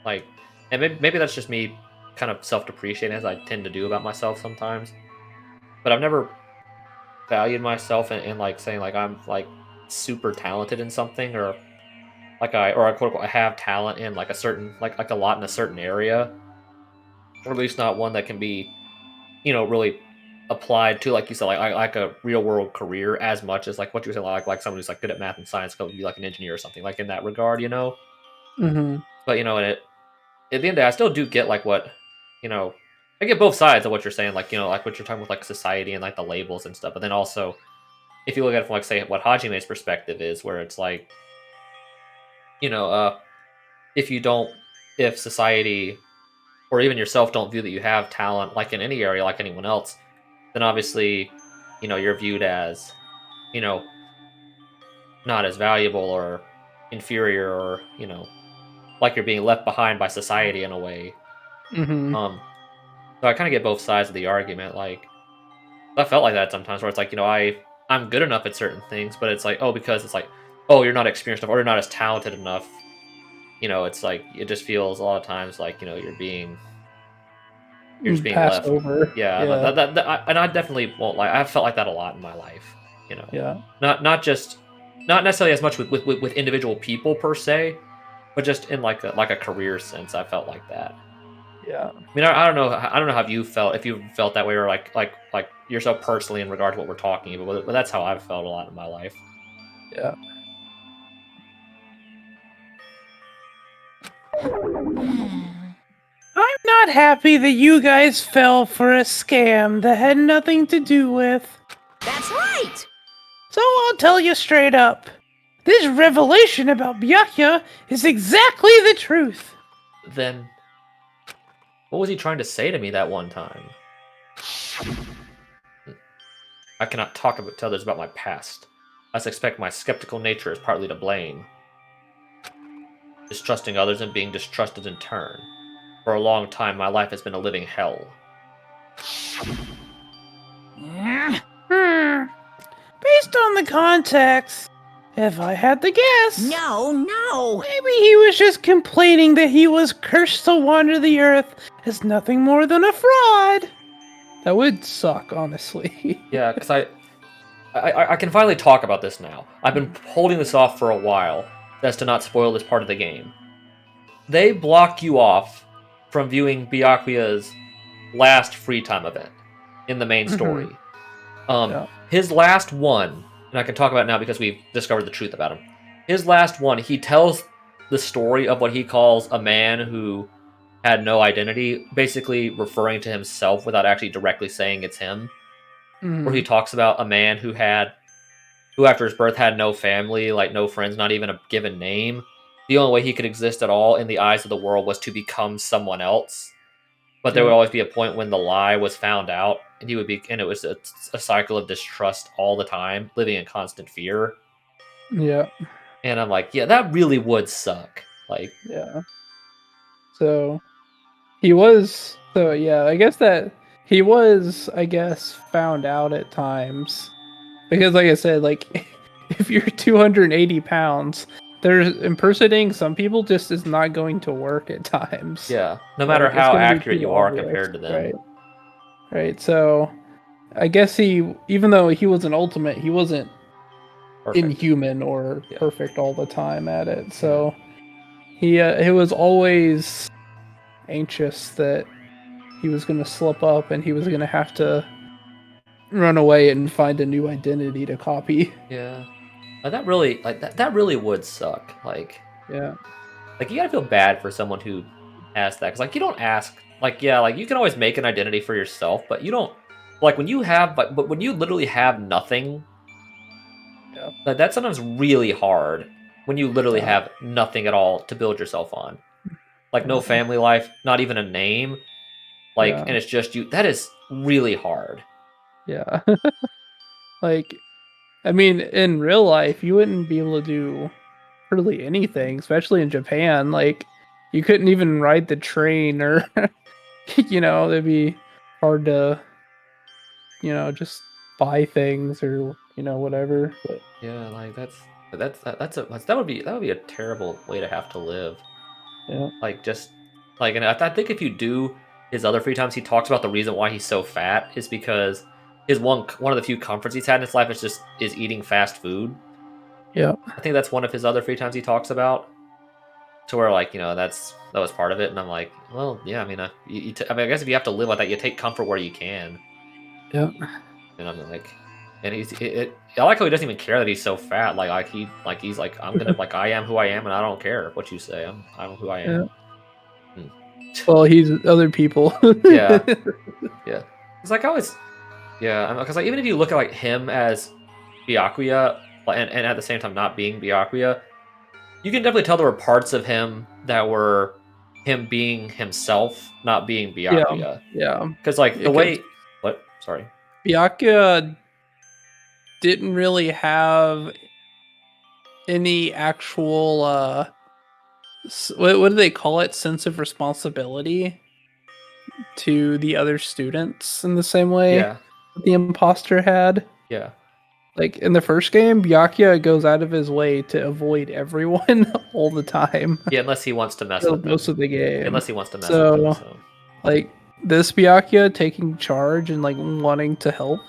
like, and maybe that's just me kind of self-depreciating as I tend to do about myself sometimes. But I've never valued myself in like saying like I'm like super talented in something, or I quote unquote I have talent in like a certain like a lot in a certain area, or at least not one that can be really applied to, like you said, like a real world career as much as like what you were saying, like someone who's like good at math and science could be like an engineer or something like in that regard. Mm-hmm. But and at the end of the day, I still do get like what I get both sides of what you're saying, like like what you're talking with like society and like the labels and stuff. But then also, if you look at it from like say what Hajime's perspective is, where it's like if you don't if society or even yourself don't view that you have talent, like in any area, like anyone else, then obviously, you're viewed as, you know, not as valuable or inferior or, like you're being left behind by society in a way. Mm-hmm. So I kind of get both sides of the argument. Like, I felt like that sometimes where it's like, I'm good enough at certain things, but it's like, because it's like, you're not experienced enough or you're not as talented enough. It's like, it just feels a lot of times like, you're just being Passed left. over. Yeah, Yeah. and I definitely won't lie. I've felt like that a lot in my life. Yeah. Not necessarily as much with individual people per se, but just in like a career sense, I felt like that. Yeah. I mean, I don't know how you felt, if you felt that way, or like yourself personally in regard to what we're talking about, but that's how I've felt a lot in my life. Yeah. I'm not happy that you guys fell for a scam that had nothing to do with. That's right! So I'll tell you straight up. This revelation about Byakuya is exactly the truth. Then, what was he trying to say to me that one time? I cannot talk to others about my past. I suspect my skeptical nature is partly to blame. Distrusting others and being distrusted in turn. For a long time, my life has been a living hell. Based on the context, if I had to guess, No! maybe he was just complaining that he was cursed to wander the earth as nothing more than a fraud. That would suck, honestly. Yeah, because I can finally talk about this now. I've been holding this off for a while, as to not spoil this part of the game. They block you off from viewing Byakuya's last free time event in the main story. Yeah. His last one, and I can talk about it now because we've discovered the truth about him. His last one, he tells the story of what he calls a man who had no identity, basically referring to himself without actually directly saying it's him. Where he talks about a man who after his birth had no family, like no friends, not even a given name. The only way he could exist at all in the eyes of the world was to become someone else. But there would always be a point when the lie was found out, and it was a cycle of distrust all the time, living in constant fear. Yeah. And I'm like, yeah, that really would suck. Like, yeah. So he was. So yeah, I guess that he was. I guess found out at times because, like I said, like if you're 280 pounds, there's impersonating some people just is not going to work at times. yeah, no matter Like, it's how gonna be accurate too you are obvious, compared to them. Right. So I guess even though he was an ultimate, he wasn't Perfect. inhuman or perfect all the time at it. So he was always anxious that he was going to slip up and he was going to have to run away and find a new identity to copy. Yeah. That really that really would suck. Like Yeah. Like, you gotta feel bad for someone who asks that. Because, like, you don't ask. Like, yeah, like, you can always make an identity for yourself, but you don't. Like, when you have. But when you literally have nothing. Yeah. Like, that's sometimes really hard. When you literally have nothing at all to build yourself on. Like, no family life, not even a name. Like, and it's just you. That is really hard. Yeah. Like, I mean, in real life, you wouldn't be able to do really anything, especially in Japan. Like, you couldn't even ride the train or, it'd be hard to, just buy things or, whatever. But yeah, like, that would be a terrible way to have to live. yeah. Like, just like, and I think if you do his other free times, he talks about the reason why he's so fat is because his one of the few comforts he's had in his life is eating fast food. Yeah. I think that's one of his other free times he talks about. To where, like, that was part of it, and I'm like, well, yeah, I mean, I I guess if you have to live like that, you take comfort where you can. Yeah. And I'm like, and I like how he doesn't even care that he's so fat. He's like, I'm gonna like, I am who I am, and I don't care what you say. I'm who I am. Yeah. Well, he's other people. Yeah. It's like, I always, because like, even if you look at like him as Byakuya, and at the same time not being Byakuya, you can definitely tell there were parts of him that were him being himself, not being Byakuya. Yeah. Because like the Because way, what? Sorry. Byakuya didn't really have any actual what do they call it? Sense of responsibility to the other students in the same way Yeah. the imposter had. Yeah. Like in the first game, Byakuya goes out of his way to avoid everyone all the time. Yeah, unless he wants to mess For with them. most of the game. Unless he wants to mess with them. So. Like this Byakuya taking charge and like wanting to help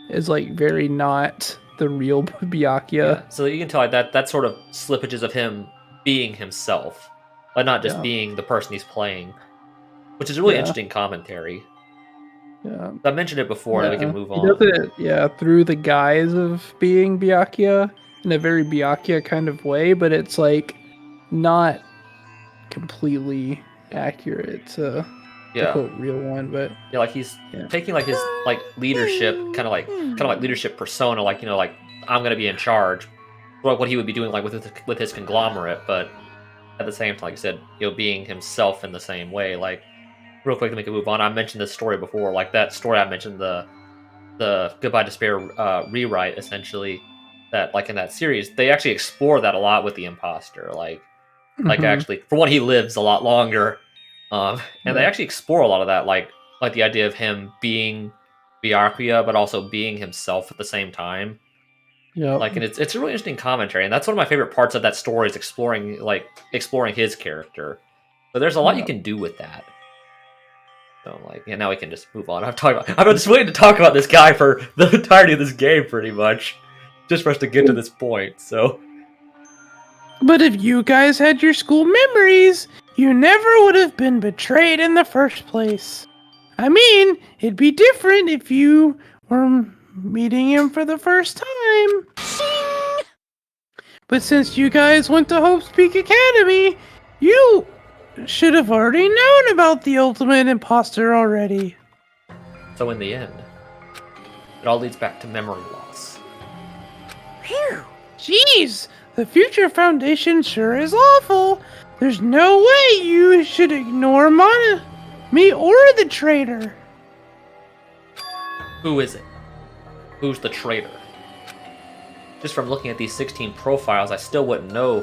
is like very not the real Byakuya. Yeah. So you can tell like that sort of slippages of him being himself, but not just being the person he's playing, which is really interesting commentary. Yeah. I mentioned it before, and then we can move on. He does it, through the guise of being Byakuya in a very Byakuya kind of way, but it's like not completely accurate to quote real one. But yeah, like he's taking like his like leadership, kind of like leadership persona, like like I'm gonna be in charge, like what he would be doing like with his conglomerate, but at the same time, like I said, being himself in the same way, like. Real quick to make a move on, I mentioned this story before. Like that story I mentioned, the Goodbye Despair rewrite, essentially, that like in that series, they actually explore that a lot with the imposter. Like actually, for one, he lives a lot longer, and they actually explore a lot of that, like the idea of him being Byakuya, but also being himself at the same time. Yeah, like, and it's a really interesting commentary, and that's one of my favorite parts of that story is exploring his character. But there's a lot you can do with that. So now we can just move on. I've been just waiting to talk about this guy for the entirety of this game, pretty much, just for us to get to this point. So, but if you guys had your school memories, you never would have been betrayed in the first place. I mean, it'd be different if you were meeting him for the first time. Shing! But since you guys went to Hope's Peak Academy, you should have already known about the ultimate imposter already. So in the end, it all leads back to memory loss. Phew! Jeez, the Future Foundation sure is awful. There's no way you should ignore me or the traitor. Who is it? Who's the traitor? Just from looking at these 16 profiles, I still wouldn't know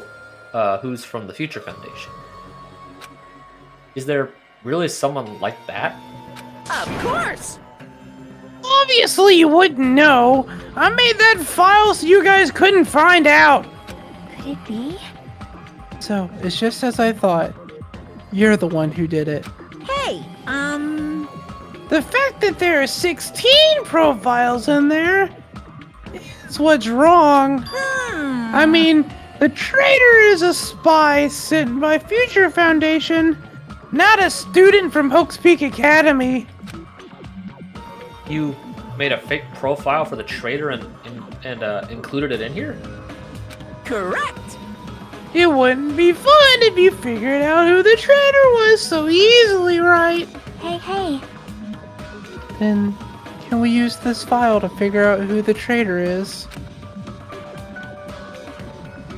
who's from the Future Foundation. Is there really someone like that? Of course! Obviously you wouldn't know. I made that file so you guys couldn't find out. Could it be? So, it's just as I thought. You're the one who did it. Hey, The fact that there are 16 profiles in there is what's wrong. I mean, the traitor is a spy sent by Future Foundation, not a student from Hope's Peak Academy. You made a fake profile for the traitor and included it in here? correct! It wouldn't be fun if you figured out who the traitor was so easily, right? Hey. Then, can we use this file to figure out who the traitor is?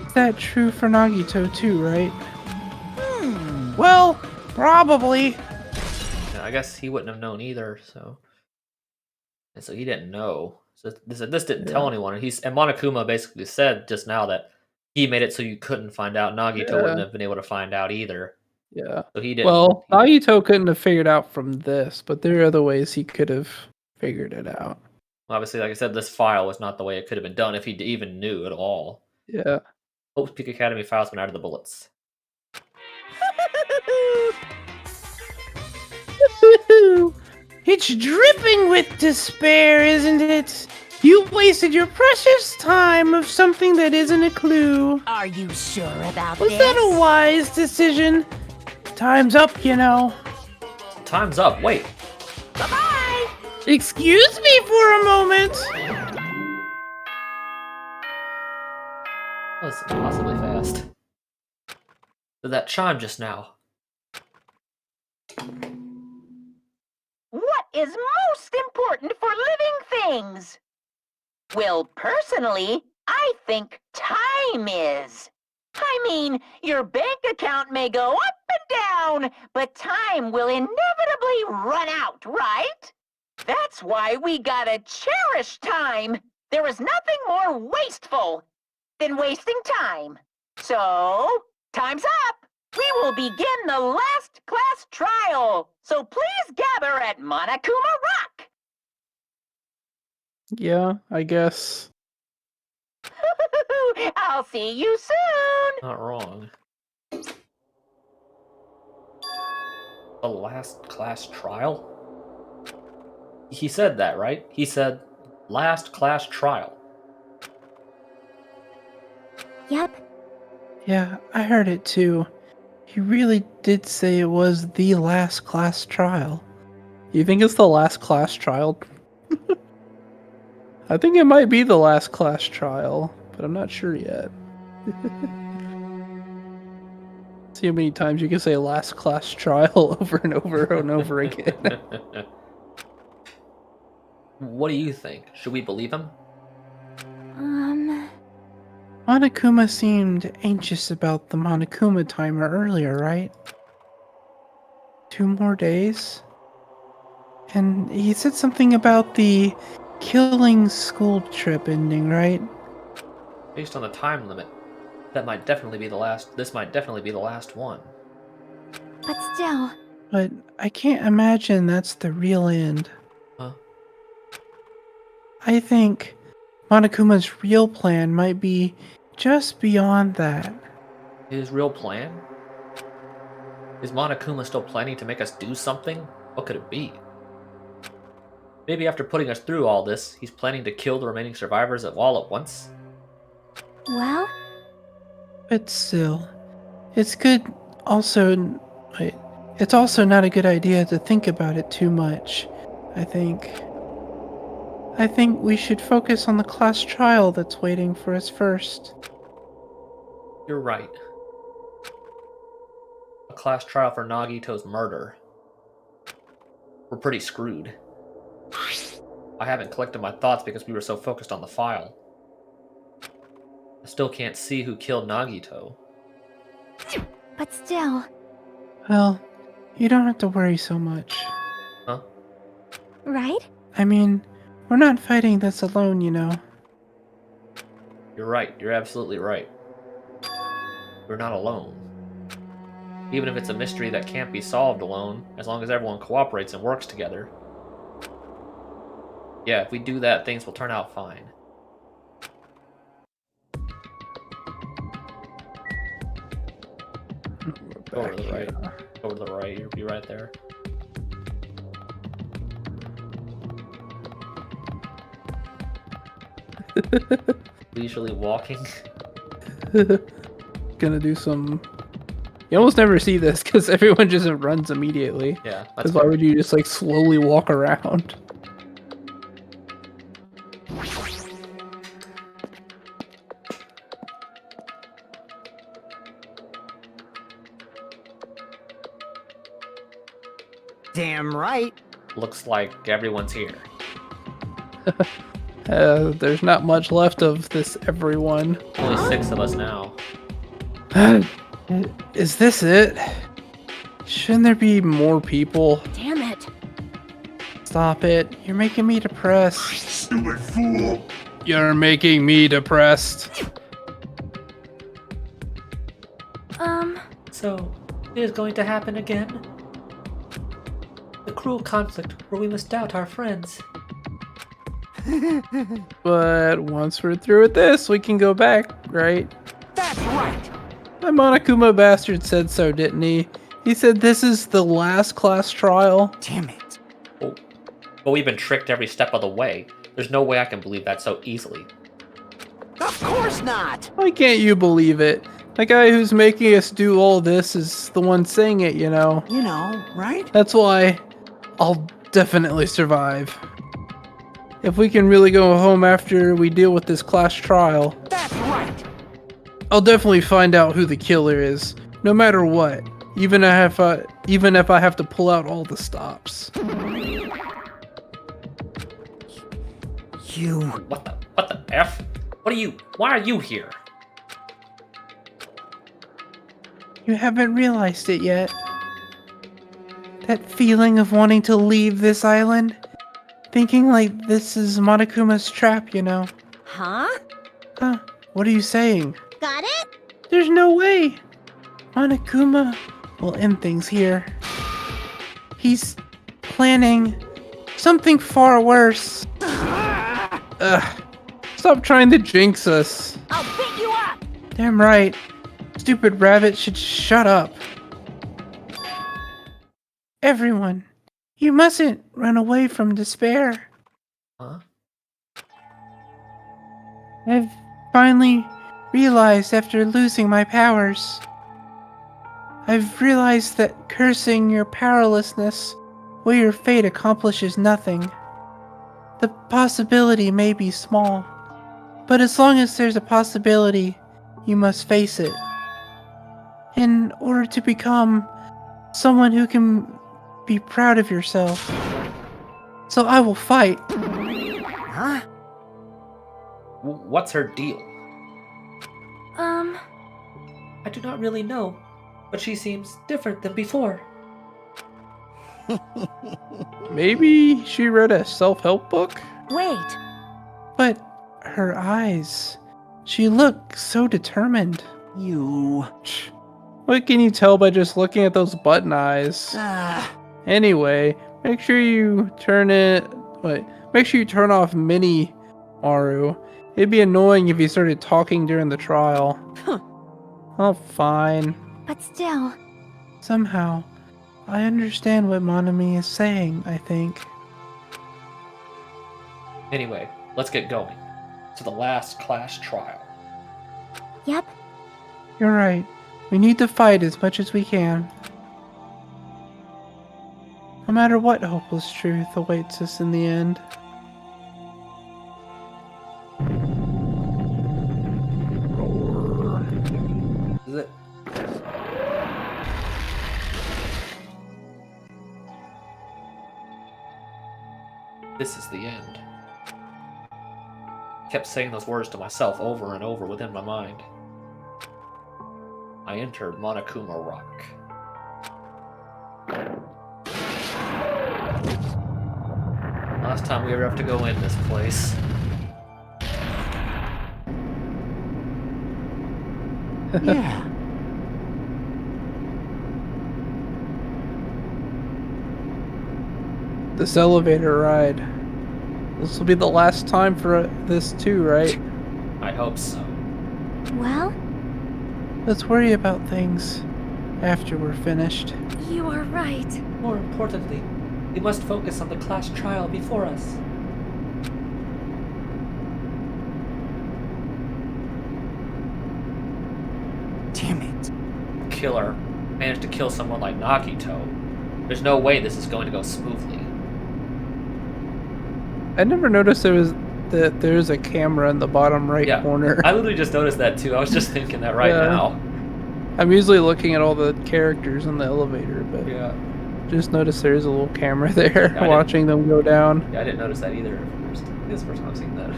Is that true for Nagito too, right? Well, probably. Yeah, I guess he wouldn't have known either, so... And so he didn't know. So this didn't tell anyone. And Monokuma basically said just now that he made it so you couldn't find out. Nagito wouldn't have been able to find out either. Yeah. So he didn't. Well, Nagito couldn't have figured out from this, but there are other ways he could have figured it out. Obviously, like I said, this file was not the way it could have been done if he even knew at all. Yeah. Hope's Peak Academy files went out of the bullets. It's dripping with despair, isn't it? You wasted your precious time of something that isn't a clue. Are you sure about Was this? that a wise decision? Time's up, you know. Time's up. Wait. Bye-bye! Excuse me for a moment. That was impossibly fast. That chime just now. What is most important for living things? Well, personally, I think time is. I mean, your bank account may go up and down, but time will inevitably run out, right? That's why we gotta cherish time. There is nothing more wasteful than wasting time. So, time's up. We will begin the last class trial. So please gather at Monokuma Rock. Yeah, I guess. I'll see you soon. Not wrong. The last class trial? He said that, right? He said last class trial. Yep. Yeah, I heard it too. He really did say it was the last class trial. You think it's the last class trial? I think it might be the last class trial, but I'm not sure yet. See how many times you can say last class trial over and over and over again. What do you think? Should we believe him? Monokuma seemed anxious about the Monokuma timer earlier, right? 2 more days? And he said something about the killing school trip ending, right? Based on the time limit, that might definitely be the last. This might definitely be the last one. But still, But I can't imagine that's the real end. Huh? I think Monokuma's real plan might be just beyond that. His real plan? Is Monokuma still planning to make us do something? What could it be? Maybe after putting us through all this, he's planning to kill the remaining survivors all at once? well, But still, it's good also. Wait, it's also not a good idea to think about it too much, I think. I think we should focus on the class trial that's waiting for us first. You're right. A class trial for Nagito's murder. We're pretty screwed. I haven't collected my thoughts because we were so focused on the file. I still can't see who killed Nagito. but still, Well, you don't have to worry so much. Huh? right? I mean, we're not fighting this alone, you know. You're right. You're absolutely right. We're not alone. Even if it's a mystery that can't be solved alone, as long as everyone cooperates and works together. Yeah, if we do that, things will turn out fine. Go over to the right. Go over to the right. You'll be right there. Leisurely walking. Gonna do some. You almost never see this because everyone just runs immediately. Yeah, that's Because why would you just like slowly walk around? Damn right. looks like everyone's here. There's not much left of this everyone. Only 6 of us now. Is this it? Shouldn't there be more people? Damn it. Stop it. You're making me depressed. Stupid fool! You're making me depressed. So, it is going to happen again? The cruel conflict where we must doubt our friends. But once we're through with this, we can go back, right? That's right. My Monokuma bastard said so, didn't he? He said this is the last class trial. Damn it. Oh, but we've been tricked every step of the way. There's no way I can believe that so easily. Of course not. Why can't you believe it? The guy who's making us do all this is the one saying it, you know? You know, right? That's why I'll definitely survive. If we can really go home after we deal with this class trial, That's right. I'll definitely find out who the killer is, no matter what. Even if I have to pull out all the stops. You. What the F? Why are you here? You haven't realized it yet. That feeling of wanting to leave this island? Thinking like this is Monokuma's trap, you know. Huh? Huh? What are you saying? Got it? There's no way! Monokuma will end things here. He's planning something far worse. Ugh. Stop trying to jinx us. I'll beat you up! Damn right. Stupid rabbit should shut up. Everyone, you mustn't run away from despair. Huh? I've finally realized after losing my powers. I've realized that cursing your powerlessness where your fate accomplishes nothing. The possibility may be small, but as long as there's a possibility, you must face it. In order to become someone who can be proud of yourself. So I will fight. Huh? What's her deal? I do not really know, but she seems different than before. Maybe she read a self-help book? Wait. But her eyes, she looked so determined. You. What can you tell by just looking at those button eyes? Anyway, make sure you turn off Mini Maru. It'd be annoying if he started talking during the trial. Oh, fine. But still, Somehow, I understand what Monami is saying, I think. Anyway, let's get going to the last class trial. yep, You're right. We need to fight as much as we can. No matter what hopeless truth awaits us in the end. Is it? This is the end. Kept saying those words to myself over and over within my mind. I entered Monokuma Rock. Last time we ever have to go in this place. Yeah. This elevator ride. This will be the last time for this too, right? I hope so. well, Let's worry about things after we're finished. you are right. More importantly, we must focus on the class trial before us. Damn it. Killer managed to kill someone like Nagito. There's no way this is going to go smoothly. I never noticed there's a camera in the bottom right corner. I literally just noticed that too. I was just thinking that right Yeah. now. I'm usually looking at all the characters in the elevator, but Yeah. just noticed there's a little camera there Yeah, I watching them go down. Yeah, I didn't notice that either at first. This is the first time I've seen that.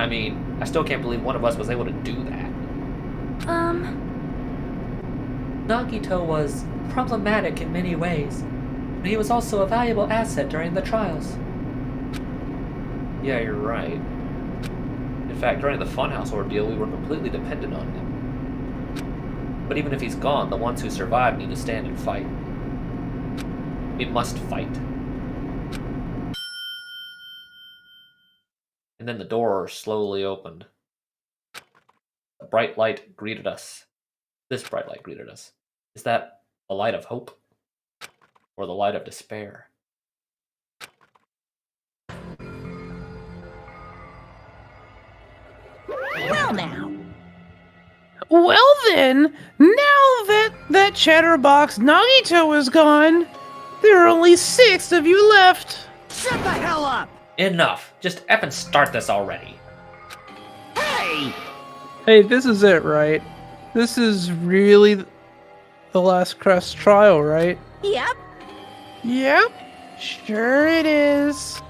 I mean, I still can't believe one of us was able to do that. Nagito was problematic in many ways, but he was also a valuable asset during the trials. Yeah, you're right. In fact, during the Funhouse ordeal, we were completely dependent on him. But even if he's gone, the ones who survive need to stand and fight. We must fight. And then the door slowly opened. A bright light greeted us. This bright light greeted us. Is that the light of hope? Or the light of despair? Well now. Well then, now that chatterbox Nagito is gone, there are only 6 of you left. Shut the hell up! Enough! Just effing start this already. Hey! Hey, this is it, right? This is really the last crest trial, right? Yep. Yep, sure it is.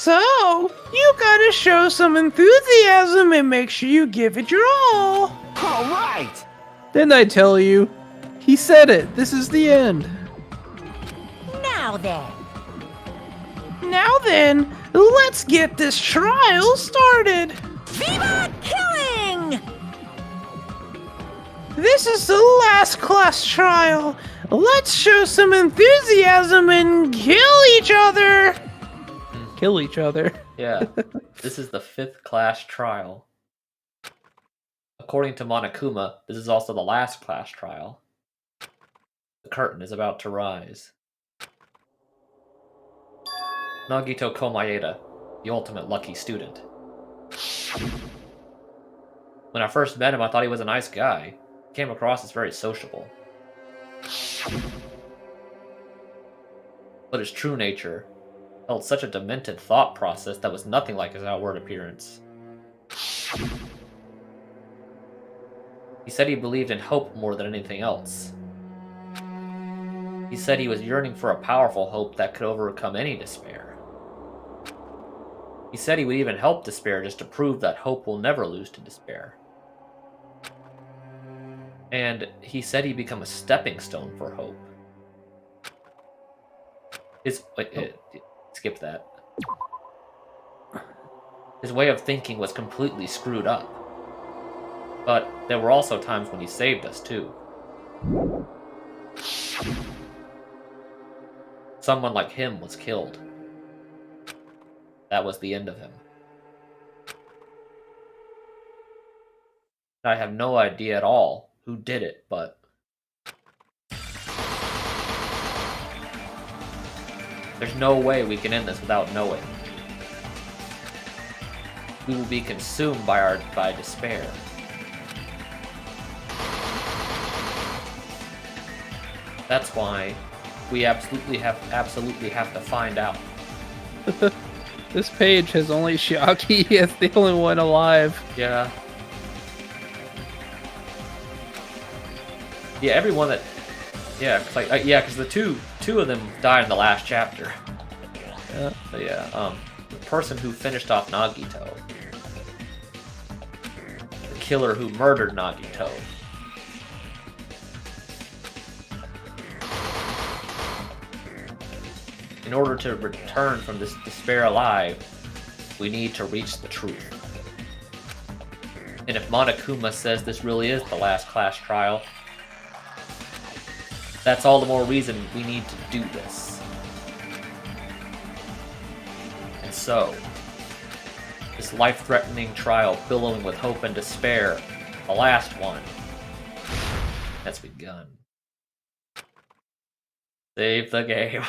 So, you gotta show some enthusiasm and make sure you give it your all. All right. Didn't I tell you? He said it. This is the end. Now then. Now then, let's get this trial started. Viva killing! This is the last class trial. Let's show some enthusiasm and kill each other. Kill each other. Yeah, this is the 5th class trial. According to Monokuma, this is also the last class trial. The curtain is about to rise. Nagito Komaeda, the ultimate lucky student. When I first met him, I thought he was a nice guy. He came across as very sociable. But his true nature held such a demented thought process that was nothing like his outward appearance. He said he believed in hope more than anything else. He said he was yearning for a powerful hope that could overcome any despair. He said he would even help despair just to prove that hope will never lose to despair. And he said he'd become a stepping stone for hope. Skip that. His way of thinking was completely screwed up. But there were also times when he saved us, too. Someone like him was killed. That was the end of him. I have no idea at all who did it, but there's no way we can end this without knowing. We will be consumed by despair. That's why we absolutely have to find out. This page has only Shiaki as the only one alive. Yeah. Yeah, everyone that. Yeah, because the two of them died in the last chapter. Yeah. So yeah, the person who finished off Nagito, the killer who murdered Nagito. In order to return from this despair alive, we need to reach the truth. And if Monokuma says this really is the last class trial, that's all the more reason we need to do this. And so, this life-threatening trial billowing with hope and despair, the last one, has begun. Save the game.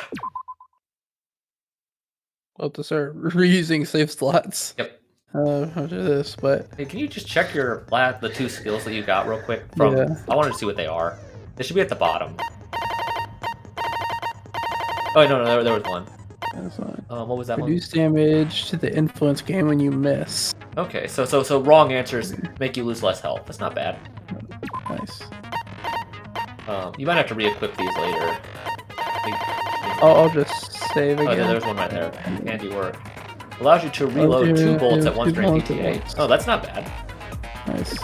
Well, to start reusing save slots. Yep. After this, but Hey, can you just check the 2 skills that you got real quick? From Yeah. I wanted to see what they are. They should be at the bottom. Oh no, there was one. that's fine. What was that Reduce damage to the influence gain when you miss. one? Okay, so wrong answers make you lose less health. That's not bad. Nice. You might have to re-equip these later. I'll just save again. Oh, yeah, there's one right there. Handy work. Allows you to reload 2 bullets at once during DTA. Oh, that's not bad. Nice.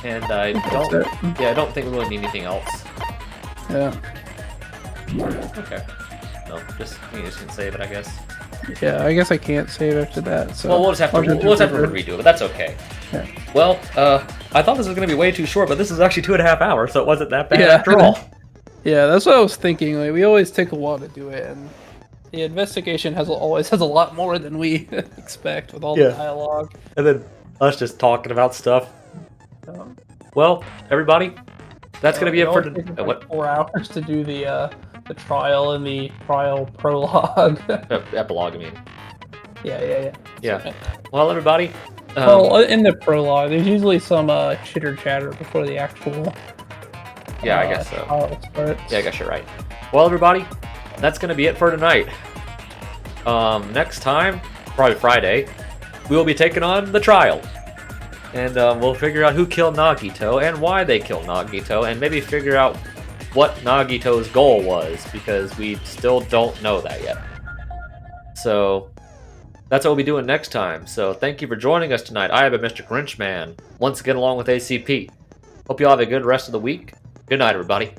And I don't think we really need anything else. Yeah. Okay. No, you just can save it, I guess. Yeah, I guess I can't save after that. So Well, we'll just have to redo it, but that's okay. Yeah. Well, I thought this was going to be way too short, but this is actually 2.5 hours, so it wasn't that bad Yeah. after all. Yeah, that's what I was thinking. Like, we always take a while to do it, and the investigation always has a lot more than we expect with all the dialogue. And then us just talking about stuff. Um, Well, everybody, that's going to be it for today. today. What? 4 hours to do the trial and the trial prologue. Epilogue, I mean. Yeah. Yeah. Well, everybody. Well, in the prologue, there's usually some chitter chatter before the actual. Yeah, I guess so. Trial starts. Yeah, I guess you're right. Well, everybody, that's going to be it for tonight. Next time, probably Friday, we will be taking on the trial. And we'll figure out who killed Nagito and why they killed Nagito, and maybe figure out what Nagito's goal was, because we still don't know that yet. So, that's what we'll be doing next time. So thank you for joining us tonight. I have been Mr. Grinchman, once again along with ACP. Hope you all have a good rest of the week. Good night, everybody.